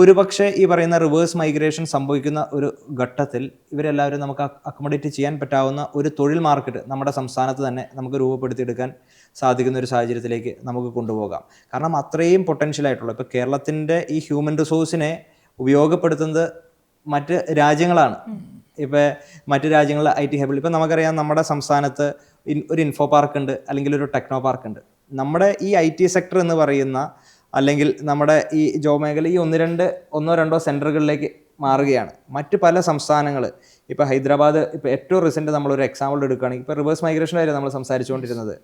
ഒരുപക്ഷെ ഈ പറയുന്ന റിവേഴ്സ് മൈഗ്രേഷൻ സംഭവിക്കുന്ന ഒരു ഘട്ടത്തിൽ ഇവരെല്ലാവരും നമുക്ക് അക്കോമഡേറ്റ് ചെയ്യാൻ പറ്റാവുന്ന ഒരു തൊഴിൽ മാർക്കറ്റ് നമ്മുടെ സംസ്ഥാനത്ത് തന്നെ നമുക്ക് രൂപപ്പെടുത്തിയെടുക്കാൻ സാധിക്കുന്ന ഒരു സാഹചര്യത്തിലേക്ക് നമുക്ക് കൊണ്ടുപോകാം. കാരണം അത്രയും പൊട്ടൻഷ്യലായിട്ടുള്ള, ഇപ്പോൾ കേരളത്തിൻ്റെ ഈ ഹ്യൂമൻ റിസോഴ്സിനെ ഉപയോഗപ്പെടുത്തുന്നത് മറ്റ് രാജ്യങ്ങളാണ്. ഇപ്പോൾ മറ്റു രാജ്യങ്ങളിൽ IT ഹബിൽ ഇപ്പോൾ നമുക്കറിയാം നമ്മുടെ സംസ്ഥാനത്ത് ഒരു ഇൻഫോ പാർക്ക് ഉണ്ട്, അല്ലെങ്കിൽ ഒരു ടെക്നോ പാർക്ക് ഉണ്ട്. നമ്മുടെ ഈ IT സെക്ടർ എന്ന് പറയുന്ന അല്ലെങ്കിൽ നമ്മുടെ ഈ ജോബ് മേഖല ഈ ഒന്നോ രണ്ടോ സെൻറ്ററുകളിലേക്ക് മാറുകയാണ്. മറ്റ് പല സംസ്ഥാനങ്ങൾ ഇപ്പോൾ ഹൈദരാബാദ്, ഇപ്പോൾ ഏറ്റവും റീസെൻറ്റ് നമ്മളൊരു എക്സാമ്പിൾ എടുക്കുകയാണെങ്കിൽ ഇപ്പോൾ റിവേഴ്സ് മൈഗ്രേഷൻ വരെ നമ്മൾ സംസാരിച്ചുകൊണ്ടിരുന്നത്.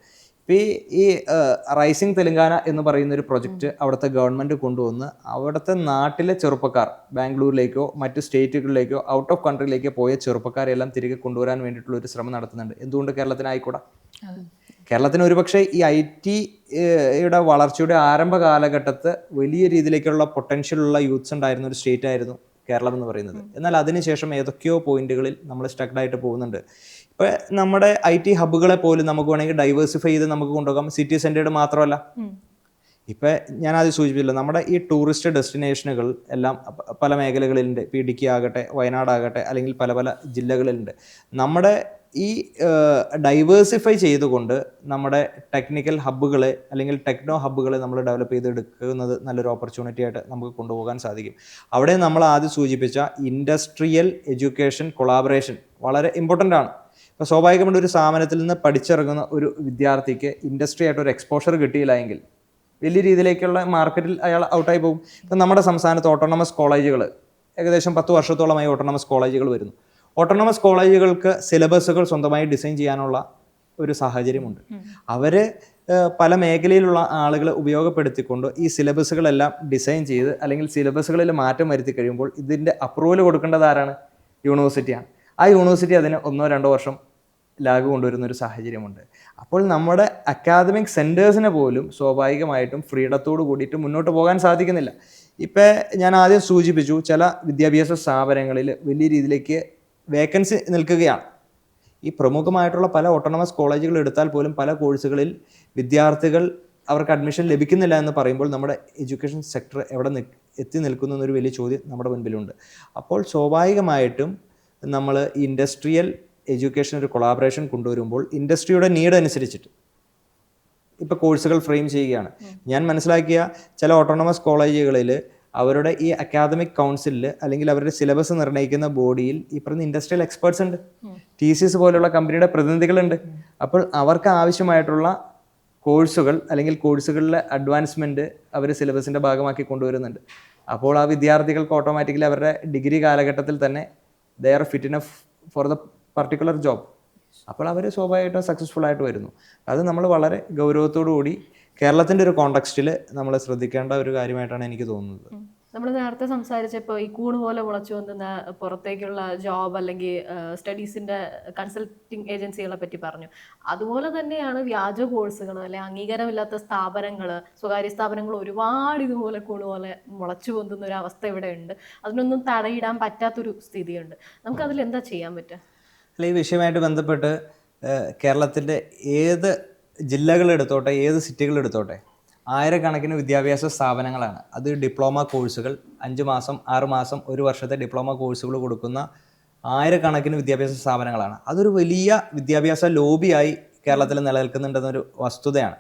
ഇപ്പോൾ ഈ റൈസിംഗ് തെലുങ്കാന എന്ന് പറയുന്ന ഒരു പ്രൊജക്റ്റ് അവിടുത്തെ ഗവൺമെൻറ് കൊണ്ടുവന്ന് അവിടുത്തെ നാട്ടിലെ ചെറുപ്പക്കാർ ബാംഗ്ലൂരിലേക്കോ മറ്റ് സ്റ്റേറ്റുകളിലേക്കോ ഔട്ട് ഓഫ് കൺട്രിയിലേക്കോ പോയ ചെറുപ്പക്കാരെല്ലാം തിരികെ കൊണ്ടുവരാൻ വേണ്ടിയിട്ടുള്ള ഒരു ശ്രമം നടത്തുന്നുണ്ട്. എന്തുകൊണ്ട് കേരളത്തിനായിക്കൂടാ? കേരളത്തിന് ഒരുപക്ഷെ ഈ IT-യുടെ വളർച്ചയുടെ ആരംഭ കാലഘട്ടത്ത് വലിയ രീതിയിലേക്കുള്ള പൊട്ടൻഷ്യലുള്ള യൂത്ത്സ് ഉണ്ടായിരുന്ന ഒരു സ്റ്റേറ്റ് ആയിരുന്നു കേരളം എന്ന് പറയുന്നത്. എന്നാൽ അതിനുശേഷം ഏതൊക്കെയോ പോയിന്റുകളിൽ നമ്മൾ സ്റ്റക്ഡായിട്ട് പോകുന്നുണ്ട്. ഇപ്പോൾ നമ്മുടെ IT ഹബ്ബുകളെ പോലും നമുക്ക് വേണമെങ്കിൽ ഡൈവേഴ്സിഫൈ ചെയ്ത് നമുക്ക് കൊണ്ടുപോകാം. സിറ്റി സെൻറ്റേഡ് മാത്രമല്ല, ഇപ്പം ഞാൻ ആദ്യം സൂചിപ്പിച്ചില്ല, നമ്മുടെ ഈ ടൂറിസ്റ്റ് ഡെസ്റ്റിനേഷനുകൾ എല്ലാം പല മേഖലകളിലുണ്ട്. ഇപ്പോൾ ഇടുക്കി ആകട്ടെ, വയനാടാകട്ടെ, അല്ലെങ്കിൽ പല പല ജില്ലകളിലുണ്ട്. നമ്മുടെ ഈ ഡൈവേഴ്സിഫൈ ചെയ്തുകൊണ്ട് നമ്മുടെ ടെക്നിക്കൽ ഹബ്ബുകളെ അല്ലെങ്കിൽ ടെക്നോ ഹബ്ബുകളെ നമ്മൾ ഡെവലപ്പ് ചെയ്തെടുക്കുന്നത് നല്ലൊരു ഓപ്പർച്യൂണിറ്റി ആയിട്ട് നമുക്ക് കൊണ്ടുപോകാൻ സാധിക്കും. അവിടെ നമ്മൾ ആദ്യം സൂചിപ്പിച്ച ഇൻഡസ്ട്രിയൽ എഡ്യൂക്കേഷൻ കൊളാബറേഷൻ വളരെ ഇമ്പോർട്ടൻ്റ് ആണ്. ഇപ്പോൾ സ്വാഭാവികമായിട്ട് ഒരു സ്ഥാപനത്തിൽ നിന്ന് പഠിച്ചിറങ്ങുന്ന ഒരു വിദ്യാർത്ഥിക്ക് ഇൻഡസ്ട്രി ആയിട്ട് ഒരു എക്സ്പോഷർ കിട്ടിയില്ല എങ്കിൽ വലിയ രീതിയിലേക്കുള്ള മാർക്കറ്റിൽ അയാൾ ഔട്ടായി പോകും. ഇപ്പം നമ്മുടെ സംസ്ഥാനത്ത് ഓട്ടോണമസ് കോളേജുകൾ ഏകദേശം 10 വർഷത്തോളമായി ഓട്ടോണമസ് കോളേജുകൾ വരുന്നു. ഓട്ടോണമസ് കോളേജുകൾക്ക് സിലബസുകൾ സ്വന്തമായി ഡിസൈൻ ചെയ്യാനുള്ള ഒരു സാഹചര്യമുണ്ട്. അവർ പല മേഖലയിലുള്ള ആളുകളെ ഉപയോഗപ്പെടുത്തിക്കൊണ്ട് ഈ സിലബസുകളെല്ലാം ഡിസൈൻ ചെയ്ത് അല്ലെങ്കിൽ സിലബസുകളിൽ മാറ്റം വരുത്തി കഴിയുമ്പോൾ ഇതിൻ്റെ അപ്രൂവൽ കൊടുക്കേണ്ടത് ആരാണ്? യൂണിവേഴ്സിറ്റിയാണ്. ആ യൂണിവേഴ്സിറ്റി അതിന് 1-2 വർഷം ലാഗ് കൊണ്ടുവരുന്ന ഒരു സാഹചര്യമുണ്ട്. അപ്പോൾ നമ്മുടെ അക്കാദമിക് സെൻറ്റേഴ്സിനെ പോലും സ്വാഭാവികമായിട്ടും ഫ്രീഡത്തോട് കൂടിയിട്ട് മുന്നോട്ട് പോകാൻ സാധിക്കുന്നില്ല. ഇപ്പം ഞാൻ ആദ്യം സൂചിപ്പിച്ചു, ചില വിദ്യാഭ്യാസ സ്ഥാപനങ്ങളിൽ വലിയ രീതിയിലേക്ക് വേക്കൻസി നിൽക്കുകയാണ്. ഈ പ്രമുഖമായിട്ടുള്ള പല ഓട്ടോണമസ് കോളേജുകൾ എടുത്താൽ പോലും പല കോഴ്സുകളിൽ വിദ്യാർത്ഥികൾ അവർക്ക് അഡ്മിഷൻ ലഭിക്കുന്നില്ല എന്ന് പറയുമ്പോൾ നമ്മുടെ എഡ്യൂക്കേഷൻ സെക്ടർ എവിടെ എത്തി നിൽക്കുന്നു എന്നൊരു വലിയ ചോദ്യം നമ്മുടെ മുൻപിലുണ്ട്. അപ്പോൾ സ്വാഭാവികമായിട്ടും നമ്മൾ ഇൻഡസ്ട്രിയൽ എഡ്യൂക്കേഷൻ ഒരു കൊളാബറേഷൻ കൊണ്ടുവരുമ്പോൾ ഇൻഡസ്ട്രിയുടെ നീഡ് അനുസരിച്ചിട്ട് ഇപ്പോൾ കോഴ്സുകൾ ഫ്രെയിം ചെയ്യുകയാണ്. ഞാൻ മനസ്സിലാക്കിയ ചില ഓട്ടോണമസ് കോളേജുകളിൽ അവരുടെ ഈ അക്കാദമിക് കൗൺസിലിൽ അല്ലെങ്കിൽ അവരുടെ സിലബസ് നിർണ്ണയിക്കുന്ന ബോഡിയിൽ ഈ പറഞ്ഞ ഇൻഡസ്ട്രിയൽ എക്സ്പേർട്സ് ഉണ്ട്, TCS പോലുള്ള കമ്പനിയുടെ പ്രതിനിധികളുണ്ട്. അപ്പോൾ അവർക്ക് ആവശ്യമായിട്ടുള്ള കോഴ്സുകൾ അല്ലെങ്കിൽ കോഴ്സുകളിലെ അഡ്വാൻസ്മെൻറ്റ് അവർ സിലബസിൻ്റെ ഭാഗമാക്കി കൊണ്ടുവരുന്നുണ്ട്. അപ്പോൾ ആ വിദ്യാർത്ഥികൾക്ക് ഓട്ടോമാറ്റിക്കലി അവരുടെ ഡിഗ്രി കാലഘട്ടത്തിൽ തന്നെ they are fit enough for the particular job. അപ്പോൾ അവർ സ്വാഭാവികമായിട്ടും സക്സസ്ഫുൾ ആയിട്ട് വരുന്നു. അത് നമ്മൾ വളരെ ഗൗരവത്തോടു കൂടി കേരളത്തിൻ്റെ ഒരു കോണ്ടെക്സ്റ്റിൽ നമ്മൾ ശ്രദ്ധിക്കേണ്ട ഒരു കാര്യമായിട്ടാണ് എനിക്ക് തോന്നുന്നത്. നമ്മൾ നേരത്തെ സംസാരിച്ചപ്പോൾ ഈ കൂണ് പോലെ മുളച്ചു വന്ന പുറത്തേക്കുള്ള ജോബ് അല്ലെങ്കിൽ സ്റ്റഡീസിൻ്റെ കൺസൾട്ടിങ് ഏജൻസികളെ പറ്റി പറഞ്ഞു. അതുപോലെ തന്നെയാണ് വ്യാജ കോഴ്സുകൾ അല്ലെങ്കിൽ അംഗീകാരമില്ലാത്ത സ്ഥാപനങ്ങൾ, സ്വകാര്യ സ്ഥാപനങ്ങൾ ഒരുപാട് ഇതുപോലെ കൂണ് പോലെ മുളച്ചു പൊന്തുന്ന ഒരു അവസ്ഥ ഇവിടെ ഉണ്ട്. അതിനൊന്നും തടയിടാൻ പറ്റാത്തൊരു സ്ഥിതിയുണ്ട്. നമുക്കതിൽ എന്താ ചെയ്യാൻ പറ്റുക? അല്ല, ഈ വിഷയമായിട്ട് ബന്ധപ്പെട്ട് കേരളത്തിൻ്റെ ഏത് ജില്ലകളെടുത്തോട്ടെ, ഏത് സിറ്റികളെടുത്തോട്ടെ, ആയിരക്കണക്കിന് വിദ്യാഭ്യാസ സ്ഥാപനങ്ങളാണ്. അത് ഡിപ്ലോമ കോഴ്സുകൾ 5 മാസം 6 മാസം 1 വർഷത്തെ ഡിപ്ലോമ കോഴ്സുകൾ കൊടുക്കുന്ന ആയിരക്കണക്കിന് വിദ്യാഭ്യാസ സ്ഥാപനങ്ങളാണ്. അതൊരു വലിയ വിദ്യാഭ്യാസ ലോബിയായി കേരളത്തിൽ നിലനിൽക്കുന്നുണ്ടെന്നൊരു വസ്തുതയാണ്.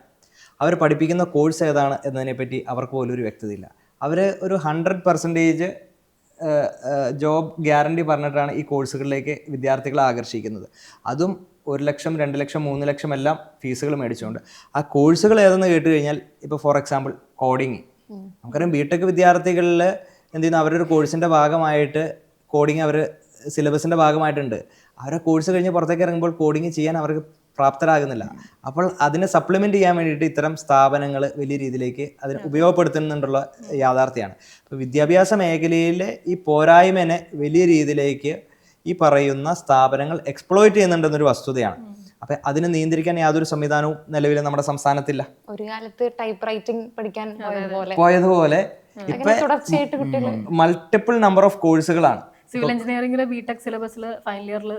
അവർ പഠിപ്പിക്കുന്ന കോഴ്സ് ഏതാണ് എന്നതിനെപ്പറ്റി അവർക്ക് പോലും ഒരു വ്യക്തതയില്ല. അവർ ഒരു 100% ജോബ് ഗ്യാരണ്ടി പറഞ്ഞിട്ടാണ് ഈ കോഴ്സുകളിലേക്ക് വിദ്യാർത്ഥികളെ ആകർഷിക്കുന്നത്. അതും 1 ലക്ഷം 2 ലക്ഷം 3 ലക്ഷം എല്ലാം ഫീസുകൾ മേടിച്ചുകൊണ്ട്. ആ കോഴ്സുകൾ ഏതെന്ന് കേട്ട് കഴിഞ്ഞാൽ ഇപ്പോൾ ഫോർ എക്സാമ്പിൾ കോഡിങ്, നമുക്കറിയാം ബിടെക് വിദ്യാർത്ഥികളിൽ എന്ത് ചെയ്യുന്നു, അവരൊരു കോഴ്സിൻ്റെ ഭാഗമായിട്ട് കോഡിങ് അവർ സിലബസിൻ്റെ ഭാഗമായിട്ടുണ്ട്. അവരെ കോഴ്സ് കഴിഞ്ഞ് പുറത്തേക്ക് ഇറങ്ങുമ്പോൾ കോഡിങ് ചെയ്യാൻ അവർക്ക് പ്രാപ്തരാകുന്നില്ല. അപ്പോൾ അതിനെ സപ്ലിമെൻ്റ് ചെയ്യാൻ വേണ്ടിയിട്ട് ഇത്തരം സ്ഥാപനങ്ങൾ വലിയ രീതിയിലേക്ക് അതിനെ ഉപയോഗപ്പെടുത്തുന്നുണ്ടുള്ള യാഥാർത്ഥ്യമാണ്. അപ്പോൾ വിദ്യാഭ്യാസ മേഖലയിലെ ഈ പോരായ്മനെ വലിയ രീതിയിലേക്ക് ഈ പറയുന്ന സ്ഥാപനങ്ങൾ എക്സ്പ്ലോയിറ്റ് ചെയ്യുന്നുണ്ടെന്നൊരു വസ്തുതയാണ്. അപ്പം അതിനെ നിയന്ത്രിക്കാൻ യാതൊരു സംവിധാനവും നിലവിൽ നമ്മുടെ സംസ്ഥാനത്തില്ല. ഒരു കാലത്ത് ടൈപ്പ് റൈറ്റിംഗ് പഠിക്കാൻ പോയതുപോലെ ഇപ്പൊ തുടർച്ചയായിട്ട് കുട്ടികൾ മൾട്ടിപ്പിൾ നമ്പർ ഓഫ് കോഴ്സുകളാണ്. സിവിൽ എഞ്ചിനീയറിംഗിലെ ബിടെക് സിലബസിൽ ഫൈനൽ ഇയറിൽ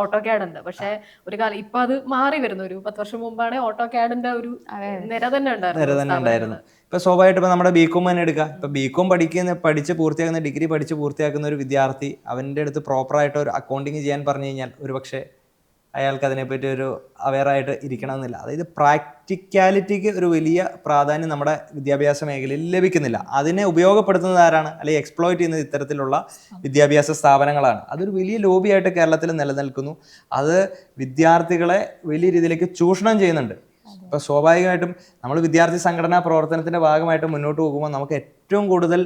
ഓട്ടോ കാഡ് ഉണ്ട്. പക്ഷേ ഒരു കാലം ഇപ്പൊ അത് മാറി വരുന്നു. ഒരു 10 വർഷം മുമ്പാണ് ഓട്ടോ കാഡിന്റെ ഒരു നിര തന്നെ ഉണ്ടായിരുന്നു. ഇപ്പൊ സ്വാഭാവികമായിട്ട് ഇപ്പൊ നമ്മുടെ ബികോം തന്നെ എടുക്കാം. ഇപ്പൊ ബികോം പഠിച്ച് പൂർത്തിയാക്കുന്ന, ഡിഗ്രി പഠിച്ച് പൂർത്തിയാക്കുന്ന ഒരു വിദ്യാർത്ഥി അവൻ്റെ അടുത്ത് പ്രോപ്പറായിട്ട് ഒരു അക്കൗണ്ടിങ് ചെയ്യാൻ പറഞ്ഞു കഴിഞ്ഞാൽ ഒരുപക്ഷെ അയാൾക്ക് അതിനെപ്പറ്റി ഒരു അവെയറായിട്ട് ഇരിക്കണമെന്നില്ല. അതായത് പ്രാക്ടിക്കാലിറ്റിക്ക് ഒരു വലിയ പ്രാധാന്യം നമ്മുടെ വിദ്യാഭ്യാസ മേഖലയിൽ ലഭിക്കുന്നില്ല. അതിനെ ഉപയോഗപ്പെടുത്തുന്നത് ആരാണ്, അല്ലെങ്കിൽ എക്സ്പ്ലോയിറ്റ് ചെയ്യുന്നത് ഇത്തരത്തിലുള്ള വിദ്യാഭ്യാസ സ്ഥാപനങ്ങളാണ്. അതൊരു വലിയ ലോബിയായിട്ട് കേരളത്തിൽ നിലനിൽക്കുന്നു. അത് വിദ്യാർത്ഥികളെ വലിയ രീതിയിലേക്ക് ചൂഷണം ചെയ്യുന്നുണ്ട്. ഇപ്പോൾ സ്വാഭാവികമായിട്ടും നമ്മൾ വിദ്യാർത്ഥി സംഘടനാ പ്രവർത്തനത്തിൻ്റെ ഭാഗമായിട്ട് മുന്നോട്ട് പോകുമ്പോൾ നമുക്ക് ഏറ്റവും കൂടുതൽ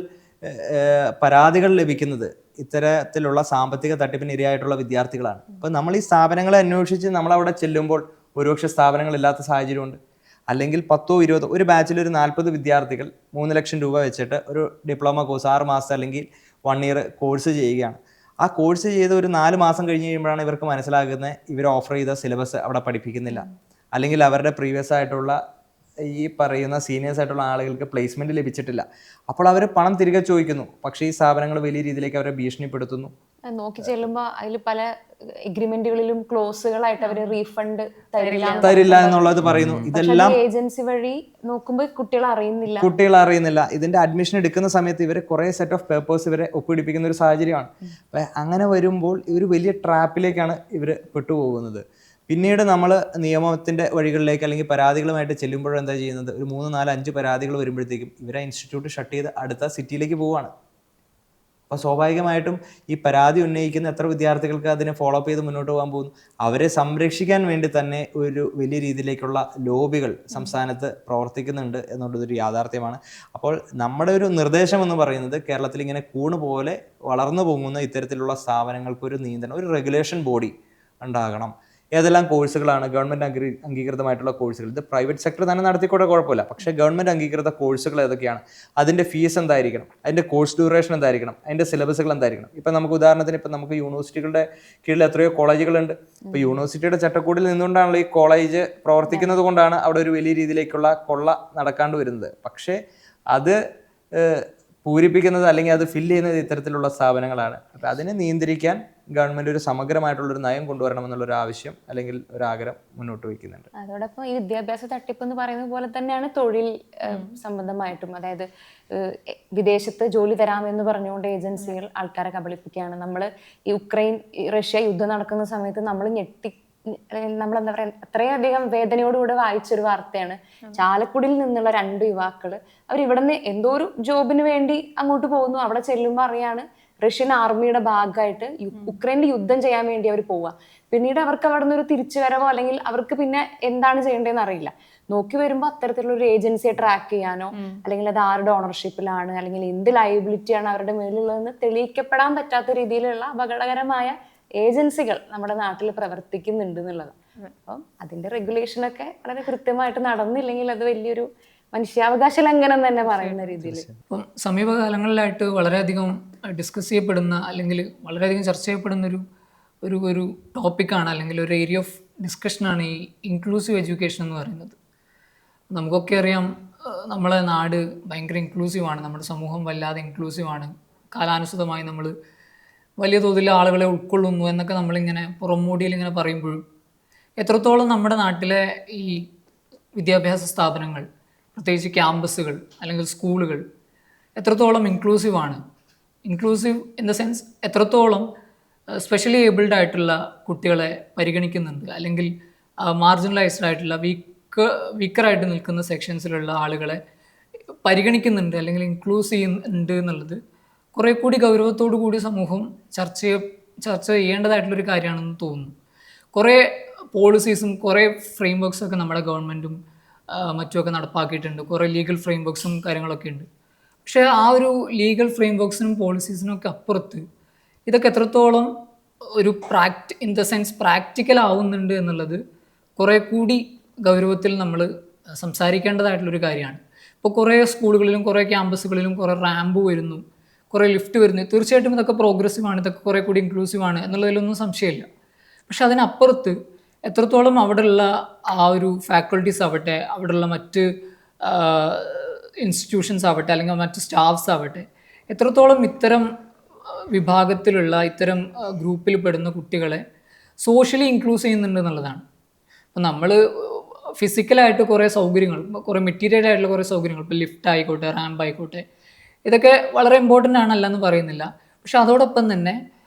പരാതികൾ ലഭിക്കുന്നത് ഇത്തരത്തിലുള്ള സാമ്പത്തിക തട്ടിപ്പിന് ഇരയായിട്ടുള്ള വിദ്യാർത്ഥികളാണ്. അപ്പോൾ നമ്മൾ ഈ സ്ഥാപനങ്ങളെ അന്വേഷിച്ച് നമ്മളവിടെ ചെല്ലുമ്പോൾ ഒരുപക്ഷെ സ്ഥാപനങ്ങളില്ലാത്ത സാഹചര്യമുണ്ട്. അല്ലെങ്കിൽ 10 or 20 ഒരു ബാച്ചിൽ ഒരു 40 വിദ്യാർത്ഥികൾ 3 ലക്ഷം രൂപ വെച്ചിട്ട് ഒരു ഡിപ്ലോമ കോഴ്സ് 6 മാസം അല്ലെങ്കിൽ 1 year കോഴ്സ് ചെയ്യുകയാണ്. ആ കോഴ്സ് ചെയ്ത് ഒരു 4 മാസം കഴിഞ്ഞ് കഴിയുമ്പോഴാണ് ഇവർക്ക് മനസ്സിലാകുന്നത് ഇവർ ഓഫർ ചെയ്ത സിലബസ് അവിടെ പഠിപ്പിക്കുന്നില്ല, അല്ലെങ്കിൽ അവരുടെ പ്രീവിയസ് ആയിട്ടുള്ള ഈ പറയുന്ന സീനിയേഴ്സ് ആയിട്ടുള്ള ആളുകൾക്ക് പ്ലേസ്മെൻറ്റ് ലഭിച്ചിട്ടില്ല. അപ്പോൾ അവർ പണം തിരികെ ചോദിക്കുന്നു. പക്ഷേ ഈ സ്ഥാപനങ്ങൾ വലിയ രീതിയിലേക്ക് അവരെ ഭീഷണിപ്പെടുത്തുന്നു. നോക്കി ചെല്ലുമ്പോൾ അതിൽ പല എഗ്രിമെന്റുകളിലും ക്ലോസുകളായിട്ട് അവർ റീഫണ്ട് തരില്ല എന്നുള്ളത് പറയുന്നു. ഇതെല്ലാം ഏജൻസി വഴി നോക്കുമ്പോൾ കുട്ടികൾ അറിയുന്നില്ല. ഇതിന്റെ അഡ്മിഷൻ എടുക്കുന്ന സമയത്ത് ഇവരെ കുറെ സെറ്റ് ഓഫ് പേപ്പേഴ്സ് ഇവരെ ഒപ്പിടിപ്പിക്കുന്ന ഒരു സാഹചര്യമാണ്. അപ്പം അങ്ങനെ വരുമ്പോൾ ഇവർ വലിയ ട്രാപ്പിലേക്കാണ് ഇവർ പെട്ടുപോകുന്നത്. പിന്നീട് നമ്മൾ നിയമത്തിൻ്റെ വഴികളിലേക്ക് അല്ലെങ്കിൽ പരാതികളുമായിട്ട് ചെല്ലുമ്പോഴും എന്താ ചെയ്യുന്നത്, ഒരു 3, 4, 5 പരാതികൾ വരുമ്പോഴത്തേക്കും ഇവരെ ഇൻസ്റ്റിറ്റ്യൂട്ട് ഷട്ട് ചെയ്ത് അടുത്ത സിറ്റിയിലേക്ക് പോവുകയാണ്. അപ്പോൾ സ്വാഭാവികമായിട്ടും ഈ പരാതി ഉന്നയിക്കുന്ന എത്ര വിദ്യാർത്ഥികൾക്ക് അതിനെ ഫോളോ അപ്പ് ചെയ്ത് മുന്നോട്ട് പോകാൻ പോകുന്നു. അവരെ സംരക്ഷിക്കാൻ വേണ്ടി തന്നെ ഒരു വലിയ രീതിയിലേക്കുള്ള ലോബികൾ സംസ്ഥാനത്ത് പ്രവർത്തിക്കുന്നുണ്ട് എന്നുള്ളതൊരു യാഥാർത്ഥ്യമാണ്. അപ്പോൾ നമ്മുടെ ഒരു നിർദ്ദേശം എന്ന് പറയുന്നത് കേരളത്തിൽ ഇങ്ങനെ കൂണ് പോലെ വളർന്നു പോകുന്ന ഇത്തരത്തിലുള്ള സ്ഥാപനങ്ങൾക്കൊരു നിയന്ത്രണം, ഒരു റെഗുലേഷൻ ബോഡി ഉണ്ടാകണം. ഏതെല്ലാം കോഴ്സുകളാണ് ഗവൺമെൻറ് അംഗീകൃതമായിട്ടുള്ള കോഴ്സുകൾ, ഇത് പ്രൈവറ്റ് സെക്ടർ തന്നെ നടത്തിക്കൂടെ കുഴപ്പമില്ല, പക്ഷേ ഗവൺമെൻറ് അംഗീകൃത കോഴ്സുകൾ ഏതൊക്കെയാണ്, അതിൻ്റെ ഫീസ് എന്തായിരിക്കണം, അതിൻ്റെ കോഴ്സ് ഡ്യൂറേഷൻ എന്തായിരിക്കണം, അതിൻ്റെ സിലബസുകൾ എന്തായിരിക്കണം. ഇപ്പം നമുക്ക് ഉദാഹരണത്തിന് ഇപ്പം നമുക്ക് യൂണിവേഴ്സിറ്റികളുടെ കീഴിൽ എത്രയോ കോളേജുകളുണ്ട്. ഇപ്പോൾ യൂണിവേഴ്സിറ്റിയുടെ ചട്ടക്കൂടിൽ നിന്നുകൊണ്ടാണല്ലോ ഈ കോളേജ് പ്രവർത്തിക്കുന്നത് കൊണ്ടാണ് അവിടെ ഒരു വലിയ രീതിയിലേക്കുള്ള കൊള്ള നടക്കാണ്ട് വരുന്നത്. പക്ഷേ അത് പൂരിപ്പിക്കുന്നത് അല്ലെങ്കിൽ അത് ഫില്ല് ചെയ്യുന്നത് ഇത്തരത്തിലുള്ള സ്ഥാപനങ്ങളാണ്. അപ്പം അതിനെ നിയന്ത്രിക്കാൻ ഗവൺമെന്റ് ഒരു സമഗ്രമായിട്ടുള്ളൊരു നയം കൊണ്ടുവരണമെന്നുള്ളൊരു ആവശ്യം അല്ലെങ്കിൽ ഒരു ആഗ്രഹം മുന്നോട്ട് വയ്ക്കുന്നുണ്ട്. അതോടൊപ്പം ഈ വിദ്യാഭ്യാസ തട്ടിപ്പ് എന്ന് പറയുന്നത് പോലെ തന്നെയാണ് തൊഴിൽ സംബന്ധമായിട്ടും. അതായത് വിദേശത്ത് ജോലി തരാമെന്ന് പറഞ്ഞുകൊണ്ട് ഏജൻസികൾ ആൾക്കാരെ കബളിപ്പിക്കുകയാണ്. നമ്മൾ ഈ റഷ്യ യുദ്ധം നടക്കുന്ന സമയത്ത് നമ്മളെന്താ പറയുക, അത്രയധികം വേദനയോടുകൂടെ വായിച്ചൊരു വാർത്തയാണ്. ചാലക്കുടിയിൽ നിന്നുള്ള 2 യുവാക്കൾ അവരിവിടെ നിന്ന് എന്തോ ഒരു ജോബിന് വേണ്ടി അങ്ങോട്ട് പോകുന്നു. അവിടെ ചെല്ലുമ്പോൾ അറിയാണ് റഷ്യൻ ആർമിയുടെ ഭാഗമായിട്ട് ഉക്രൈനിൽ യുദ്ധം ചെയ്യാൻ വേണ്ടി അവർ പോവുക. പിന്നീട് അവർക്ക് അവിടെ നിന്ന് ഒരു തിരിച്ചുവരവോ അല്ലെങ്കിൽ അവർക്ക് പിന്നെ എന്താണ് ചെയ്യേണ്ടതെന്ന് അറിയില്ല. നോക്കി വരുമ്പോൾ അത്തരത്തിലുള്ള ഒരു ഏജൻസിയെ ട്രാക്ക് ചെയ്യാനോ അല്ലെങ്കിൽ അത് ആരുടെ ഓണർഷിപ്പിലാണ് അല്ലെങ്കിൽ എന്ത് ലയബിലിറ്റിയാണ് അവരുടെ മേലുള്ളതെന്ന് തെളിയിക്കപ്പെടാൻ പറ്റാത്ത രീതിയിലുള്ള അപകടകരമായ ഏജൻസികൾ നമ്മുടെ നാട്ടിൽ പ്രവർത്തിക്കുന്നുണ്ട് എന്നുള്ളതാണ്. അപ്പം അതിന്റെ റെഗുലേഷനൊക്കെ വളരെ കൃത്യമായിട്ട് നടന്നില്ലെങ്കിൽ അത് വലിയൊരു മനുഷ്യാവകാശ ലംഘനം തന്നെ പറയുന്ന രീതിയിൽ. ഇപ്പം സമീപകാലങ്ങളിലായിട്ട് വളരെയധികം ഡിസ്കസ് ചെയ്യപ്പെടുന്ന അല്ലെങ്കിൽ വളരെയധികം ചർച്ച ചെയ്യപ്പെടുന്ന ഒരു ടോപ്പിക്കാണ് അല്ലെങ്കിൽ ഒരു ഏരിയ ഓഫ് ഡിസ്കഷനാണ് ഈ ഇൻക്ലൂസീവ് എഡ്യൂക്കേഷൻ എന്ന് പറയുന്നത്. നമുക്കൊക്കെ അറിയാം, നമ്മളെ നാട് ഭയങ്കര ഇൻക്ലൂസീവാണ്, നമ്മുടെ സമൂഹം വല്ലാതെ ഇൻക്ലൂസീവാണ്. കാലാനുസൃതമായി നമ്മൾ വലിയ തോതിൽ ആളുകളെ ഉൾക്കൊള്ളുന്നു എന്നൊക്കെ നമ്മളിങ്ങനെ പുറംമോടിയിൽ ഇങ്ങനെ പറയുമ്പോഴും എത്രത്തോളം നമ്മുടെ നാട്ടിലെ ഈ വിദ്യാഭ്യാസ സ്ഥാപനങ്ങൾ, പ്രത്യേകിച്ച് ക്യാമ്പസുകൾ അല്ലെങ്കിൽ സ്കൂളുകൾ എത്രത്തോളം ഇൻക്ലൂസീവാണ്, ഇൻക്ലൂസീവ് ഇൻ ദ സെൻസ് എത്രത്തോളം സ്പെഷ്യലി ഏബിൾഡ് ആയിട്ടുള്ള കുട്ടികളെ പരിഗണിക്കുന്നുണ്ട്, അല്ലെങ്കിൽ മാർജിനലൈസ്ഡ് ആയിട്ടുള്ള വീക്കറായിട്ട് നിൽക്കുന്ന സെക്ഷൻസിലുള്ള ആളുകളെ പരിഗണിക്കുന്നുണ്ട് അല്ലെങ്കിൽ ഇൻക്ലൂസ് ചെയ്യുന്നുണ്ട് എന്നുള്ളത് കുറേ കൂടി ഗൗരവത്തോടു കൂടി സമൂഹം ചർച്ച ചെയ്യേണ്ടതായിട്ടുള്ളൊരു കാര്യമാണെന്ന് തോന്നുന്നു. കുറേ പോളിസീസും കുറേ ഫ്രെയിം വർക്ക്സൊക്കെ നമ്മുടെ ഗവൺമെൻറ്റും മറ്റുമൊക്കെ നടപ്പാക്കിയിട്ടുണ്ട്. കുറേ ലീഗൽ ഫ്രെയിം വർക്ക്സും കാര്യങ്ങളൊക്കെ ഉണ്ട്. പക്ഷേ ആ ഒരു ലീഗൽ ഫ്രെയിം വർക്ക്സിനും പോളിസീസിനും ഒക്കെ അപ്പുറത്ത് ഇതൊക്കെ എത്രത്തോളം ഒരു ഇൻ ദ സെൻസ് പ്രാക്ടിക്കൽ ആവുന്നുണ്ട് എന്നുള്ളത് കുറേ കൂടി ഗൗരവത്തിൽ നമ്മൾ സംസാരിക്കേണ്ടതായിട്ടുള്ളൊരു കാര്യമാണ്. ഇപ്പോൾ കുറേ സ്കൂളുകളിലും കുറേ ക്യാമ്പസുകളിലും കുറേ റാമ്പ് വരുന്നു, കുറേ ലിഫ്റ്റ് വരുന്നു. തീർച്ചയായിട്ടും ഇതൊക്കെ പ്രോഗ്രസീവാണ്, ഇതൊക്കെ കുറേ കൂടി ഇൻക്ലൂസീവാണ് എന്നുള്ളതിലൊന്നും സംശയമില്ല. പക്ഷെ അതിനപ്പുറത്ത് എത്രത്തോളം അവിടെയുള്ള ആ ഒരു ഫാക്കൾട്ടീസ് ആവട്ടെ, അവിടെയുള്ള മറ്റ് ഇൻസ്റ്റിറ്റ്യൂഷൻസ് ആവട്ടെ അല്ലെങ്കിൽ മറ്റ് സ്റ്റാഫ്സ് ആവട്ടെ എത്രത്തോളം ഇത്തരം വിഭാഗത്തിലുള്ള ഇത്തരം ഗ്രൂപ്പിൽ പെടുന്ന കുട്ടികളെ സോഷ്യലി ഇൻക്ലൂസ് ചെയ്യുന്നുണ്ട് എന്നുള്ളതാണ്. അപ്പം നമ്മൾ ഫിസിക്കലായിട്ട് കുറേ സൗകര്യങ്ങൾ, കുറേ മെറ്റീരിയൽ ആയിട്ടുള്ള കുറേ സൗകര്യങ്ങൾ, ഇപ്പോൾ ലിഫ്റ്റ് ആയിക്കോട്ടെ, റാമ്പ് ആയിക്കോട്ടെ, ഇതൊക്കെ വളരെ ഇമ്പോർട്ടൻ്റ് ആണല്ല എന്ന് പറയുന്നില്ല. പക്ഷെ അതോടൊപ്പം തന്നെ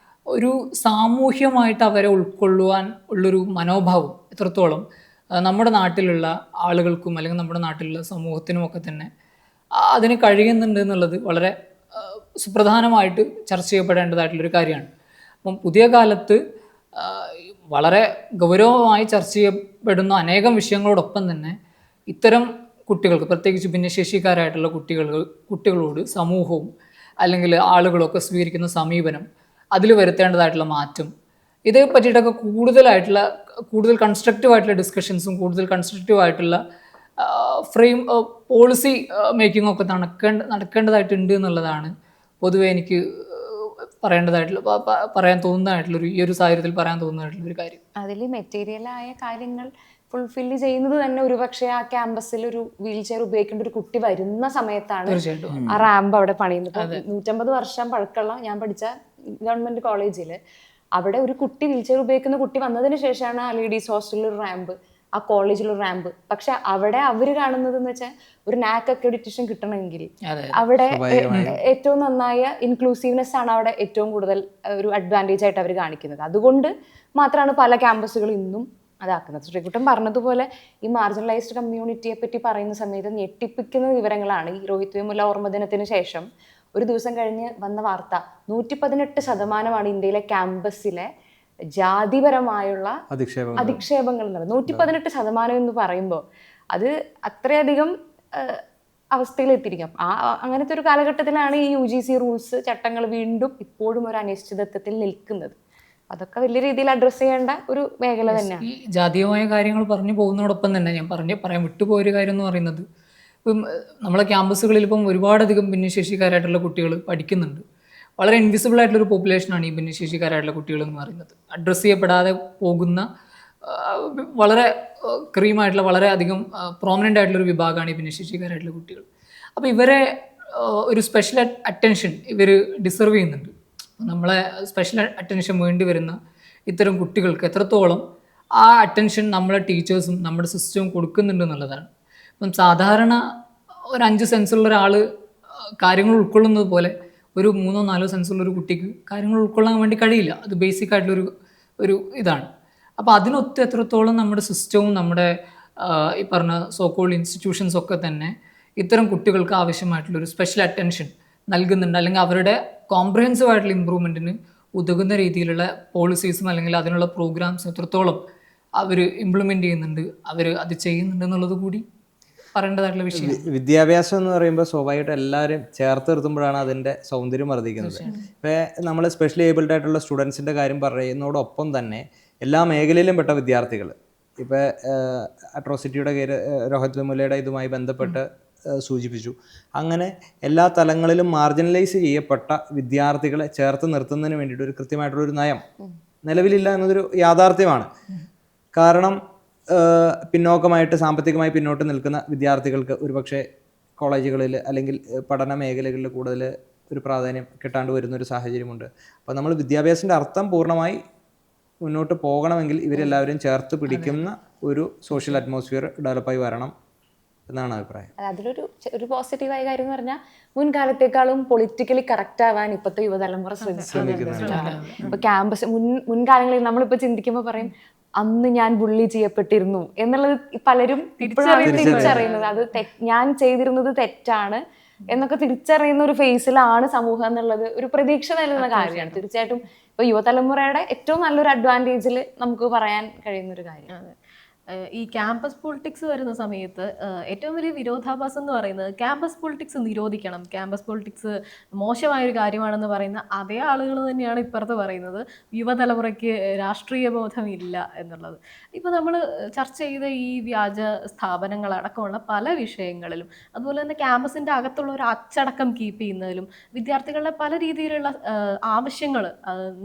ഒരു സാമൂഹ്യമായിട്ട് അവരെ ഉൾക്കൊള്ളുവാൻ ഉള്ളൊരു മനോഭാവം എത്രത്തോളം നമ്മുടെ നാട്ടിലുള്ള ആളുകൾക്കും അല്ലെങ്കിൽ നമ്മുടെ നാട്ടിലുള്ള സമൂഹത്തിനുമൊക്കെ തന്നെ അതിന് കഴിയുന്നുണ്ട് എന്നുള്ളത് വളരെ സുപ്രധാനമായിട്ട് ചർച്ച ചെയ്യപ്പെടേണ്ടതായിട്ടുള്ളൊരു കാര്യമാണ്. അപ്പം പുതിയ കാലത്ത് വളരെ ഗൗരവമായി ചർച്ച ചെയ്യപ്പെടുന്ന അനേകം വിഷയങ്ങളോടൊപ്പം തന്നെ ഇത്തരം കുട്ടികൾക്ക്, പ്രത്യേകിച്ച് ഭിന്നശേഷിക്കാരായിട്ടുള്ള കുട്ടികളോട് സമൂഹവും അല്ലെങ്കിൽ ആളുകളൊക്കെ സ്വീകരിക്കുന്ന സമീപനം, അതിൽ വരുത്തേണ്ടതായിട്ടുള്ള മാറ്റം, ഇതേ പറ്റിയിട്ടൊക്കെ കൂടുതൽ കൺസ്ട്രക്റ്റീവ് ആയിട്ടുള്ള ഡിസ്കഷൻസും കൂടുതൽ കൺസ്ട്രക്റ്റീവ് ആയിട്ടുള്ള ഫ്രെയിം പോളിസി മേക്കിംഗ് ഒക്കെ നടക്കേണ്ടതായിട്ടുണ്ട് എന്നുള്ളതാണ് പൊതുവെ എനിക്ക് പറയാൻ തോന്നുന്നതായിട്ടുള്ളൊരു ഈ ഒരു സാഹചര്യത്തിൽ പറയാൻ തോന്നുന്നതായിട്ടുള്ളൊരു കാര്യം. അതിൽ മെറ്റീരിയലായ കാര്യങ്ങൾ ഫുൾഫില്ല് ചെയ്യുന്നത് തന്നെ ഒരുപക്ഷെ ആ ക്യാമ്പസിൽ ഒരു വീൽ ചെയർ ഉപയോഗിക്കേണ്ട ഒരു കുട്ടി വരുന്ന സമയത്താണ് തീർച്ചയായിട്ടും ആ റാമ്പ് അവിടെ പണിയുന്നത്. 150 വർഷം പഴക്കമുള്ള ഞാൻ പഠിച്ച ഗവൺമെന്റ് കോളേജിൽ അവിടെ ഒരു കുട്ടി വീൽ ചെയർ ഉപയോഗിക്കുന്ന കുട്ടി വന്നതിന് ശേഷമാണ് ആ ലേഡീസ് ഹോസ്റ്റലിൽ ഒരു റാമ്പ്, ആ കോളേജിലൊരു റാമ്പ്. പക്ഷെ അവിടെ അവർ കാണുന്നത് എന്ന് വെച്ചാൽ ഒരു നാക് അക്രഡിറ്റേഷൻ കിട്ടണമെങ്കിൽ അവിടെ ഏറ്റവും നന്നായ ഇൻക്ലൂസീവ്നെസ് ആണ് അവിടെ ഏറ്റവും കൂടുതൽ ഒരു അഡ്വാൻറ്റേജ് ആയിട്ട് അവർ കാണിക്കുന്നത്. അതുകൊണ്ട് മാത്രമാണ് പല ക്യാമ്പസുകൾ ഇന്നും അതാക്കുന്നത്. ശ്രീകുട്ടൻ പറഞ്ഞതുപോലെ ഈ മാർജിനലൈസ്ഡ് കമ്മ്യൂണിറ്റിയെ പറ്റി പറയുന്ന സമയത്ത് ഞെട്ടിപ്പിക്കുന്ന വിവരങ്ങളാണ്. ഈ രോഹിത് വേമുല ഓർമ്മ ദിനത്തിന് ശേഷം ഒരു ദിവസം കഴിഞ്ഞ് വന്ന വാർത്ത 118% ഇന്ത്യയിലെ ക്യാമ്പസിലെ ജാതിപരമായുള്ള അധിക്ഷേപങ്ങൾ എന്ന് പറയുന്നത്. 118% എന്ന് പറയുമ്പോൾ അത് അത്രയധികം അവസ്ഥയിലെത്തിയിരിക്കും. അങ്ങനത്തെ ഒരു കാലഘട്ടത്തിലാണ് ഈ UGC റൂൾസ്, ചട്ടങ്ങൾ വീണ്ടും ഇപ്പോഴും ഒരു അനിശ്ചിതത്വത്തിൽ നിൽക്കുന്നത്. അതൊക്കെ വലിയ രീതിയിൽ അഡ്രസ്സ് ചെയ്യേണ്ട ഒരു മേഖല തന്നെയാണ്. ഈ ജാതീയമായ കാര്യങ്ങൾ പറഞ്ഞു പോകുന്നതോടൊപ്പം തന്നെ ഞാൻ പറയാൻ വിട്ടുപോയൊരു കാര്യം എന്ന് പറയുന്നത്, ഇപ്പം നമ്മളെ ക്യാമ്പസുകളിൽ ഇപ്പം ഒരുപാടധികം ഭിന്നശേഷിക്കാരായിട്ടുള്ള കുട്ടികൾ പഠിക്കുന്നുണ്ട്. വളരെ ഇൻവിസിബിൾ ആയിട്ടുള്ളൊരു പോപ്പുലേഷനാണ് ഈ ഭിന്നശേഷിക്കാരായിട്ടുള്ള കുട്ടികൾ എന്ന് പറയുന്നത്. അഡ്രസ്സ് ചെയ്യപ്പെടാതെ പോകുന്ന വളരെ ക്രീമായിട്ടുള്ള വളരെ അധികം പ്രോമിനൻ്റ് ആയിട്ടുള്ളൊരു വിഭാഗമാണ് ഈ ഭിന്നശേഷിക്കാരായിട്ടുള്ള കുട്ടികൾ. അപ്പോൾ ഇവരെ ഒരു സ്പെഷ്യൽ അറ്റൻഷൻ ഇവർ ഡിസർവ് ചെയ്യുന്നുണ്ട്. നമ്മളെ സ്പെഷ്യൽ അറ്റൻഷൻ വേണ്ടി വരുന്ന ഇത്തരം കുട്ടികൾക്ക് എത്രത്തോളം ആ അറ്റൻഷൻ നമ്മളെ ടീച്ചേഴ്സും നമ്മുടെ സിസ്റ്റവും കൊടുക്കുന്നുണ്ട് എന്നുള്ളതാണ്. ഇപ്പം സാധാരണ ഒരു 5 സെൻസുള്ള ഒരാൾ കാര്യങ്ങൾ ഉൾക്കൊള്ളുന്നത് പോലെ ഒരു 3-4 സെൻസുള്ള ഒരു കുട്ടിക്ക് കാര്യങ്ങൾ ഉൾക്കൊള്ളാൻ വേണ്ടി കഴിയില്ല. അത് ബേസിക് ആയിട്ടുള്ളൊരു ഇതാണ്. അപ്പോൾ അതിനൊത്ത് എത്രത്തോളം നമ്മുടെ സിസ്റ്റവും നമ്മുടെ ഈ പറഞ്ഞ സോക്കോൾഡ് ഇൻസ്റ്റിറ്റ്യൂഷൻസ് ഒക്കെ തന്നെ ഇത്തരം കുട്ടികൾക്ക് ആവശ്യമായിട്ടുള്ളൊരു സ്പെഷ്യൽ അറ്റൻഷൻ നൽകുന്നുണ്ട്, അല്ലെങ്കിൽ അവരുടെ കോംപ്രഹെൻസീവ് ആയിട്ടുള്ള ഇമ്പ്രൂവ്മെൻറ്റിന് ഉതകുന്ന രീതിയിലുള്ള പോളിസീസും അല്ലെങ്കിൽ അതിനുള്ള പ്രോഗ്രാംസും എത്രത്തോളം അവർ ഇംപ്ലിമെൻ്റ് ചെയ്യുന്നുണ്ട്, അവർ അത് ചെയ്യുന്നുണ്ട് എന്നുള്ളത് കൂടി പറയേണ്ടതായിട്ടുള്ള വിഷയം. വിദ്യാഭ്യാസം എന്ന് പറയുമ്പോൾ സ്വാഭാവികമായിട്ട് എല്ലാവരും ചേർത്ത് നിർത്തുമ്പോഴാണ് അതിൻ്റെ സൗന്ദര്യം വർദ്ധിക്കുന്നത്. ഇപ്പോൾ നമ്മൾ സ്പെഷ്യലി ഏബിൾഡ് ആയിട്ടുള്ള സ്റ്റുഡൻസിൻ്റെ കാര്യം പറയുന്നതോടൊപ്പം തന്നെ എല്ലാ മേഖലയിലും പെട്ട വിദ്യാർത്ഥികൾ, ഇപ്പോൾ അട്രോസിറ്റിയുടെ രോഹിത് വെമുലയുടെ ഇതുമായി ബന്ധപ്പെട്ട് സൂചിപ്പിച്ചു. അങ്ങനെ എല്ലാ തലങ്ങളിലും മാർജിനലൈസ് ചെയ്യപ്പെട്ട വിദ്യാർത്ഥികളെ ചേർത്ത് നിർത്തുന്നതിന് വേണ്ടിയിട്ട് ഒരു കൃത്യമായിട്ടുള്ളൊരു നയം നിലവിലില്ല എന്നതൊരു യാഥാർത്ഥ്യമാണ്. കാരണം പിന്നോക്കമായിട്ട് സാമ്പത്തികമായി പിന്നോട്ട് നിൽക്കുന്ന വിദ്യാർത്ഥികൾക്ക് ഒരുപക്ഷെ കോളേജുകളിൽ അല്ലെങ്കിൽ പഠന മേഖലകളിൽ കൂടുതൽ ഒരു പ്രാധാന്യം കിട്ടാണ്ട് വരുന്നൊരു സാഹചര്യമുണ്ട്. അപ്പോൾ നമ്മൾ വിദ്യാഭ്യാസത്തിൻ്റെ അർത്ഥം പൂർണ്ണമായി മുന്നോട്ട് പോകണമെങ്കിൽ ഇവരെല്ലാവരും ചേർത്ത് പിടിക്കുന്ന ഒരു സോഷ്യൽ അറ്റ്മോസ്ഫിയർ ഡെവലപ്പായി വരണം എന്നാണ് അഭിപ്രായം. അതിലൊരു പോസിറ്റീവായ കാര്യം എന്ന് പറഞ്ഞാൽ മുൻകാലത്തേക്കാളും പൊളിറ്റിക്കലി കറക്റ്റ് ആവാൻ ഇപ്പോഴത്തെ യുവതലമുറ ശ്രമിക്കുന്നുണ്ട്. ഇപ്പൊ ക്യാമ്പസ് മുൻകാലങ്ങളിൽ നമ്മളിപ്പോൾ ചിന്തിക്കുമ്പോൾ പറയും അന്ന് ഞാൻ ബുള്ളി ചെയ്യപ്പെട്ടിരുന്നു എന്നുള്ളത് പലരും തിരിച്ചറിയുന്നത്. അത് ഞാൻ ചെയ്തിരുന്നത് തെറ്റാണ് എന്നൊക്കെ തിരിച്ചറിയുന്ന ഒരു ഫേസിലാണ് സമൂഹം എന്നുള്ളത് ഒരു പ്രതീക്ഷ നൽകുന്ന കാര്യമാണ്. തീർച്ചയായിട്ടും ഇപ്പൊ യുവതലമുറയുടെ ഏറ്റവും നല്ലൊരു അഡ്വാൻറ്റേജിൽ നമുക്ക് പറയാൻ കഴിയുന്ന ഒരു കാര്യമാണ്. ഈ ക്യാമ്പസ് പൊളിറ്റിക്സ് വരുന്ന സമയത്ത് ഏറ്റവും വലിയ വിരോധാഭാസം എന്ന് പറയുന്നത് ക്യാമ്പസ് പൊളിറ്റിക്സ് നിരോധിക്കണം, ക്യാമ്പസ് പൊളിറ്റിക്സ് മോശമായൊരു കാര്യമാണെന്ന് പറയുന്ന അതേ ആളുകൾ തന്നെയാണ് ഇപ്പുറത്ത് പറയുന്നത് യുവതലമുറയ്ക്ക് രാഷ്ട്രീയ ബോധമില്ല എന്നുള്ളത്. ഇപ്പോൾ നമ്മൾ ചർച്ച ചെയ്ത ഈ വ്യാജ സ്ഥാപനങ്ങളടക്കമുള്ള പല വിഷയങ്ങളിലും അതുപോലെ തന്നെ ക്യാമ്പസിൻ്റെ അകത്തുള്ള ഒരു അച്ചടക്കം കീപ്പ് ചെയ്യുന്നതിലും വിദ്യാർത്ഥികളുടെ പല രീതിയിലുള്ള ആവശ്യങ്ങൾ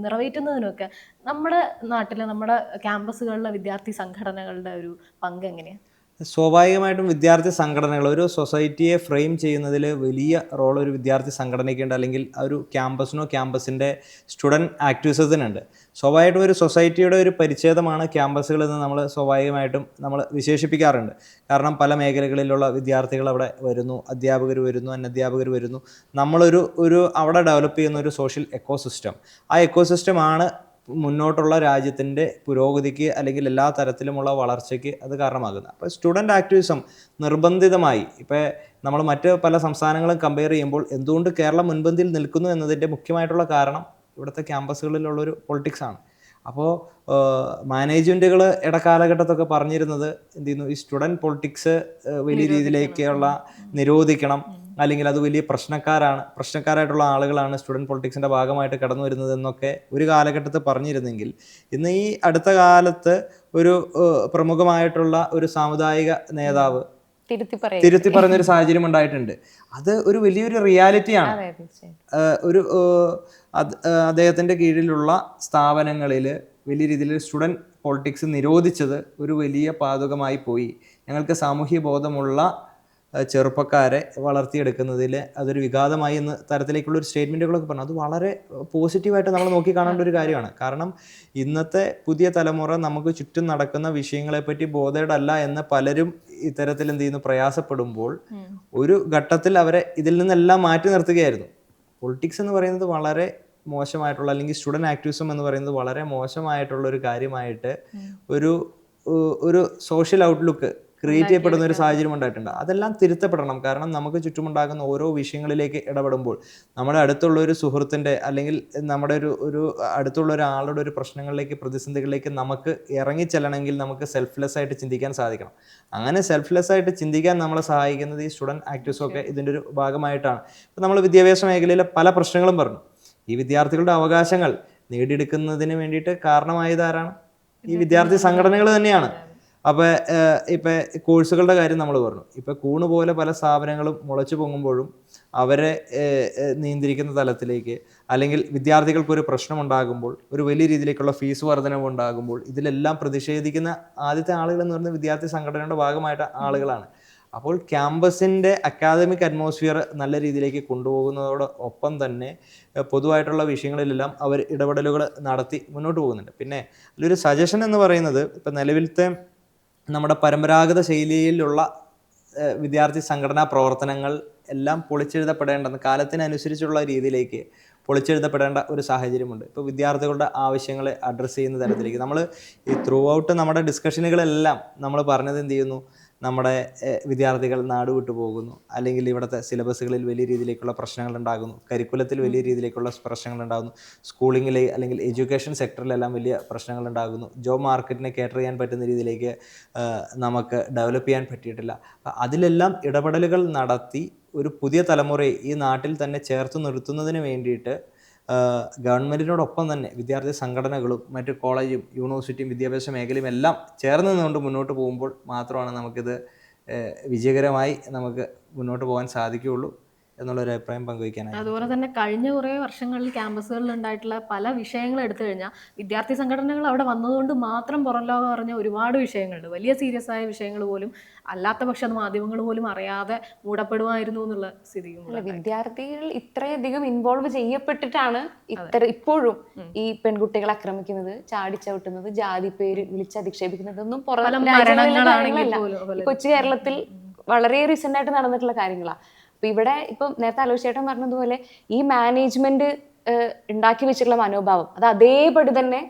നിറവേറ്റുന്നതിനൊക്കെ നമ്മുടെ നാട്ടിലെ നമ്മുടെ ക്യാമ്പസുകളിലെ വിദ്യാർത്ഥി സംഘടനകളുടെ ഒരു പങ്ക് എങ്ങനെയാണ്? സ്വാഭാവികമായിട്ടും വിദ്യാർത്ഥി സംഘടനകൾ ഒരു സൊസൈറ്റിയെ ഫ്രെയിം ചെയ്യുന്നതിൽ വലിയ റോൾ ഒരു വിദ്യാർത്ഥി സംഘടനയ്ക്കുണ്ട്, അല്ലെങ്കിൽ ഒരു ക്യാമ്പസിനോ ക്യാമ്പസിൻ്റെ സ്റ്റുഡൻറ്റ് ആക്ടിവിസത്തിനുണ്ട്. സ്വാഭാവികമായിട്ടും ഒരു സൊസൈറ്റിയുടെ ഒരു പരിച്ഛേദമാണ് ക്യാമ്പസുകളെന്ന് നമ്മൾ സ്വാഭാവികമായിട്ടും നമ്മൾ വിശേഷിപ്പിക്കാറുണ്ട്. കാരണം പല മേഖലകളിലുള്ള വിദ്യാർത്ഥികൾ അവിടെ വരുന്നു, അധ്യാപകർ വരുന്നു, അനധ്യാപകർ വരുന്നു. നമ്മളൊരു അവിടെ ഡെവലപ്പ് ചെയ്യുന്ന ഒരു സോഷ്യൽ എക്കോസിസ്റ്റം, ആ എക്കോസിസ്റ്റമാണ് മുന്നോട്ടുള്ള രാജ്യത്തിൻ്റെ പുരോഗതിക്ക് അല്ലെങ്കിൽ എല്ലാ തരത്തിലുമുള്ള വളർച്ചയ്ക്ക് അത് കാരണമാകുന്നത്. അപ്പോൾ സ്റ്റുഡൻറ്റ് ആക്ടിവിസം നിർബന്ധിതമായി, ഇപ്പോൾ നമ്മൾ മറ്റ് പല സംസ്ഥാനങ്ങളും കമ്പയർ ചെയ്യുമ്പോൾ എന്തുകൊണ്ട് കേരളം മുൻപന്തിയിൽ നിൽക്കുന്നു എന്നതിൻ്റെ മുഖ്യമായിട്ടുള്ള കാരണം ഇവിടുത്തെ ക്യാമ്പസുകളിലുള്ളൊരു പൊളിറ്റിക്സാണ്. അപ്പോൾ മാനേജ്മെൻറ്റുകൾ ഇടക്കാലഘട്ടത്തൊക്കെ പറഞ്ഞിരുന്നത് എന്ത് ചെയ്യുന്നു, ഈ സ്റ്റുഡൻറ്റ് പൊളിറ്റിക്സ് വലിയ രീതിയിലേക്കുള്ള നിരോധിക്കണം, അല്ലെങ്കിൽ അത് വലിയ പ്രശ്നക്കാരായിട്ടുള്ള ആളുകളാണ് സ്റ്റുഡൻറ്റ് പൊളിറ്റിക്സിൻ്റെ ഭാഗമായിട്ട് കടന്നു വരുന്നത് എന്നൊക്കെ ഒരു കാലഘട്ടത്തിൽ പറഞ്ഞിരുന്നെങ്കിൽ, ഇന്ന് ഈ അടുത്ത കാലത്ത് ഒരു പ്രമുഖമായിട്ടുള്ള ഒരു സാമുദായിക നേതാവ് തിരുത്തി പറഞ്ഞൊരു സാഹചര്യം ഉണ്ടായിട്ടുണ്ട്. അത് ഒരു വലിയൊരു റിയാലിറ്റിയാണ്. ഒരു അദ്ദേഹത്തിൻ്റെ കീഴിലുള്ള സ്ഥാപനങ്ങളിൽ വലിയ രീതിയിൽ സ്റ്റുഡൻറ്റ് പൊളിറ്റിക്സ് നിരോധിച്ചത് ഒരു വലിയ പാതകമായി പോയി. ഞങ്ങൾക്ക് സാമൂഹ്യ ബോധമുള്ള ചെറുപ്പക്കാരെ വളർത്തിയെടുക്കുന്നതിൽ അതൊരു വിഘാതമായി എന്ന തരത്തിലേക്കുള്ളൊരു സ്റ്റേറ്റ്മെൻറ്റുകളൊക്കെ പറഞ്ഞു. അത് വളരെ പോസിറ്റീവായിട്ട് നമ്മൾ നോക്കിക്കാണേണ്ട ഒരു കാര്യമാണ്. കാരണം ഇന്നത്തെ പുതിയ തലമുറ നമുക്ക് ചുറ്റും നടക്കുന്ന വിഷയങ്ങളെപ്പറ്റി ബോധേഡല്ല എന്ന് പലരും ഇത്തരത്തിൽ എന്ത് ചെയ്യുന്നു പ്രയാസപ്പെടുമ്പോൾ ഒരു ഘട്ടത്തിൽ അവരെ ഇതിൽ നിന്നെല്ലാം മാറ്റി നിർത്തുകയായിരുന്നു. പൊളിറ്റിക്സ് എന്ന് പറയുന്നത് വളരെ മോശമായിട്ടുള്ള, അല്ലെങ്കിൽ സ്റ്റുഡൻറ്റ് ആക്ടിവിസം എന്ന് പറയുന്നത് വളരെ മോശമായിട്ടുള്ള ഒരു കാര്യമായിട്ട് ഒരു സോഷ്യൽ ഔട്ട്ലുക്ക് ക്രിയേറ്റ് ചെയ്യപ്പെടുന്ന ഒരു സാഹചര്യം ഉണ്ടായിട്ടുണ്ട്. അതെല്ലാം തിരുത്തപ്പെടണം. കാരണം നമുക്ക് ചുറ്റുമുണ്ടാകുന്ന ഓരോ വിഷയങ്ങളിലേക്ക് ഇടപെടുമ്പോൾ നമ്മുടെ അടുത്തുള്ള ഒരു സുഹൃത്തിൻ്റെ അല്ലെങ്കിൽ നമ്മുടെ ഒരു അടുത്തുള്ള ഒരാളുടെ ഒരു പ്രശ്നങ്ങളിലേക്ക്, പ്രതിസന്ധികളിലേക്ക് നമുക്ക് ഇറങ്ങിച്ചെല്ലണമെങ്കിൽ നമുക്ക് സെൽഫ്ലെസ് ആയിട്ട് ചിന്തിക്കാൻ സാധിക്കണം. അങ്ങനെ സെൽഫ്ലെസ് ആയിട്ട് ചിന്തിക്കാൻ നമ്മളെ സഹായിക്കുന്നത് ഈ സ്റ്റുഡൻറ്റ് ആക്ടിവിസം ഒക്കെ ഇതിൻ്റെ ഒരു ഭാഗമായിട്ടാണ്. ഇപ്പോൾ നമ്മൾ വിദ്യാഭ്യാസ മേഖലയിലെ പല പ്രശ്നങ്ങളും പറഞ്ഞു. ഈ വിദ്യാർത്ഥികളുടെ അവകാശങ്ങൾ നേടിയെടുക്കുന്നതിന് വേണ്ടിയിട്ട് കാരണമായതാരാണ്? ഈ വിദ്യാർത്ഥി സംഘടനകൾ തന്നെയാണ്. അപ്പോൾ ഇപ്പം കോഴ്സുകളുടെ കാര്യം നമ്മൾ പറഞ്ഞു. ഇപ്പം കൂണ് പോലെ പല സ്ഥാപനങ്ങളും മുളച്ചു പൊങ്ങുമ്പോഴും അവരെ നിയന്ത്രിക്കുന്ന തലത്തിലേക്ക്, അല്ലെങ്കിൽ വിദ്യാർത്ഥികൾക്കൊരു പ്രശ്നമുണ്ടാകുമ്പോൾ, ഒരു വലിയ രീതിയിലേക്കുള്ള ഫീസ് വർധനവ് ഉണ്ടാകുമ്പോൾ ഇതിലെല്ലാം പ്രതിഷേധിക്കുന്ന ആദ്യത്തെ ആളുകൾ എന്ന് പറയുന്നത് വിദ്യാർത്ഥി സംഘടനയുടെ ഭാഗമായിട്ട് ആളുകളാണ്. അപ്പോൾ ക്യാമ്പസിൻ്റെ അക്കാദമിക് അറ്റ്മോസ്ഫിയർ നല്ല രീതിയിലേക്ക് കൊണ്ടുപോകുന്നതോടൊപ്പം തന്നെ പൊതുവായിട്ടുള്ള വിഷയങ്ങളിലെല്ലാം അവർ ഇടപെടലുകൾ നടത്തി മുന്നോട്ട് പോകുന്നുണ്ട്. പിന്നെ അതിലൊരു സജഷൻ എന്ന് പറയുന്നത്, ഇപ്പം നിലവിലത്തെ നമ്മുടെ പരമ്പരാഗത ശൈലിയിലുള്ള വിദ്യാർത്ഥി സംഘടനാ പ്രവർത്തനങ്ങൾ എല്ലാം പൊളിച്ചെഴുതപ്പെടേണ്ടെന്ന്, കാലത്തിനനുസരിച്ചുള്ള രീതിയിലേക്ക് പൊളിച്ചെഴുതപ്പെടേണ്ട ഒരു സാഹചര്യമുണ്ട്. ഇപ്പോൾ വിദ്യാർത്ഥികളുടെ ആവശ്യങ്ങളെ അഡ്രസ്സ് ചെയ്യുന്ന തരത്തിലേക്ക് നമ്മൾ ഈ ത്രൂ ഔട്ട് നമ്മുടെ ഡിസ്കഷനുകളെല്ലാം നമ്മൾ പറഞ്ഞത് എന്ത് ചെയ്യുന്നു, നമ്മുടെ വിദ്യാർത്ഥികൾ നാട് വിട്ടു പോകുന്നു, അല്ലെങ്കിൽ ഇവിടുത്തെ സിലബസുകളിൽ വലിയ രീതിയിലേക്കുള്ള പ്രശ്നങ്ങൾ ഉണ്ടാകുന്നു, കരിക്കുലത്തിൽ വലിയ രീതിയിലേക്കുള്ള പ്രശ്നങ്ങൾ ഉണ്ടാകുന്നു, സ്കൂളിങ്ങിൽ അല്ലെങ്കിൽ എഡ്യൂക്കേഷൻ സെക്ടറിലെല്ലാം വലിയ പ്രശ്നങ്ങൾ ഉണ്ടാകുന്നു, ജോബ് മാർക്കറ്റിനെ കേറ്റർ ചെയ്യാൻ പറ്റുന്ന രീതിയിലേക്ക് നമുക്ക് ഡെവലപ്പ് ചെയ്യാൻ പറ്റിയിട്ടില്ല. അതിലെല്ലാം ഇടപെടലുകൾ നടത്തി ഒരു പുതിയ തലമുറയെ ഈ നാട്ടിൽ തന്നെ ചേർത്ത് നിർത്തുന്നതിന് വേണ്ടിയിട്ട് ഗവൺമെൻറ്റിനോടൊപ്പം തന്നെ വിദ്യാർത്ഥി സംഘടനകളും മറ്റ് കോളേജും യൂണിവേഴ്സിറ്റിയും വിദ്യാഭ്യാസ മേഖലയും എല്ലാം ചേർന്ന് നിന്നുകൊണ്ട് മുന്നോട്ട് പോകുമ്പോൾ മാത്രമാണ് നമുക്കിത് വിജയകരമായി നമുക്ക് മുന്നോട്ട് പോകാൻ സാധിക്കുകയുള്ളൂ എന്നുള്ളൊരു അഭിപ്രായം പങ്കുവയ്ക്കാനാണ്. അതുപോലെ തന്നെ കഴിഞ്ഞ കുറേ വർഷങ്ങളിൽ ക്യാമ്പസുകളിൽ ഉണ്ടായിട്ടുള്ള പല വിഷയങ്ങൾ എടുത്തു കഴിഞ്ഞാൽ വിദ്യാർത്ഥി സംഘടനകൾ അവിടെ വന്നതുകൊണ്ട് മാത്രം പുറം ലോകം അറിഞ്ഞ ഒരുപാട് വിഷയങ്ങളുണ്ട്. വലിയ സീരിയസ് ആയ വിഷയങ്ങൾ പോലും അല്ലാത്ത പക്ഷെ അത് മാധ്യമങ്ങൾ പോലും അറിയാതെ മൂടപ്പെടുമായിരുന്നു എന്നുള്ള സ്ഥിതിയും. വിദ്യാർത്ഥികൾ ഇത്രയധികം ഇൻവോൾവ് ചെയ്യപ്പെട്ടിട്ടാണ് ഇപ്പോഴും ഈ പെൺകുട്ടികളെ ആക്രമിക്കുന്നത്, ചാടിച്ചവിട്ടുന്നത്, ജാതി പേര് വിളിച്ചധിക്ഷേപിക്കുന്നതൊന്നും കൊച്ചു കേരളത്തിൽ വളരെ റീസെന്റ് ആയിട്ട് നടന്നിട്ടുള്ള കാര്യങ്ങളാണ്. അപ്പൊ ഇവിടെ ഇപ്പം നേരത്തെ ആലോചിച്ചേട്ടൻ പറഞ്ഞതുപോലെ ഈ മാനേജ്മെന്റ് ഉണ്ടാക്കി വെച്ചിട്ടുള്ള മനോഭാവം അത് അതേപടി തന്നെ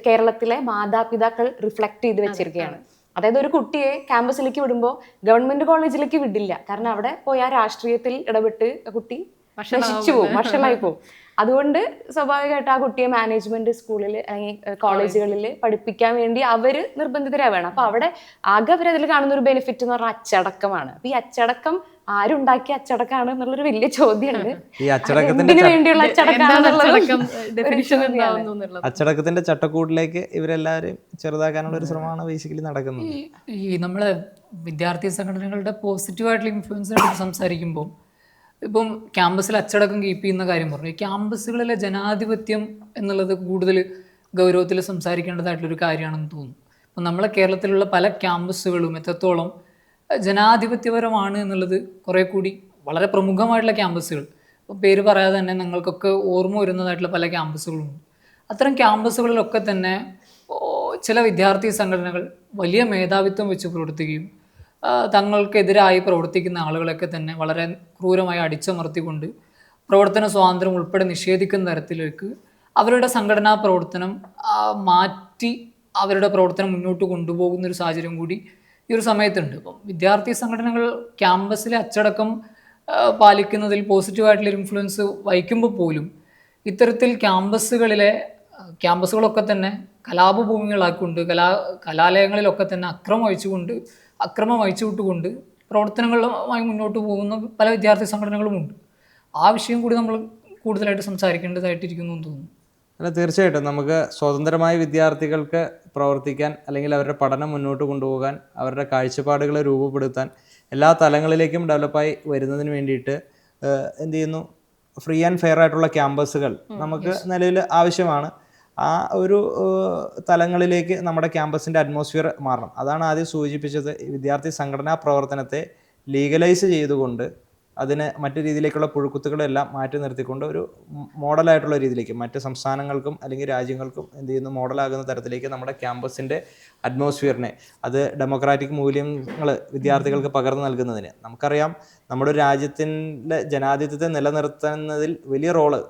കേരളത്തിലെ മാതാപിതാക്കൾ റിഫ്ലക്ട് ചെയ്ത് വെച്ചിരിക്കുകയാണ്. അതായത് ഒരു കുട്ടിയെ ക്യാമ്പസിലേക്ക് വിടുമ്പോൾ ഗവൺമെന്റ് കോളേജിലേക്ക് വിടില്ല, കാരണം അവിടെ പോയി ആ രാഷ്ട്രീയത്തിൽ ഇടപെട്ട് കുട്ടി നശിച്ചു പോകും, വഷളായി പോകും. അതുകൊണ്ട് സ്വാഭാവികമായിട്ട് ആ കുട്ടിയെ മാനേജ്മെന്റ് സ്കൂളിൽ അല്ലെങ്കിൽ കോളേജുകളിൽ പഠിപ്പിക്കാൻ വേണ്ടി അവര് നിർബന്ധിതരാവുകയാണ്. അപ്പൊ അവിടെ ആകെ അവരതിൽ കാണുന്ന ഒരു ബെനിഫിറ്റ് എന്ന് പറഞ്ഞാൽ അച്ചടക്കമാണ്. അപ്പൊ ഈ അച്ചടക്കം ആരുണ്ടാക്കിയ അച്ചടക്കമാണ് എന്നുള്ളൊരു വലിയ ചോദ്യമുണ്ട്. ഈ അച്ചടക്കത്തിന്റെ വേണ്ടിയുള്ള അച്ചടക്കത്തിന്റെ ചട്ടക്കൂട്ടിലേക്ക് ഇവരെല്ലാവരും ചെറുതാക്കാനുള്ള ഒരു ശ്രമമാണ് ബേസിക്കലി നടക്കുന്നത്. ഈ നമ്മള് വിദ്യാർത്ഥി സംഘടനകളുടെ പോസിറ്റീവായിട്ടുള്ള ഇൻഫ്ലുവൻസിനെ കുറിച്ച് സംസാരിക്കുമ്പോൾ ഇപ്പം ക്യാമ്പസിൽ അച്ചടക്കം കീപ്പ് ചെയ്യുന്ന കാര്യം പറഞ്ഞു. ഈ ക്യാമ്പസുകളിലെ ജനാധിപത്യം എന്നുള്ളത് കൂടുതൽ ഗൗരവത്തിൽ സംസാരിക്കേണ്ടതായിട്ടുള്ളൊരു കാര്യമാണെന്ന് തോന്നുന്നു. അപ്പം നമ്മളെ കേരളത്തിലുള്ള പല ക്യാമ്പസുകളും എത്രത്തോളം ജനാധിപത്യപരമാണ് എന്നുള്ളത് കുറേ കൂടി വളരെ പ്രമുഖമായിട്ടുള്ള ക്യാമ്പസുകൾ, ഇപ്പോൾ പേര് പറയാതെ തന്നെ നിങ്ങൾക്കൊക്കെ ഓർമ്മ വരുന്നതായിട്ടുള്ള പല ക്യാമ്പസുകളുണ്ട്. അത്തരം ക്യാമ്പസുകളിലൊക്കെ തന്നെ ചില വിദ്യാർത്ഥി സംഘടനകൾ വലിയ മേധാവിത്വം വെച്ച് പ്രവർത്തിക്കുകയും തങ്ങൾക്കെതിരായി പ്രവർത്തിക്കുന്ന ആളുകളൊക്കെ തന്നെ വളരെ ക്രൂരമായി അടിച്ചമർത്തിക്കൊണ്ട് പ്രവർത്തന സ്വാതന്ത്ര്യം ഉൾപ്പെടെ നിഷേധിക്കുന്ന തരത്തിലേക്ക് അവരുടെ സംഘടനാ പ്രവർത്തനം മാറ്റി അവരുടെ പ്രവർത്തനം മുന്നോട്ട് കൊണ്ടുപോകുന്ന ഒരു സാഹചര്യം കൂടി ഈ ഒരു സമയത്തുണ്ട്. ഇപ്പം വിദ്യാർത്ഥി സംഘടനകൾ ക്യാമ്പസിലെ അച്ചടക്കം പാലിക്കുന്നതിൽ പോസിറ്റീവായിട്ടുള്ള ഇൻഫ്ലുവൻസ് വഹിക്കുമ്പോൾ പോലും ഇത്തരത്തിൽ ക്യാമ്പസുകളൊക്കെ തന്നെ കലാപഭൂമികളാക്കിക്കൊണ്ട് കലാലയങ്ങളിലൊക്കെ തന്നെ അക്രമം അഴിച്ചുവിട്ടുകൊണ്ട് പ്രവർത്തനങ്ങളുമായി മുന്നോട്ട് പോകുന്ന പല വിദ്യാർത്ഥി സംഘടനകളുമുണ്ട്. ആ വിഷയം കൂടി നമ്മൾ കൂടുതലായിട്ട് സംസാരിക്കേണ്ടതായിട്ടിരിക്കുന്നു എന്ന് തോന്നുന്നു. അല്ല, തീർച്ചയായിട്ടും നമുക്ക് സ്വതന്ത്രമായ വിദ്യാർത്ഥികൾക്ക് പ്രവർത്തിക്കാൻ അല്ലെങ്കിൽ അവരുടെ പഠനം മുന്നോട്ട് കൊണ്ടുപോകാൻ, അവരുടെ കാഴ്ചപ്പാടുകൾ രൂപപ്പെടുത്താൻ, എല്ലാ തലങ്ങളിലേക്കും ഡെവലപ്പായി വരുന്നതിന് വേണ്ടിയിട്ട് എന്ത് ചെയ്യുന്നു, ഫ്രീ ആൻഡ് ഫെയർ ആയിട്ടുള്ള ക്യാമ്പസുകൾ നമുക്ക് നിലവിൽ ആവശ്യമാണ്. ആ ഒരു തലങ്ങളിലേക്ക് നമ്മുടെ ക്യാമ്പസിൻ്റെ അറ്റ്മോസ്ഫിയർ മാറണം. അതാണ് ആദ്യം സൂചിപ്പിച്ചത്. വിദ്യാർത്ഥി സംഘടനാ പ്രവർത്തനത്തെ ലീഗലൈസ് ചെയ്തുകൊണ്ട് അതിന് മറ്റു രീതിയിലേക്കുള്ള പുഴുക്കുത്തുകളെല്ലാം മാറ്റി നിർത്തിക്കൊണ്ട് ഒരു മോഡലായിട്ടുള്ള രീതിയിലേക്ക് മറ്റ് സംസ്ഥാനങ്ങൾക്കും അല്ലെങ്കിൽ രാജ്യങ്ങൾക്കും എന്ത് ചെയ്യുന്നു, മോഡലാകുന്ന തരത്തിലേക്ക് നമ്മുടെ ക്യാമ്പസിൻ്റെ അറ്റ്മോസ്ഫിയറിനെ, അത് ഡെമോക്രാറ്റിക് മൂല്യങ്ങൾ വിദ്യാർത്ഥികൾക്ക് പകർന്നു നൽകുന്നതിന്, നമുക്കറിയാം നമ്മുടെ രാജ്യത്തിൻ്റെ ജനാധിപത്യത്തെ നിലനിർത്തുന്നതിൽ വലിയ റോള്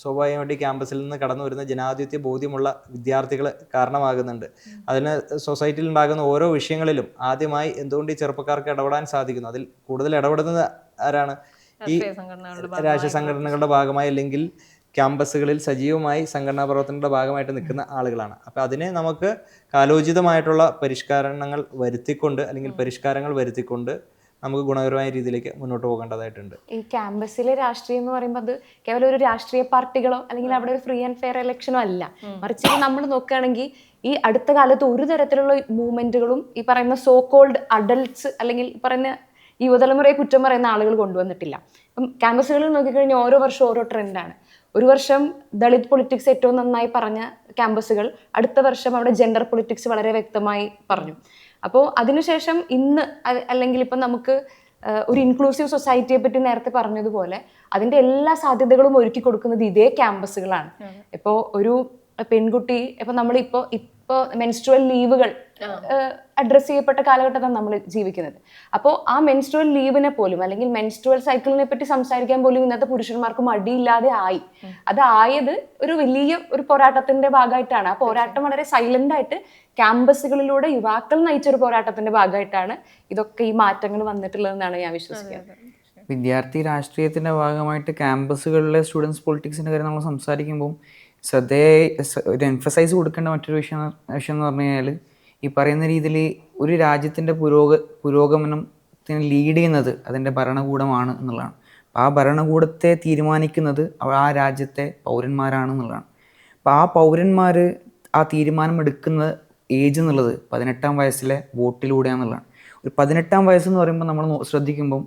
സ്വാഭാവികമായിട്ട് ക്യാമ്പസിൽ നിന്ന് കടന്നു വരുന്ന ജനാധിപത്യ ബോധ്യമുള്ള വിദ്യാർത്ഥികൾ കാരണമാകുന്നുണ്ട്. അതിന് സൊസൈറ്റിയിൽ ഉണ്ടാകുന്ന ഓരോ വിഷയങ്ങളിലും ആദ്യമായി എന്തുകൊണ്ട് ഈ ചെറുപ്പക്കാർക്ക് ഇടപെടാൻ സാധിക്കുന്നു, അതിൽ കൂടുതൽ ഇടപെടുന്നത് ആരാണ്? ഈ രാഷ്ട്രീയ സംഘടനകളുടെ ഭാഗമായി അല്ലെങ്കിൽ ക്യാമ്പസുകളിൽ സജീവമായി സംഘടനാ പ്രവർത്തനങ്ങളുടെ ഭാഗമായിട്ട് നിൽക്കുന്ന ആളുകളാണ്. അപ്പോൾ അതിനെ നമുക്ക് കാലോചിതമായിട്ടുള്ള പരിഷ്കാരങ്ങൾ വരുത്തിക്കൊണ്ട് നമുക്ക് ഗുണകരമായ രീതിയിലേക്ക് മുന്നോട്ട് പോകേണ്ടതായിട്ടുണ്ട്. ഈ ക്യാമ്പസിലെ രാഷ്ട്രീയം എന്ന് പറയുമ്പോൾ അത് കേവലം ഒരു രാഷ്ട്രീയ പാർട്ടികളോ അല്ലെങ്കിൽ അവിടെ ഒരു ഫ്രീ ആൻഡ് ഫെയർ ഇലക്ഷനോ അല്ല, മറിച്ച് നമ്മൾ നോക്കുകയാണെങ്കിൽ ഈ അടുത്ത കാലത്ത് ഒരു തരത്തിലുള്ള മൂവ്മെന്റുകളും ഈ പറയുന്ന സോ കോൾഡ് അഡൽട്സ് അല്ലെങ്കിൽ പറയുന്ന യുവതലമുറയെ കുറ്റം പറയുന്ന ആളുകൾ കൊണ്ടുവന്നിട്ടില്ല. ഇപ്പം ക്യാമ്പസുകളിൽ നോക്കിക്കഴിഞ്ഞാൽ ഓരോ വർഷം ഓരോ ട്രെൻഡാണ്. ഒരു വർഷം ദളിത് പൊളിറ്റിക്സ് ഏറ്റവും നന്നായി പറഞ്ഞ ക്യാമ്പസുകൾ അടുത്ത വർഷം അവിടെ ജെൻഡർ പൊളിറ്റിക്സ് വളരെ വ്യക്തമായി പറഞ്ഞു. അപ്പോൾ അതിനുശേഷം ഇന്ന് അല്ലെങ്കിൽ ഇപ്പം നമുക്ക് ഒരു ഇൻക്ലൂസീവ് സൊസൈറ്റിയെ പറ്റി നേരത്തെ പറഞ്ഞതുപോലെ അതിൻ്റെ എല്ലാ സാധ്യതകളും ഒരുക്കി കൊടുക്കുന്നത് ഇതേ ക്യാമ്പസുകളാണ്. ഇപ്പോൾ ഒരു പെൺകുട്ടി ഇപ്പം നമ്മളിപ്പോൾ മെൻസ്ട്രുവൽ ലീവുകൾ അഡ്രസ്സ് ചെയ്യപ്പെട്ട കാലഘട്ടത്താണ് നമ്മൾ ജീവിക്കുന്നത്. അപ്പോൾ ആ മെൻസ്ട്രുവൽ ലീവിനെ പോലും അല്ലെങ്കിൽ മെൻസ്ട്രുവൽ സൈക്കിളിനെ പറ്റി സംസാരിക്കാൻ പോലും ഇന്നത്തെ പുരുഷന്മാർക്ക് മടിയില്ലാതെ ആയി. അതായത് ഒരു വലിയ ഒരു പോരാട്ടത്തിന്റെ ഭാഗമായിട്ടാണ്. ആ പോരാട്ടം വളരെ സൈലന്റ് ആയിട്ട് ക്യാമ്പസുകളിലൂടെ യുവാക്കൾ നയിച്ചൊരു പോരാട്ടത്തിന്റെ ഭാഗമായിട്ടാണ് ഇതൊക്കെ ഈ മാറ്റങ്ങൾ വന്നിട്ടുള്ളതെന്നാണ് ഞാൻ വിശ്വസിക്കുന്നത്. വിദ്യാർത്ഥി രാഷ്ട്രീയത്തിൻ്റെ ഭാഗമായിട്ട് ക്യാമ്പസുകളിലെ സ്റ്റുഡൻസ് പൊളിറ്റിക്സിൻ്റെ കാര്യം നമ്മൾ സംസാരിക്കുമ്പോൾ ഒരു എംഫസൈസ് കൊടുക്കേണ്ട മറ്റൊരു വിഷയം എന്ന് പറഞ്ഞു കഴിഞ്ഞാൽ, ഈ പറയുന്ന രീതിയിൽ ഒരു രാജ്യത്തിൻ്റെ പുരോഗമനത്തിന് ലീഡ് ചെയ്യുന്നത് അതിൻ്റെ ഭരണകൂടമാണ് എന്നുള്ളതാണ്. ആ ഭരണകൂടത്തെ തീരുമാനിക്കുന്നത് ആ രാജ്യത്തെ പൗരന്മാരാണ് എന്നുള്ളതാണ്. അപ്പോൾ ആ പൗരന്മാർ ആ തീരുമാനം എടുക്കുന്ന ഏജ് എന്നുള്ളത് 18-ാം വയസ്സിലെ വോട്ടിലൂടെയാണെന്നുള്ളതാണ്. ഒരു 18-ാം വയസ്സെന്ന് പറയുമ്പോൾ നമ്മൾ ശ്രദ്ധിക്കുമ്പം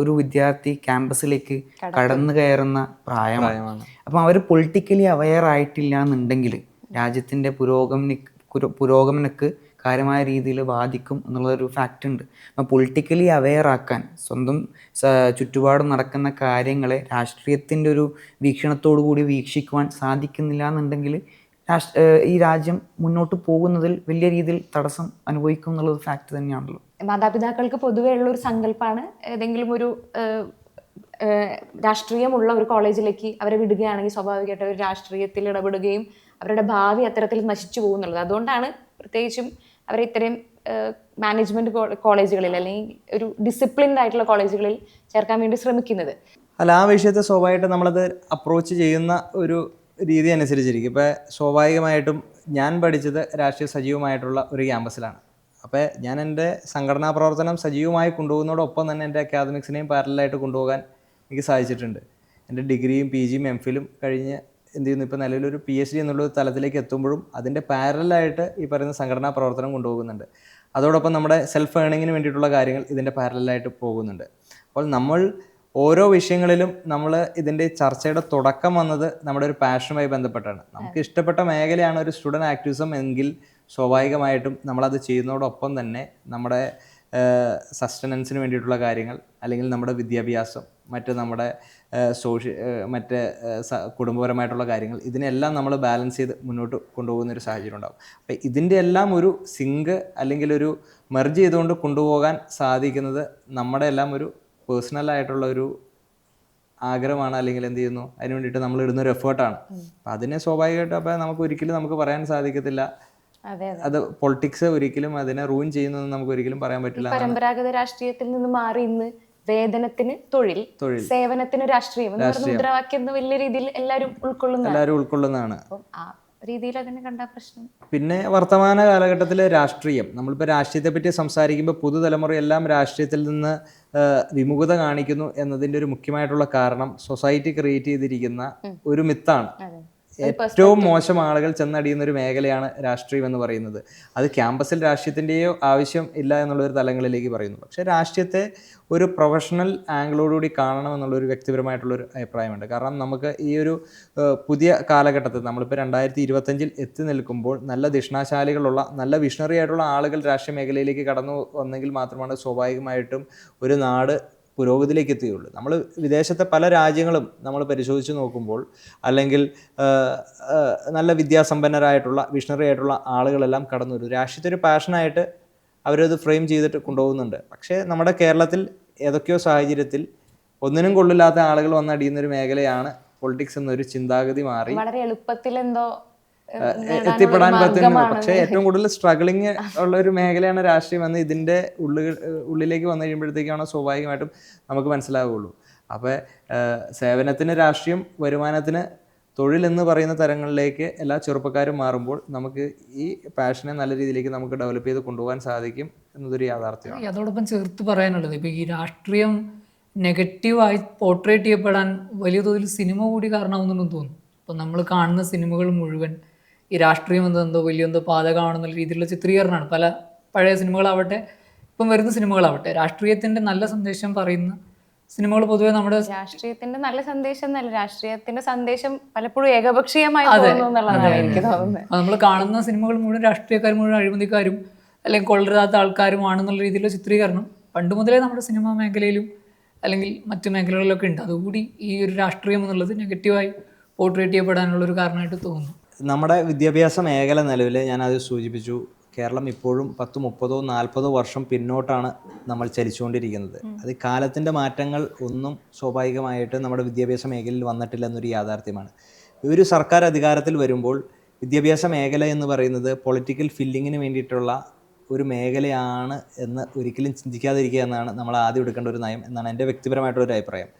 ഒരു വിദ്യാർത്ഥി ക്യാമ്പസിലേക്ക് കടന്നു കയറുന്ന പ്രായമാണ്. അപ്പം അവർ പൊളിറ്റിക്കലി അവെയർ ആയിട്ടില്ല എന്നുണ്ടെങ്കിൽ രാജ്യത്തിൻ്റെ പുരോഗമനക്ക് കാര്യമായ രീതിയിൽ ബാധിക്കും എന്നുള്ളൊരു ഫാക്റ്റ് ഉണ്ട്. അപ്പം പൊളിറ്റിക്കലി അവെയർ ആക്കാൻ, സ്വന്തം ചുറ്റുപാടും നടക്കുന്ന കാര്യങ്ങളെ രാഷ്ട്രീയത്തിൻ്റെ ഒരു വീക്ഷണത്തോടു കൂടി വീക്ഷിക്കുവാൻ സാധിക്കുന്നില്ല എന്നുണ്ടെങ്കിൽ ഈ രാജ്യം മുന്നോട്ട് പോകുന്നതിൽ വലിയ രീതിയിൽ തടസ്സം അനുഭവിക്കും എന്നുള്ളത് ഫാക്റ്റ് തന്നെയാണല്ലോ. മാതാപിതാക്കൾക്ക് പൊതുവേ ഉള്ള ഒരു സങ്കല്പമാണ് ഏതെങ്കിലും ഒരു രാഷ്ട്രീയമുള്ള ഒരു കോളേജിലേക്ക് അവരെ വിടുകയാണെങ്കിൽ സ്വാഭാവികമായിട്ട് അവർ രാഷ്ട്രീയത്തിൽ ഇടപെടുകയും അവരുടെ ഭാവി അത്തരത്തിൽ നശിച്ചു പോകുന്നുള്ളത്. അതുകൊണ്ടാണ് പ്രത്യേകിച്ചും അവരെ ഇത്രയും മാനേജ്മെന്റ് കോളേജുകളിൽ അല്ലെങ്കിൽ ഒരു ഡിസിപ്ലിൻഡ് ആയിട്ടുള്ള കോളേജുകളിൽ ചേർക്കാൻ വേണ്ടി ശ്രമിക്കുന്നത്. അല്ല, ആ വിഷയത്തെ സ്വാഭാവികമായിട്ട് നമ്മളത് അപ്രോച്ച് ചെയ്യുന്ന ഒരു രീതി അനുസരിച്ചിരിക്കും. ഇപ്പോൾ സ്വാഭാവികമായിട്ടും ഞാൻ പഠിച്ചത് രാഷ്ട്രീയ സജീവമായിട്ടുള്ള ഒരു ക്യാമ്പസിലാണ്. അപ്പോൾ ഞാൻ എൻ്റെ സംഘടനാ പ്രവർത്തനം സജീവമായി കൊണ്ടുപോകുന്നതോടൊപ്പം തന്നെ എൻ്റെ അക്കാദമിക്സിനെയും പാരലായിട്ട് കൊണ്ടുപോകാൻ എനിക്ക് സാധിച്ചിട്ടുണ്ട്. എൻ്റെ ഡിഗ്രിയും PGയും MPhilഉം കഴിഞ്ഞ് എന്ത് ചെയ്യുന്നു, ഇപ്പോൾ നിലവിലൊരു PhD എന്നുള്ള തലത്തിലേക്ക് എത്തുമ്പോഴും അതിൻ്റെ പാരലായിട്ട് ഈ പറയുന്ന സംഘടനാ പ്രവർത്തനം കൊണ്ടുപോകുന്നുണ്ട്. അതോടൊപ്പം നമ്മുടെ സെൽഫ് ഏണിങ്ങിന് വേണ്ടിയിട്ടുള്ള കാര്യങ്ങൾ ഇതിൻ്റെ പാരലായിട്ട് പോകുന്നുണ്ട്. അപ്പോൾ നമ്മൾ ഓരോ വിഷയങ്ങളിലും നമ്മൾ ഇതിൻ്റെ ചർച്ചയുടെ തുടക്കം വന്നത് നമ്മുടെ ഒരു പാഷനുമായി ബന്ധപ്പെട്ടാണ്. നമുക്ക് ഇഷ്ടപ്പെട്ട മേഖലയാണ് ഒരു സ്റ്റുഡൻറ് ആക്ടിവിസം എങ്കിൽ സ്വാഭാവികമായിട്ടും നമ്മളത് ചെയ്യുന്നതോടൊപ്പം തന്നെ നമ്മുടെ സസ്റ്റനൻസിന് വേണ്ടിയിട്ടുള്ള കാര്യങ്ങൾ, അല്ലെങ്കിൽ നമ്മുടെ വിദ്യാഭ്യാസം, നമ്മുടെ കുടുംബപരമായിട്ടുള്ള കാര്യങ്ങൾ, ഇതിനെല്ലാം നമ്മൾ ബാലൻസ് ചെയ്ത് മുന്നോട്ട് കൊണ്ടുപോകുന്ന ഒരു സാഹചര്യം ഉണ്ടാകും. അപ്പം ഇതിൻ്റെ എല്ലാം ഒരു സിങ്ക് അല്ലെങ്കിൽ ഒരു മെർജ് ചെയ്തുകൊണ്ട് കൊണ്ടുപോകാൻ സാധിക്കുന്നത് നമ്മുടെ എല്ലാം ഒരു പേഴ്സണലായിട്ടുള്ള ഒരു ആഗ്രഹമാണ്, അല്ലെങ്കിൽ എന്ത് ചെയ്യുന്നു അതിന് വേണ്ടിയിട്ട് നമ്മൾ ഇടുന്നൊരു എഫേർട്ടാണ്. അപ്പം അതിനെ സ്വാഭാവികമായിട്ടും അപ്പം നമുക്ക് ഒരിക്കലും പറയാൻ സാധിക്കത്തില്ല. അത് പൊളിറ്റിക്സ് ഒരിക്കലും അതിനെ റൂയിൻ ചെയ്യുന്നതെന്ന് നമുക്ക് ഒരിക്കലും പറയാൻ പറ്റില്ല. പരമ്പരാഗത രാഷ്ട്രീയത്തിൽ നിന്ന് മാറി ഇന്ന് വേതനത്തിന് തൊഴിൽ, സേവനത്തിന് രാഷ്ട്രീയം എന്ന് പറഞ്ഞ മുദ്രാവാക്യം വലിയ രീതിയിൽ എല്ലാവരും ഉൾക്കൊള്ളുന്നതാണ്. ആ രീതിയിൽ അതിനെ കണ്ട പ്രശ്നം. പിന്നെ വർത്തമാന കാലഘട്ടത്തിലെ രാഷ്ട്രീയം, നമ്മളിപ്പോൾ രാഷ്ട്രീയത്തെ പറ്റി സംസാരിക്കുമ്പോൾ പുതുതലമുറ എല്ലാം രാഷ്ട്രീയത്തിൽ നിന്ന് വിമുഖത കാണിക്കുന്നു എന്നതിൻ്റെ ഒരു മുഖ്യമായിട്ടുള്ള കാരണം സൊസൈറ്റി ക്രിയേറ്റ് ചെയ്തിരിക്കുന്ന ഒരു മിത്താണ്. ഏറ്റവും മോശം ആളുകൾ ചെന്നടിയുന്ന ഒരു മേഖലയാണ് രാഷ്ട്രീയം എന്ന് പറയുന്നത്. അത് ക്യാമ്പസിൽ രാഷ്ട്രീയത്തിൻ്റെയോ ആവശ്യം ഇല്ല എന്നുള്ളൊരു തലങ്ങളിലേക്ക് പറയുന്നു. പക്ഷേ രാഷ്ട്രീയത്തെ ഒരു പ്രൊഫഷണൽ ആംഗിളോടുകൂടി കാണണം എന്നുള്ളൊരു വ്യക്തിപരമായിട്ടുള്ളൊരു അഭിപ്രായമുണ്ട്. കാരണം നമുക്ക് ഈ ഒരു പുതിയ കാലഘട്ടത്തിൽ നമ്മളിപ്പോൾ 2025 എത്തി നിൽക്കുമ്പോൾ നല്ല ദിഷ്ണാശാലികളുള്ള, നല്ല വിഷണറി ആയിട്ടുള്ള ആളുകൾ രാഷ്ട്രീയ മേഖലയിലേക്ക് കടന്നു വന്നെങ്കിൽ മാത്രമാണ് സ്വാഭാവികമായിട്ടും ഒരു നാട് പുരോഗതിയിലേക്ക് എത്തുകയുള്ളൂ. നമ്മൾ വിദേശത്തെ പല രാജ്യങ്ങളും നമ്മൾ പരിശോധിച്ച് നോക്കുമ്പോൾ, അല്ലെങ്കിൽ നല്ല വിദ്യാസമ്പന്നരായിട്ടുള്ള വിഷണറി ആയിട്ടുള്ള ആളുകളെല്ലാം കടന്നു വരും. രാഷ്ട്രീയത്തെ ഒരു പാഷനായിട്ട് അവരത് ഫ്രെയിം ചെയ്തിട്ട് കൊണ്ടുപോകുന്നുണ്ട്. പക്ഷേ നമ്മുടെ കേരളത്തിൽ ഏതൊക്കെയോ സാഹചര്യത്തിൽ ഒന്നിനും കൊള്ളില്ലാത്ത ആളുകൾ വന്നടിയുന്നൊരു മേഖലയാണ് പൊളിറ്റിക്സ് എന്നൊരു ചിന്താഗതി മാറി വളരെ എളുപ്പത്തിൽ എന്തോ എത്തിപ്പെടാൻ പറ്റുന്നത്. പക്ഷേ ഏറ്റവും കൂടുതൽ സ്ട്രഗിളിങ് ഉള്ള ഒരു മേഖലയാണ് രാഷ്ട്രീയം എന്ന് ഇതിൻ്റെ ഉള്ളിലേക്ക് വന്നു കഴിയുമ്പോഴത്തേക്കാണ് സ്വാഭാവികമായിട്ടും നമുക്ക് മനസ്സിലാവുകയുള്ളൂ. അപ്പോൾ സേവനത്തിന് രാഷ്ട്രീയം, വരുമാനത്തിന് തൊഴിൽ എന്ന് പറയുന്ന തരങ്ങളിലേക്ക് എല്ലാ ചെറുപ്പക്കാരും മാറുമ്പോൾ നമുക്ക് ഈ പാഷനെ നല്ല രീതിയിലേക്ക് നമുക്ക് ഡെവലപ്പ് ചെയ്ത് കൊണ്ടുപോകാൻ സാധിക്കും എന്നതൊരു യാഥാർത്ഥ്യമാണ്. അതോടൊപ്പം ചേർത്ത് പറയാനുള്ളത്, ഇപ്പോൾ ഈ രാഷ്ട്രീയം നെഗറ്റീവായി പോർട്രേറ്റ് ചെയ്യപ്പെടാൻ വലിയ തോതിൽ സിനിമ കൂടി കാരണമാവുന്നുണ്ടെന്ന് തോന്നുന്നു. അപ്പോൾ നമ്മൾ കാണുന്ന സിനിമകൾ മുഴുവൻ ഈ രാഷ്ട്രീയം എന്തോ വലിയ പാതകമാണെന്നുള്ള രീതിയിലുള്ള ചിത്രീകരണമാണ്. പല പഴയ സിനിമകളാവട്ടെ, ഇപ്പം വരുന്ന സിനിമകളാവട്ടെ, രാഷ്ട്രീയത്തിൻ്റെ നല്ല സന്ദേശം പറയുന്ന സിനിമകൾ പൊതുവെ നമ്മുടെ രാഷ്ട്രീയത്തിന്റെ നല്ല സന്ദേശം എന്നല്ല, രാഷ്ട്രീയത്തിന്റെ സന്ദേശം പലപ്പോഴും ഏകപക്ഷീയമായി തോന്നുന്നു എന്നുള്ളതാണ് എനിക്ക് തോന്നുന്നത്. നമ്മൾ കാണുന്ന സിനിമകൾ മുഴുവൻ രാഷ്ട്രീയക്കാർ മുഴുവൻ അഴിമതിക്കാരും അല്ലെങ്കിൽ കൊള്ളരുതാത്ത ആൾക്കാരുമാണെന്നുള്ള രീതിയിലുള്ള ചിത്രീകരണം പണ്ട് മുതലേ നമ്മുടെ സിനിമാ മേഖലയിലും അല്ലെങ്കിൽ മറ്റു മേഖലകളിലൊക്കെ ഉണ്ട്. അതുകൂടി ഈ ഒരു രാഷ്ട്രീയം എന്നുള്ളത് നെഗറ്റീവായി പോർട്രേറ്റ് ചെയ്യപ്പെടാനുള്ളൊരു കാരണമായിട്ട് തോന്നുന്നു. നമ്മുടെ വിദ്യാഭ്യാസ മേഖല നിലവിൽ ഞാനത് സൂചിപ്പിച്ചു, കേരളം ഇപ്പോഴും 10, 30, 40 വർഷം പിന്നോട്ടാണ് നമ്മൾ ചലിച്ചുകൊണ്ടിരിക്കുന്നത്. അത് കാലത്തിൻ്റെ മാറ്റങ്ങൾ ഒന്നും സ്വാഭാവികമായിട്ട് നമ്മുടെ വിദ്യാഭ്യാസ മേഖലയിൽ വന്നിട്ടില്ല എന്നൊരു യാഥാർത്ഥ്യമാണ്. ഒരു സർക്കാർ അധികാരത്തിൽ വരുമ്പോൾ വിദ്യാഭ്യാസ മേഖല എന്ന് പറയുന്നത് പൊളിറ്റിക്കൽ ഫില്ലിങ്ങിന് വേണ്ടിയിട്ടുള്ള ഒരു മേഖലയാണ് എന്ന് ഒരിക്കലും ചിന്തിക്കാതിരിക്കുക എന്നാണ് നമ്മൾ ആദ്യം എടുക്കേണ്ട ഒരു നയം എന്നാണ് എൻ്റെ വ്യക്തിപരമായിട്ടുള്ളൊരു അഭിപ്രായം.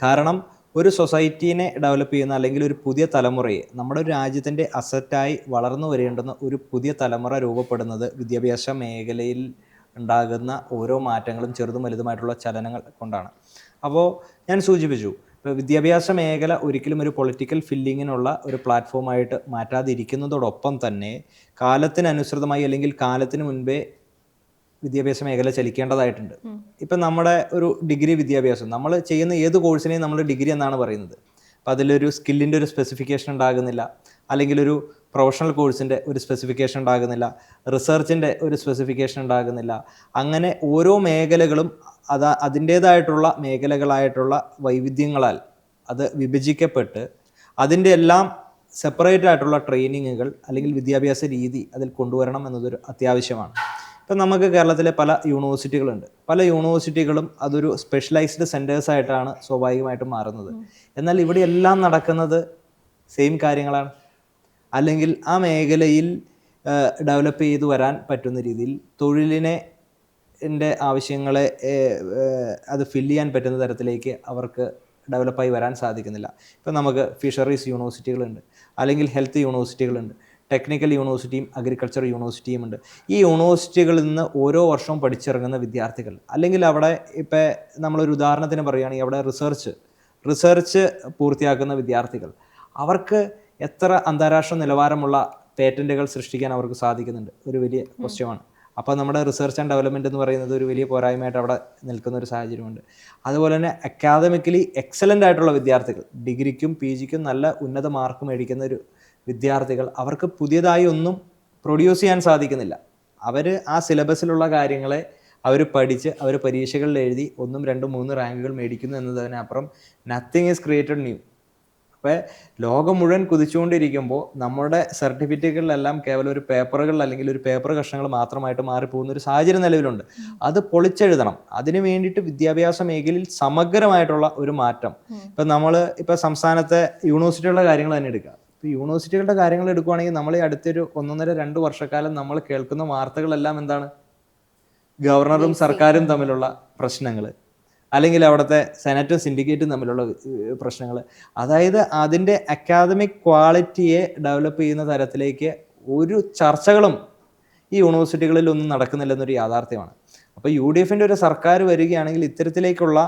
കാരണം ഒരു സൊസൈറ്റീനെ ഡെവലപ്പ് ചെയ്യുന്ന, അല്ലെങ്കിൽ ഒരു പുതിയ തലമുറയെ, നമ്മുടെ ഒരു രാജ്യത്തിൻ്റെ അസറ്റായി വളർന്നു വരേണ്ടുന്ന ഒരു പുതിയ തലമുറ രൂപപ്പെടുന്നത് വിദ്യാഭ്യാസ മേഖലയിൽ ഉണ്ടാകുന്ന ഓരോ മാറ്റങ്ങളും ചെറുതും വലുതുമായിട്ടുള്ള ചലനങ്ങൾ കൊണ്ടാണ്. അപ്പോൾ ഞാൻ സൂചിപ്പിച്ചു, ഇപ്പോൾ വിദ്യാഭ്യാസ മേഖല ഒരിക്കലും ഒരു പൊളിറ്റിക്കൽ ഫില്ലിങ്ങിനുള്ള ഒരു പ്ലാറ്റ്ഫോമായിട്ട് മാറ്റാതിരിക്കുന്നതോടൊപ്പം തന്നെ കാലത്തിനനുസൃതമായി, അല്ലെങ്കിൽ കാലത്തിന് മുൻപേ വിദ്യാഭ്യാസ മേഖല ചലിക്കേണ്ടതായിട്ടുണ്ട്. ഇപ്പം നമ്മുടെ ഒരു ഡിഗ്രി വിദ്യാഭ്യാസം, നമ്മൾ ചെയ്യുന്ന ഏത് കോഴ്സിനെയും നമ്മൾ ഡിഗ്രി എന്നാണ് പറയുന്നത്. അപ്പം അതിലൊരു സ്കില്ലിൻ്റെ ഒരു സ്പെസിഫിക്കേഷൻ ഉണ്ടാകുന്നില്ല, അല്ലെങ്കിൽ ഒരു പ്രൊഫഷണൽ കോഴ്സിൻ്റെ ഒരു സ്പെസിഫിക്കേഷൻ ഉണ്ടാകുന്നില്ല, റിസർച്ചിൻ്റെ ഒരു സ്പെസിഫിക്കേഷൻ ഉണ്ടാകുന്നില്ല. അങ്ങനെ ഓരോ മേഖലകളും അതിൻ്റേതായിട്ടുള്ള മേഖലകളായിട്ടുള്ള വൈവിധ്യങ്ങളാൽ അത് വിഭജിക്കപ്പെട്ട് അതിൻ്റെ എല്ലാം സെപ്പറേറ്റ് ആയിട്ടുള്ള ട്രെയിനിങ്ങുകൾ അല്ലെങ്കിൽ വിദ്യാഭ്യാസ രീതി അതിൽ കൊണ്ടുവരണം എന്നതൊരു അത്യാവശ്യമാണ്. ഇപ്പം നമുക്ക് കേരളത്തിലെ പല യൂണിവേഴ്സിറ്റികളുണ്ട്. പല യൂണിവേഴ്സിറ്റികളും അതൊരു സ്പെഷ്യലൈസ്ഡ് സെൻറ്റേഴ്സായിട്ടാണ് സ്വാഭാവികമായിട്ടും മാറുന്നത്. എന്നാൽ ഇവിടെ എല്ലാം നടക്കുന്നത് സെയിം കാര്യങ്ങളാണ്. അല്ലെങ്കിൽ ആ മേഖലയിൽ ഡെവലപ്പ് ചെയ്തു വരാൻ പറ്റുന്ന രീതിയിൽ തൊഴിലിനെ ആവശ്യങ്ങളെ അത് ഫില്ല് ചെയ്യാൻ പറ്റുന്ന തരത്തിലേക്ക് അവർക്ക് ഡെവലപ്പായി വരാൻ സാധിക്കുന്നില്ല. ഇപ്പം നമുക്ക് ഫിഷറീസ് യൂണിവേഴ്സിറ്റികളുണ്ട്, അല്ലെങ്കിൽ ഹെൽത്ത് യൂണിവേഴ്സിറ്റികളുണ്ട്, ടെക്നിക്കൽ യൂണിവേഴ്സിറ്റിയും അഗ്രികൾച്ചർ യൂണിവേഴ്സിറ്റിയും ഉണ്ട്. ഈ യൂണിവേഴ്സിറ്റികളിൽ നിന്ന് ഓരോ വർഷവും പഠിച്ചിറങ്ങുന്ന വിദ്യാർത്ഥികൾ, അല്ലെങ്കിൽ അവിടെ ഇപ്പോൾ നമ്മളൊരു ഉദാഹരണത്തിന് പറയുകയാണെങ്കിൽ അവിടെ റിസർച്ച് പൂർത്തിയാക്കുന്ന വിദ്യാർത്ഥികൾ, അവർക്ക് എത്ര അന്താരാഷ്ട്ര നിലവാരമുള്ള പേറ്റൻറ്റുകൾ സൃഷ്ടിക്കാൻ അവർക്ക് സാധിക്കുന്നുണ്ട്? ഒരു വലിയ ക്വസ്റ്റ്യനാണ്. അപ്പോൾ നമ്മുടെ റിസർച്ച് ആൻഡ് ഡെവലപ്മെൻറ്റ് എന്ന് പറയുന്നത് ഒരു വലിയ പോരായ്മയായിട്ട് അവിടെ നിൽക്കുന്ന ഒരു സാഹചര്യമുണ്ട്. അതുപോലെ തന്നെ അക്കാദമിക്കലി എക്സലൻ്റ് ആയിട്ടുള്ള വിദ്യാർത്ഥികൾ, ഡിഗ്രിക്കും PGക്കും നല്ല ഉന്നത മാർക്ക് മേടിക്കുന്ന ഒരു വിദ്യാർത്ഥികൾ, അവർക്ക് പുതിയതായി ഒന്നും പ്രൊഡ്യൂസ് ചെയ്യാൻ സാധിക്കുന്നില്ല. അവർ ആ സിലബസിലുള്ള കാര്യങ്ങളെ അവർ പഠിച്ച് അവർ പരീക്ഷകളിൽ എഴുതി 1, 2, 3 റാങ്കുകൾ മേടിക്കുന്നു എന്നതിനപ്പുറം നത്തിങ് ഈസ് ക്രിയേറ്റഡ് ന്യൂ. അപ്പോൾ ലോകം മുഴുവൻ കുതിച്ചുകൊണ്ടിരിക്കുമ്പോൾ നമ്മുടെ സർട്ടിഫിക്കറ്റുകളിലെല്ലാം കേവലം ഒരു പേപ്പറുകൾ അല്ലെങ്കിൽ ഒരു പേപ്പർ കഷ്ണങ്ങൾ മാത്രമായിട്ട് മാറിപ്പോകുന്ന ഒരു സാഹചര്യം നിലവിലുണ്ട്. അത് പൊളിച്ചെഴുതണം. അതിന് വേണ്ടിയിട്ട് വിദ്യാഭ്യാസ മേഖലയിൽ സമഗ്രമായിട്ടുള്ള ഒരു മാറ്റം. ഇപ്പം സംസ്ഥാനത്തെ യൂണിവേഴ്സിറ്റികളുടെ കാര്യങ്ങൾ തന്നെ എടുക്കുക. ഇപ്പോൾ യൂണിവേഴ്സിറ്റികളുടെ കാര്യങ്ങൾ എടുക്കുകയാണെങ്കിൽ നമ്മൾ ഈ അടുത്തൊരു 1.5-2 വർഷക്കാലം നമ്മൾ കേൾക്കുന്ന വാർത്തകളെല്ലാം എന്താണ്? ഗവർണറും സർക്കാരും തമ്മിലുള്ള പ്രശ്നങ്ങൾ, അല്ലെങ്കിൽ അവിടുത്തെ സെനറ്റും സിൻഡിക്കേറ്റും തമ്മിലുള്ള പ്രശ്നങ്ങൾ. അതായത് അതിൻ്റെ അക്കാദമിക് ക്വാളിറ്റിയെ ഡെവലപ്പ് ചെയ്യുന്ന തരത്തിലേക്ക് ഒരു ചർച്ചകളും ഈ യൂണിവേഴ്സിറ്റികളിലൊന്നും നടക്കുന്നില്ലെന്നൊരു യാഥാർത്ഥ്യമാണ്. അപ്പോൾ UDFൻ്റെ ഒരു സർക്കാർ വരികയാണെങ്കിൽ ഇത്തരത്തിലേക്കുള്ള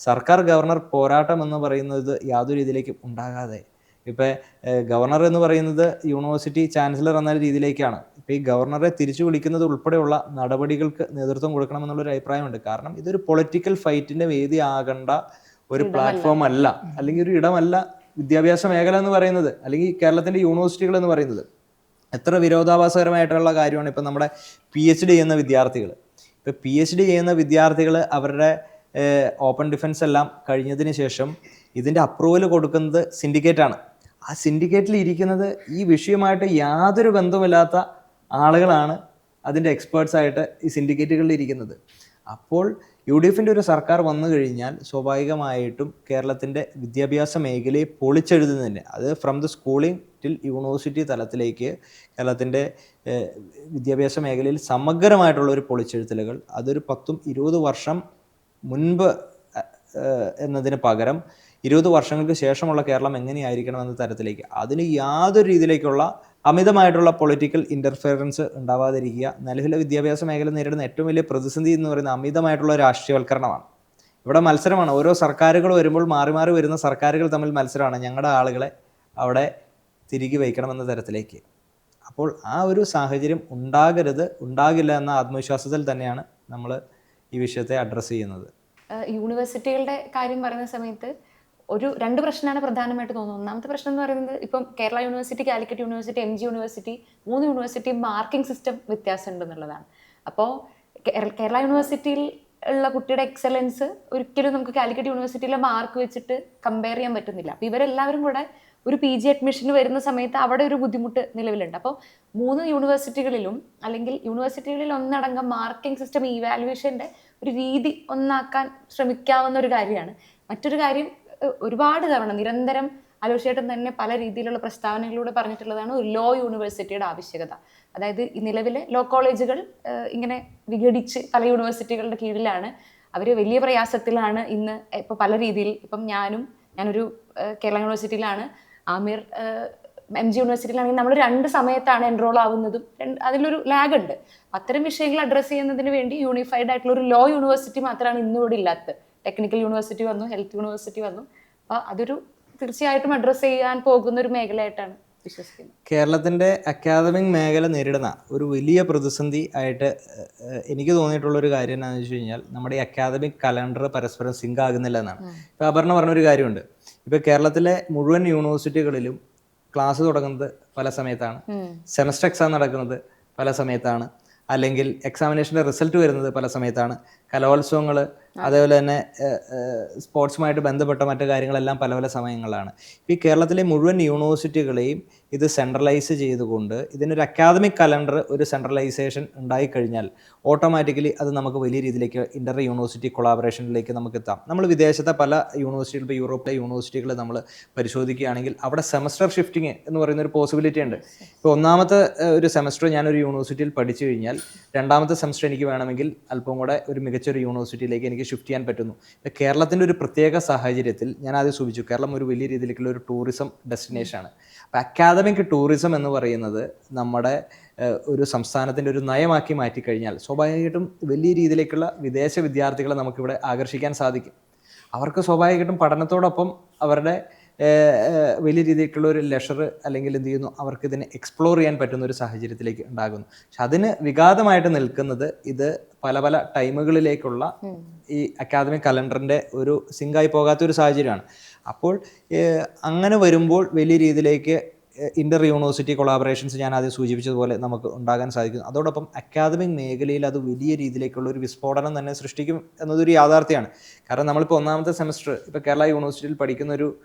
സർക്കാർ ഗവർണർ പോരാട്ടം എന്ന് പറയുന്നത് യാതൊരു രീതിയിലേക്കും ഉണ്ടാകാതെ, ഇപ്പം ഗവർണർ എന്ന് പറയുന്നത് യൂണിവേഴ്സിറ്റി ചാൻസലർ എന്ന രീതിയിലേക്കാണ്. ഇപ്പോൾ ഈ ഗവർണറെ തിരിച്ചു വിളിക്കുന്നത് ഉൾപ്പെടെയുള്ള നടപടികൾക്ക് നേതൃത്വം കൊടുക്കണമെന്നുള്ളൊരു അഭിപ്രായമുണ്ട്. കാരണം ഇതൊരു പൊളിറ്റിക്കൽ ഫൈറ്റിൻ്റെ വേദി ആകേണ്ട ഒരു പ്ലാറ്റ്ഫോം അല്ല, അല്ലെങ്കിൽ ഒരു ഇടമല്ല വിദ്യാഭ്യാസ മേഖല എന്ന് പറയുന്നത്, അല്ലെങ്കിൽ കേരളത്തിൻ്റെ യൂണിവേഴ്സിറ്റികൾ എന്ന് പറയുന്നത്. എത്ര വിരോധാഭാസകരമായിട്ടുള്ള കാര്യമാണ് ഇപ്പം നമ്മുടെ PhD ചെയ്യുന്ന വിദ്യാർത്ഥികൾ. ഇപ്പോൾ PhD ചെയ്യുന്ന വിദ്യാർത്ഥികൾ അവരുടെ ഓപ്പൺ ഡിഫൻസ് എല്ലാം കഴിഞ്ഞതിന് ശേഷം ഇതിൻ്റെ അപ്രൂവൽ കൊടുക്കുന്നത് സിൻഡിക്കേറ്റാണ്. ആ സിൻഡിക്കേറ്റിൽ ഇരിക്കുന്നത് ഈ വിഷയമായിട്ട് യാതൊരു ബന്ധമില്ലാത്ത ആളുകളാണ് അതിൻ്റെ എക്സ്പേർട്സായിട്ട് ഈ സിൻഡിക്കേറ്റുകളിൽ ഇരിക്കുന്നത്. അപ്പോൾ UDFൻ്റെ ഒരു സർക്കാർ വന്നു കഴിഞ്ഞാൽ സ്വാഭാവികമായിട്ടും കേരളത്തിൻ്റെ വിദ്യാഭ്യാസ മേഖലയെ പൊളിച്ചെഴുതുന്നതിന്, അത് from the schooling till university തലത്തിലേക്ക് കേരളത്തിൻ്റെ വിദ്യാഭ്യാസ മേഖലയിൽ സമഗ്രമായിട്ടുള്ള ഒരു പൊളിച്ചെഴുത്തലുകൾ, അതൊരു 10-20 വർഷം മുൻപ് എന്നതിന് പകരം 20 വർഷങ്ങൾക്ക് ശേഷമുള്ള കേരളം എങ്ങനെയായിരിക്കണം എന്ന തരത്തിലേക്ക്, അതിന് യാതൊരു രീതിയിലേക്കുള്ള അമിതമായിട്ടുള്ള പൊളിറ്റിക്കൽ ഇൻ്റർഫിയറൻസ് ഉണ്ടാവാതിരിക്കുക. നിലവിലെ വിദ്യാഭ്യാസ മേഖല നേരിടുന്ന ഏറ്റവും വലിയ പ്രതിസന്ധി എന്ന് പറയുന്നത് അമിതമായിട്ടുള്ള രാഷ്ട്രീയവൽക്കരണമാണ്. ഇവിടെ മത്സരമാണ്. ഓരോ സർക്കാരുകൾ വരുമ്പോൾ മാറി മാറി വരുന്ന സർക്കാരുകൾ തമ്മിൽ മത്സരമാണ്, ഞങ്ങളുടെ ആളുകളെ അവിടെ തിരികെ വയ്ക്കണമെന്ന തരത്തിലേക്ക്. അപ്പോൾ ആ ഒരു സാഹചര്യം ഉണ്ടാകില്ല എന്ന ആത്മവിശ്വാസത്തിൽ തന്നെയാണ് നമ്മൾ ഈ വിഷയത്തെ അഡ്രസ്സ് ചെയ്യുന്നത്. യൂണിവേഴ്സിറ്റികളുടെ കാര്യം പറയുന്ന സമയത്ത് രണ്ട് പ്രശ്നമാണ് പ്രധാനമായിട്ട് തോന്നുന്നത്. ഒന്നാമത്തെ പ്രശ്നം എന്ന് പറയുന്നത് ഇപ്പം Kerala university, Calicut university, MG university, 3 university marking system വ്യത്യാസം ഉണ്ടെന്നുള്ളതാണ്. അപ്പോൾ കേരള യൂണിവേഴ്സിറ്റിയിൽ ഉള്ള കുട്ടിയുടെ എക്സലൻസ് ഒരിക്കലും നമുക്ക് കാലിക്കറ്റ് യൂണിവേഴ്സിറ്റിയിലെ മാർക്ക് വെച്ചിട്ട് കമ്പയർ ചെയ്യാൻ പറ്റുന്നില്ല. അപ്പോൾ ഇവരെല്ലാവരും കൂടെ ഒരു PG അഡ്മിഷന് വരുന്ന സമയത്ത് അവിടെ ഒരു ബുദ്ധിമുട്ട് നിലവിലുണ്ട്. അപ്പോൾ 3 യൂണിവേഴ്സിറ്റികളിലും അല്ലെങ്കിൽ യൂണിവേഴ്സിറ്റികളിൽ ഒന്നടങ്കം മാർക്കിംഗ് സിസ്റ്റം ഇവാലുവേഷൻ്റെ ഒരു രീതി ഒന്നാക്കാൻ ശ്രമിക്കാവുന്ന ഒരു കാര്യമാണ്. മറ്റൊരു കാര്യം, ഒരുപാട് തവണ നിരന്തരം ആലോചിച്ചിട്ടും തന്നെ പല രീതിയിലുള്ള പ്രസ്താവനകളിലൂടെ പറഞ്ഞിട്ടുള്ളതാണ് ഒരു ലോ യൂണിവേഴ്സിറ്റിയുടെ ആവശ്യകത. അതായത് ഈ നിലവിലെ ലോ കോളേജുകൾ ഇങ്ങനെ വിഘടിച്ച് പല യൂണിവേഴ്സിറ്റികളുടെ കീഴിലാണ്. അവർ വലിയ പ്രയാസത്തിലാണ് ഇന്ന്. ഇപ്പോൾ പല രീതിയിൽ, ഇപ്പം ഞാനൊരു കേരള യൂണിവേഴ്സിറ്റിയിലാണ്, ആമിർ MG യൂണിവേഴ്സിറ്റിയിലാണെങ്കിൽ നമ്മൾ 2 സമയത്താണ് എൻറോൾ ആവുന്നതും, അതിലൊരു ലാഗ് ഉണ്ട്. അത്തരം വിഷയങ്ങൾ അഡ്രസ്സ് ചെയ്യുന്നതിന് വേണ്ടി യൂണിഫൈഡ് ആയിട്ടുള്ള ഒരു ലോ യൂണിവേഴ്സിറ്റി മാത്രമാണ് ഇന്നിവിടെ ഇല്ലാത്തത്. ടെക്നിക്കൽ യൂണിവേഴ്സിറ്റി വന്നു, ഹെൽത്ത് യൂണിവേഴ്സിറ്റി വന്നു. അപ്പോൾ അതൊരു തീർച്ചയായിട്ടും അഡ്രസ്സ് ചെയ്യാൻ പോകുന്ന ഒരു മേഖലയായിട്ടാണ് വിശ്വസിക്കുന്നത്. കേരളത്തിൻ്റെ അക്കാദമിക് മേഖല നേരിടുന്ന ഒരു വലിയ പ്രതിസന്ധി ആയിട്ട് എനിക്ക് തോന്നിയിട്ടുള്ളൊരു കാര്യം എന്താണെന്ന് വെച്ച് കഴിഞ്ഞാൽ, നമ്മുടെ ഈ അക്കാദമിക് കലണ്ടർ പരസ്പരം സിങ്ക് ആകുന്നില്ല എന്നാണ്. ഇപ്പോൾ അപർണ പറഞ്ഞൊരു കാര്യമുണ്ട്. ഇപ്പോൾ കേരളത്തിലെ മുഴുവൻ യൂണിവേഴ്സിറ്റികളിലും ക്ലാസ് തുടങ്ങുന്നത് പല സമയത്താണ്, സെമസ്റ്റർ എക്സാം നടക്കുന്നത് പല സമയത്താണ്, അല്ലെങ്കിൽ എക്സാമിനേഷൻ്റെ റിസൾട്ട് വരുന്നത് പല സമയത്താണ്, കലോത്സവങ്ങൾ അതേപോലെ തന്നെ സ്പോർട്സുമായിട്ട് ബന്ധപ്പെട്ട മറ്റു കാര്യങ്ങളെല്ലാം പല പല സമയങ്ങളാണ്. ഈ കേരളത്തിലെ മുഴുവൻ യൂണിവേഴ്സിറ്റികളെയും ഇത് സെൻട്രലൈസ് ചെയ്തുകൊണ്ട് ഇതിനൊരു അക്കാദമിക് കലണ്ടർ, ഒരു സെൻട്രലൈസേഷൻ ഉണ്ടായിക്കഴിഞ്ഞാൽ ഓട്ടോമാറ്റിക്കലി അത് നമുക്ക് വലിയ രീതിയിലേക്ക് ഇൻ്റർ യൂണിവേഴ്സിറ്റി കൊളാബറേഷനിലേക്ക് നമുക്ക് എത്താം. നമ്മൾ വിദേശത്തെ പല യൂണിവേഴ്സിറ്റികൾ, ഇപ്പോൾ യൂറോപ്പിലെ യൂണിവേഴ്സിറ്റികൾ നമ്മൾ പരിശോധിക്കുകയാണെങ്കിൽ അവിടെ സെമസ്റ്റർ ഷിഫ്റ്റിംഗ് എന്ന് പറയുന്ന ഒരു പോസിബിലിറ്റി ഉണ്ട്. ഇപ്പോൾ ഒന്നാമത്തെ ഒരു സെമസ്റ്റർ ഞാനൊരു യൂണിവേഴ്സിറ്റിയിൽ പഠിച്ചു കഴിഞ്ഞാൽ രണ്ടാമത്തെ സെമസ്റ്റർ എനിക്ക് വേണമെങ്കിൽ അല്പം കൂടെ ഒരു മികച്ചൊരു യൂണിവേഴ്സിറ്റിയിലേക്ക് എനിക്ക് ഷിഫ്റ്റ് ചെയ്യാൻ പറ്റുന്നു. ഇപ്പോൾ കേരളത്തിൻ്റെ ഒരു പ്രത്യേക സാഹചര്യത്തിൽ ഞാൻ ആദ്യം സൂചിപ്പിച്ചു, കേരളം ഒരു വലിയ രീതിയിലേക്കുള്ള ഒരു ടൂറിസം ഡെസ്റ്റിനേഷനാണ്. അപ്പോൾ അക്കാദമിക് ടൂറിസം എന്ന് പറയുന്നത് നമ്മുടെ ഒരു സംസ്ഥാനത്തിൻ്റെ ഒരു നയമാക്കി മാറ്റിക്കഴിഞ്ഞാൽ സ്വാഭാവികമായിട്ടും വലിയ രീതിയിലേക്കുള്ള വിദേശ വിദ്യാർത്ഥികളെ നമുക്കിവിടെ ആകർഷിക്കാൻ സാധിക്കും. അവർക്ക് സ്വാഭാവികമായിട്ടും പഠനത്തോടൊപ്പം അവരുടെ വലിയ രീതിയിലുള്ള ഒരു ലെഷർ അല്ലെങ്കിൽ എന്ത് ചെയ്യുന്നു അവർക്ക് ഇതിനെ എക്സ്പ്ലോർ ചെയ്യാൻ പറ്റുന്ന ഒരു സാഹചര്യത്തിലേക്ക് ഉണ്ടാകുന്നു. പക്ഷെ അതിന് വിഘാതമായിട്ട് നിൽക്കുന്നത് ഇത് പല പല ടൈമുകളിലേക്കുള്ള ഈ അക്കാദമിക് കലണ്ടറിൻ്റെ ഒരു സിങ്കായി പോകാത്ത ഒരു സാഹചര്യമാണ്. അപ്പോൾ അങ്ങനെ വരുമ്പോൾ വലിയ രീതിയിലേക്ക് ഇന്റർ യൂണിവേഴ്സിറ്റി കൊളാബറേഷൻസ് ഞാൻ ആദ്യം സൂചിപ്പിച്ചതുപോലെ നമുക്ക് ഉണ്ടാകാൻ സാധിക്കും. അതോടൊപ്പം അക്കാദമിക് മേഖലയിൽ അത് വലിയ രീതിയിലേക്കുള്ള ഒരു വിസ്ഫോടനം തന്നെ സൃഷ്ടിക്കും എന്നതൊരു യാഥാർത്ഥ്യമാണ്. കാരണം നമ്മളിപ്പോൾ ഒന്നാമത്തെ സെമസ്റ്റർ ഇപ്പോൾ കേരള യൂണിവേഴ്സിറ്റിയിൽ പഠിക്കുന്ന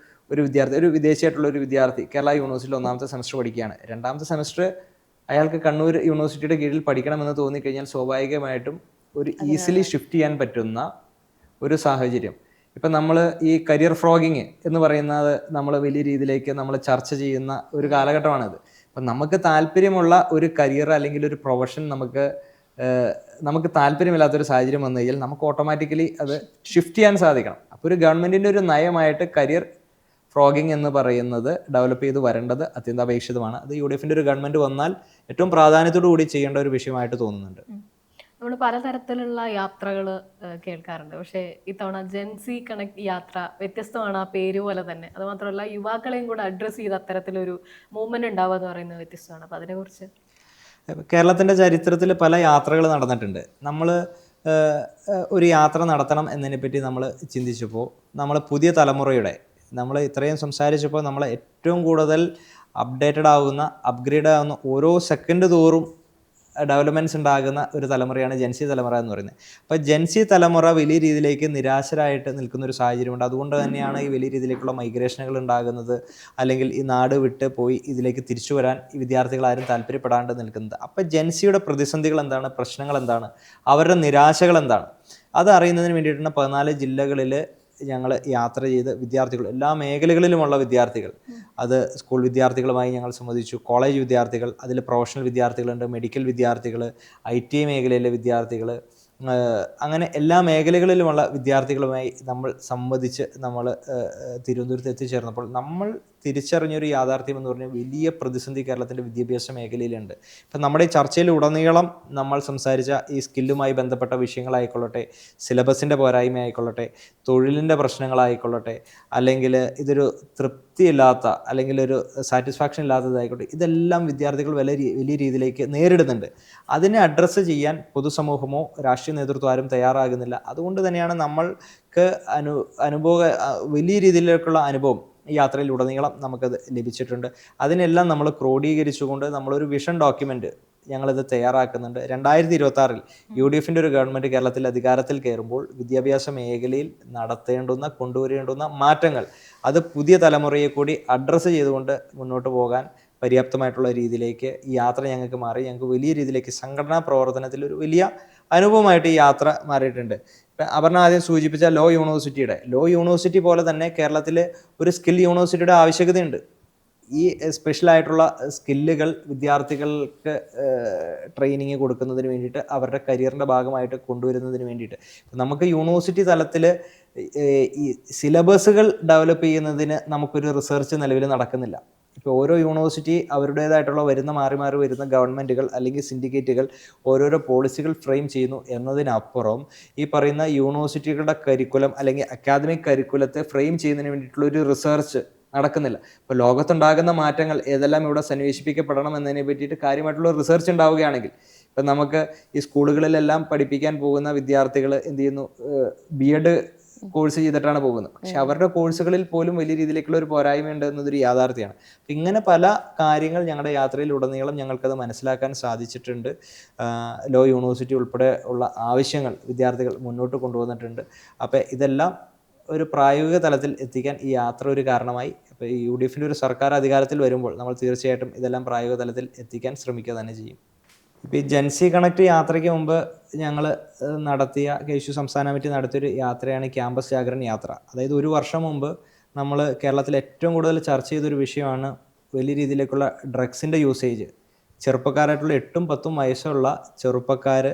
ഒരു വിദ്യാർത്ഥി, ഒരു വിദേശിയായിട്ടുള്ള ഒരു വിദ്യാർത്ഥി കേരള യൂണിവേഴ്സിറ്റിയിൽ ഒന്നാമത്തെ സെമസ്റ്റർ പഠിക്കുകയാണ്. രണ്ടാമത്തെ സെമസ്റ്റർ അയാൾക്ക് കണ്ണൂർ യൂണിവേഴ്സിറ്റിയുടെ കീഴിൽ പഠിക്കണമെന്ന് തോന്നിക്കഴിഞ്ഞാൽ സ്വാഭാവികമായിട്ടും ഒരു ഈസിലി ഷിഫ്റ്റ് ചെയ്യാൻ പറ്റുന്ന ഒരു സാഹചര്യം. ഇപ്പം നമ്മൾ ഈ കരിയർ ഫ്രോഗിങ് എന്ന് പറയുന്നത് നമ്മൾ വലിയ രീതിയിലേക്ക് നമ്മൾ ചർച്ച ചെയ്യുന്ന ഒരു കാലഘട്ടമാണിത്. അപ്പം നമുക്ക് താല്പര്യമുള്ള ഒരു കരിയർ അല്ലെങ്കിൽ ഒരു പ്രൊഫഷൻ നമുക്ക് താല്പര്യമില്ലാത്തൊരു സാഹചര്യം വന്നു കഴിഞ്ഞാൽ നമുക്ക് ഓട്ടോമാറ്റിക്കലി അത് ഷിഫ്റ്റ് ചെയ്യാൻ സാധിക്കണം. അപ്പോൾ ഒരു ഗവൺമെൻറ്റിൻ്റെ ഒരു നയമായിട്ട് കരിയർ ഫ്രോഗിങ് എന്ന് പറയുന്നത് ഡെവലപ്പ് ചെയ്ത് വരേണ്ടത് അത്യന്താപേക്ഷിതമാണ്. അത് UDF ഒരു ഗവൺമെൻറ് വന്നാൽ ഏറ്റവും പ്രാധാന്യത്തോടു കൂടി ചെയ്യേണ്ട ഒരു വിഷയമായിട്ട് തോന്നുന്നുണ്ട്. നമ്മൾ പലതരത്തിലുള്ള യാത്രകൾ കേൾക്കാറുണ്ട്. പക്ഷേ ഇത്തവണ ജെൻസി കണക്ട് യാത്ര വ്യത്യസ്തമാണ്, ആ പേര് പോലെ തന്നെ. അതുമാത്രമല്ല യുവാക്കളെയും കൂടെ അഡ്രസ്സ് ചെയ്ത് അത്തരത്തിലൊരു മൂവ്മെന്റ് ഉണ്ടാവുക എന്ന് പറയുന്നത് വ്യത്യസ്തമാണ്. അപ്പോൾ അതിനെക്കുറിച്ച് കേരളത്തിൻ്റെ ചരിത്രത്തിൽ പല യാത്രകൾ നടന്നിട്ടുണ്ട്. നമ്മൾ ഒരു യാത്ര നടത്തണം എന്നതിനെപ്പറ്റി നമ്മൾ ചിന്തിച്ചപ്പോൾ നമ്മൾ പുതിയ തലമുറയുടെ നമ്മൾ ഇത്രയും സംസാരിച്ചപ്പോൾ നമ്മൾ ഏറ്റവും കൂടുതൽ അപ്ഡേറ്റഡ് ആകുന്ന അപ്ഗ്രേഡ് ആകുന്ന ഓരോ സെക്കൻഡ് തോറും ഡെവലപ്മെൻറ്റ്സ് ഉണ്ടാകുന്ന ഒരു തലമുറയാണ് ജെൻസി തലമുറ എന്ന് പറയുന്നത്. അപ്പോൾ ജെൻസി തലമുറ വലിയ രീതിയിലേക്ക് നിരാശരായിട്ട് നിൽക്കുന്ന ഒരു സാഹചര്യമുണ്ട്. അതുകൊണ്ട് തന്നെയാണ് ഈ വലിയ രീതിയിലേക്കുള്ള മൈഗ്രേഷനുകൾ ഉണ്ടാകുന്നത്, അല്ലെങ്കിൽ ഈ നാട് വിട്ട് പോയി ഇതിലേക്ക് തിരിച്ചു വരാൻ ഈ വിദ്യാർത്ഥികൾ ആരും താല്പര്യപ്പെടാണ്ട് നിൽക്കുന്നത്. അപ്പോൾ ജെൻസിയുടെ പ്രതിസന്ധികൾ എന്താണ്, പ്രശ്നങ്ങൾ എന്താണ്, അവരുടെ നിരാശകൾ എന്താണ്, അത് അറിയുന്നതിന് വേണ്ടിയിട്ടാണ് 14 ജില്ലകളിൽ ഞങ്ങൾ യാത്ര ചെയ്ത് വിദ്യാർത്ഥികൾ, എല്ലാ മേഖലകളിലുമുള്ള വിദ്യാർത്ഥികൾ, അത് സ്കൂൾ വിദ്യാർത്ഥികളുമായി ഞങ്ങൾ സംവദിച്ചു, കോളേജ് വിദ്യാർത്ഥികൾ, അതിൽ പ്രൊഫഷണൽ വിദ്യാർത്ഥികളുണ്ട്, മെഡിക്കൽ വിദ്യാർത്ഥികൾ, IT മേഖലയിലെ വിദ്യാർത്ഥികൾ, അങ്ങനെ എല്ലാ മേഖലകളിലുമുള്ള വിദ്യാർത്ഥികളുമായി നമ്മൾ സംവദിച്ച് നമ്മൾ തിരുവനന്തപുരത്ത് എത്തിച്ചേർന്നപ്പോൾ നമ്മൾ തിരിച്ചറിഞ്ഞൊരു യാഥാർത്ഥ്യം എന്ന് പറഞ്ഞാൽ വലിയ പ്രതിസന്ധി കേരളത്തിൻ്റെ വിദ്യാഭ്യാസ മേഖലയിലുണ്ട്. ഇപ്പം നമ്മുടെ ഈ ചർച്ചയിൽ ഉടനീളം നമ്മൾ സംസാരിച്ച ഈ സ്കില്ലുമായി ബന്ധപ്പെട്ട വിഷയങ്ങളായിക്കൊള്ളട്ടെ, സിലബസിൻ്റെ പോരായ്മ ആയിക്കൊള്ളട്ടെ, തൊഴിലിൻ്റെ പ്രശ്നങ്ങളായിക്കൊള്ളട്ടെ, അല്ലെങ്കിൽ ഇതൊരു തൃപ്തിയില്ലാത്ത അല്ലെങ്കിൽ ഒരു സാറ്റിസ്ഫാക്ഷൻ ഇല്ലാത്തതായിക്കോട്ടെ, ഇതെല്ലാം വിദ്യാർത്ഥികൾ വലിയ രീതിയിലേക്ക് നേരിടുന്നുണ്ട്. അതിനെ അഡ്രസ്സ് ചെയ്യാൻ പൊതുസമൂഹമോ രാഷ്ട്രീയ നേതൃത്വം ആരും തയ്യാറാകുന്നില്ല. അതുകൊണ്ട് തന്നെയാണ് നമ്മൾക്ക് വലിയ രീതിയിലേക്കുള്ള അനുഭവം ഈ യാത്രയിലുടനീളം നമുക്കത് ലഭിച്ചിട്ടുണ്ട്. അതിനെല്ലാം നമ്മൾ ക്രോഡീകരിച്ചുകൊണ്ട് നമ്മളൊരു വിഷൻ ഡോക്യുമെൻ്റ് ഞങ്ങളിത് തയ്യാറാക്കുന്നുണ്ട്. 2026 UDF ഒരു ഗവൺമെൻറ് കേരളത്തിൽ അധികാരത്തിൽ കയറുമ്പോൾ വിദ്യാഭ്യാസ മേഖലയിൽ കൊണ്ടുവരേണ്ടുന്ന മാറ്റങ്ങൾ അത് പുതിയ തലമുറയെ കൂടി അഡ്രസ്സ് ചെയ്തുകൊണ്ട് മുന്നോട്ട് പോകാൻ പര്യാപ്തമായിട്ടുള്ള രീതിയിലേക്ക് ഈ യാത്ര ഞങ്ങൾക്ക് മാറി. ഞങ്ങൾക്ക് വലിയ രീതിയിലേക്ക് സംഘടനാ പ്രവർത്തനത്തിൽ ഒരു വലിയ അനുഭവമായിട്ട് ഈ യാത്ര മാറിയിട്ടുണ്ട്. ഇപ്പം അപർണ ആദ്യം സൂചിപ്പിച്ച ലോ യൂണിവേഴ്സിറ്റി പോലെ തന്നെ കേരളത്തിൽ ഒരു സ്കിൽ യൂണിവേഴ്സിറ്റിയുടെ ആവശ്യകതയുണ്ട്. ഈ സ്പെഷ്യലായിട്ടുള്ള സ്കില്ലുകൾ വിദ്യാർത്ഥികൾക്ക് ട്രെയിനിങ് കൊടുക്കുന്നതിന് വേണ്ടിയിട്ട്, അവരുടെ കരിയറിൻ്റെ ഭാഗമായിട്ട് കൊണ്ടുവരുന്നതിന് വേണ്ടിയിട്ട് നമുക്ക് യൂണിവേഴ്സിറ്റി തലത്തിൽ ഈ സിലബസുകൾ ഡെവലപ്പ് ചെയ്യുന്നതിന് നമുക്കൊരു റിസർച്ച് നിലവിൽ നടക്കുന്നില്ല. ഇപ്പോൾ ഓരോ യൂണിവേഴ്സിറ്റി അവരുടേതായിട്ടുള്ള മാറി വരുന്ന ഗവൺമെൻറ്റുകൾ അല്ലെങ്കിൽ സിൻഡിക്കേറ്റുകൾ ഓരോരോ പോളിസികൾ ഫ്രെയിം ചെയ്യുന്നു എന്നതിനപ്പുറം ഈ പറയുന്ന യൂണിവേഴ്സിറ്റികളുടെ കരിക്കുലം അല്ലെങ്കിൽ അക്കാദമിക് കരിക്കുലത്തെ ഫ്രെയിം ചെയ്യുന്നതിന് വേണ്ടിയിട്ടുള്ള ഒരു റിസർച്ച് നടക്കുന്നില്ല. ഇപ്പോൾ ലോകത്തുണ്ടാകുന്ന മാറ്റങ്ങൾ ഏതെല്ലാം ഇവിടെ സന്നിവേശിപ്പിക്കപ്പെടണം എന്നതിനെ പറ്റിയിട്ട് കാര്യമായിട്ടുള്ള റിസർച്ച് ഉണ്ടാവുകയാണെങ്കിൽ, ഇപ്പം നമുക്ക് ഈ സ്കൂളുകളിലെല്ലാം പഠിപ്പിക്കാൻ പോകുന്ന വിദ്യാർത്ഥികൾ എന്ത് ചെയ്യുന്നു, B.Ed കോഴ്സ് ചെയ്തിട്ടാണ് പോകുന്നത്. പക്ഷെ അവരുടെ കോഴ്സുകളിൽ പോലും വലിയ രീതിയിലേക്കുള്ള ഒരു പോരായ്മയുണ്ട് എന്നതൊരു യാഥാർത്ഥ്യമാണ്. ഇങ്ങനെ പല കാര്യങ്ങൾ ഞങ്ങളുടെ യാത്രയിലുടനീളം ഞങ്ങൾക്കത് മനസ്സിലാക്കാൻ സാധിച്ചിട്ടുണ്ട്. ലോ യൂണിവേഴ്സിറ്റി ഉൾപ്പെടെ ഉള്ള ആവശ്യങ്ങൾ വിദ്യാർത്ഥികൾ മുന്നോട്ട് കൊണ്ടുവന്നിട്ടുണ്ട്. അപ്പോൾ ഇതെല്ലാം ഒരു പ്രായോഗിക തലത്തിൽ എത്തിക്കാൻ ഈ യാത്ര ഒരു കാരണമായി. അപ്പോൾ ഈ UDF ഒരു സർക്കാർ അധികാരത്തിൽ വരുമ്പോൾ നമ്മൾ തീർച്ചയായിട്ടും ഇതെല്ലാം പ്രായോഗിക തലത്തിൽ എത്തിക്കാൻ ശ്രമിക്കുക തന്നെ ചെയ്യും. ഇപ്പോൾ ഈ ജെൻസി കണക്ട് യാത്രയ്ക്ക് മുമ്പ് ഞങ്ങൾ നടത്തിയ KSU സംസ്ഥാന കമ്മിറ്റി നടത്തിയൊരു യാത്രയാണ് ക്യാമ്പസ് ജാഗരൺ യാത്ര. അതായത് ഒരു വർഷം മുമ്പ് നമ്മൾ കേരളത്തിൽ ഏറ്റവും കൂടുതൽ ചർച്ച ചെയ്തൊരു വിഷയമാണ് വലിയ രീതിയിലേക്കുള്ള ഡ്രഗ്സിൻ്റെ യൂസേജ്. ചെറുപ്പക്കാരായിട്ടുള്ള 8ഉം 10ഉം വയസ്സുള്ള ചെറുപ്പക്കാർ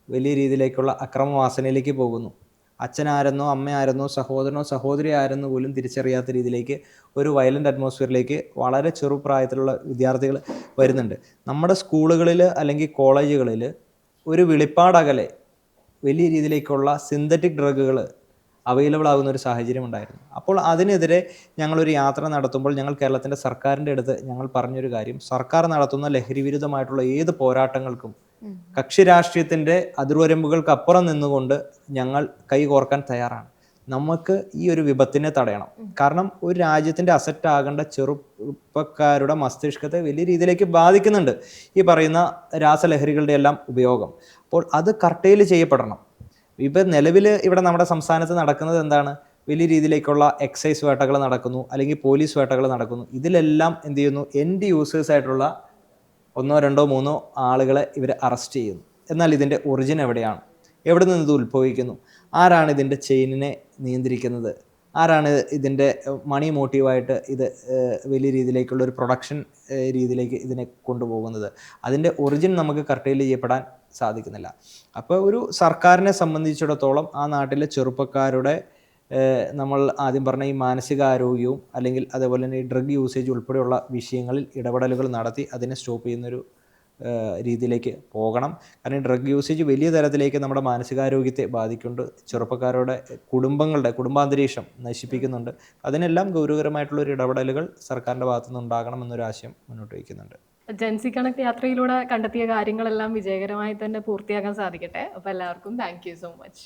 വലിയ രീതിയിലേക്കുള്ള അക്രമവാസനയിലേക്ക് പോകുന്നു. അച്ഛനാരെന്നോ അമ്മയാരെന്നോ സഹോദരനോ സഹോദരി ആരെന്നോ പോലും തിരിച്ചറിയാത്ത രീതിയിലേക്ക് ഒരു വയലൻ്റ് അറ്റ്മോസ്ഫിയറിലേക്ക് വളരെ ചെറുപ്രായത്തിലുള്ള വിദ്യാർത്ഥികൾ വരുന്നുണ്ട്. നമ്മുടെ സ്കൂളുകളിൽ അല്ലെങ്കിൽ കോളേജുകളിൽ ഒരു വെളിപ്പാടകലെ വലിയ രീതിയിലേക്കുള്ള സിന്തറ്റിക് ഡ്രഗുകൾ അവൈലബിൾ ആകുന്ന ഒരു സാഹചര്യം ഉണ്ടായിരുന്നു. അപ്പോൾ അതിനെതിരെ ഞങ്ങളൊരു യാത്ര നടത്തുമ്പോൾ ഞങ്ങൾ കേരളത്തിൻ്റെ സർക്കാരിൻ്റെ അടുത്ത് ഞങ്ങൾ പറഞ്ഞൊരു കാര്യം, സർക്കാർ നടത്തുന്ന ലഹരി വിരുദ്ധമായിട്ടുള്ള ഏത് പോരാട്ടങ്ങൾക്കും കക്ഷി രാഷ്ട്രീയത്തിൻ്റെ അതിർവരമ്പുകൾക്ക് അപ്പുറം നിന്നുകൊണ്ട് ഞങ്ങൾ കൈകോർക്കാൻ തയ്യാറാണ്. നമുക്ക് ഈ ഒരു വിപത്തിനെ തടയണം. കാരണം ഒരു രാജ്യത്തിൻ്റെ അസറ്റ് ആകേണ്ട ചെറുപ്പക്കാരുടെ മസ്തിഷ്കത്തെ വലിയ രീതിയിലേക്ക് ബാധിക്കുന്നുണ്ട് ഈ പറയുന്ന രാസലഹരികളുടെ എല്ലാം ഉപയോഗം. അപ്പോൾ അത് കർട്ടയിൽ ചെയ്യപ്പെടണം. ഇപ്പം നിലവിൽ ഇവിടെ നമ്മുടെ സംസ്ഥാനത്ത് നടക്കുന്നത് എന്താണ്? വലിയ രീതിയിലേക്കുള്ള എക്സൈസ് വേട്ടകൾ നടക്കുന്നു, അല്ലെങ്കിൽ പോലീസ് വേട്ടകൾ നടക്കുന്നു. ഇതിലെല്ലാം എന്ത് ചെയ്യുന്നു? എൻഡ് യൂസേഴ്സായിട്ടുള്ള 1, 2, 3 ആളുകളെ ഇവർ അറസ്റ്റ് ചെയ്യുന്നു. എന്നാൽ ഇതിൻ്റെ ഒറിജിൻ എവിടെയാണ്? എവിടെ നിന്ന് ഇത് ഉത്ഭവിക്കുന്നു? ആരാണ് ഇതിൻ്റെ ചെയിനിനെ നിയന്ത്രിക്കുന്നത്? ആരാണ് ഇതിൻ്റെ മണി മോട്ടീവായിട്ട് ഇത് വലിയ രീതിയിലേക്കുള്ള ഒരു പ്രൊഡക്ഷൻ രീതിയിലേക്ക് ഇതിനെ കൊണ്ടുപോകുന്നത്? അതിൻ്റെ ഒറിജിൻ നമുക്ക് കർട്ടയിൽ ചെയ്യപ്പെടാൻ സാധിക്കുന്നില്ല. അപ്പോൾ ഒരു സർക്കാരിനെ സംബന്ധിച്ചിടത്തോളം ആ നാട്ടിലെ ചെറുപ്പക്കാരുടെ നമ്മൾ ആദ്യം പറഞ്ഞ ഈ മാനസികാരോഗ്യവും അല്ലെങ്കിൽ അതേപോലെ തന്നെ ഈ ഡ്രഗ് യൂസേജ് ഉൾപ്പെടെയുള്ള വിഷയങ്ങളിൽ ഇടപെടലുകൾ നടത്തി അതിനെ സ്റ്റോപ്പ് ചെയ്യുന്നൊരു രീതിയിലേക്ക് പോകണം. കാരണം ഡ്രഗ് യൂസേജ് വലിയ തരത്തിലേക്ക് നമ്മുടെ മാനസികാരോഗ്യത്തെ ബാധിക്കുന്നുണ്ട്, ചെറുപ്പക്കാരുടെ കുടുംബാന്തരീക്ഷം നശിപ്പിക്കുന്നുണ്ട്. അതിനെല്ലാം ഗൗരവകരമായിട്ടുള്ളൊരു ഇടപെടലുകൾ സർക്കാരിൻ്റെ ഭാഗത്തുനിന്ന് ഉണ്ടാകണമെന്നൊരു ആശയം മുന്നോട്ട് വയ്ക്കുന്നുണ്ട്. ജെൻസി കണക്ട് യാത്രയിലൂടെ കണ്ടെത്തിയ കാര്യങ്ങളെല്ലാം വിജയകരമായി തന്നെ പൂർത്തിയാക്കാൻ സാധിക്കട്ടെ. അപ്പോൾ എല്ലാവർക്കും താങ്ക് യു സോ മച്ച്.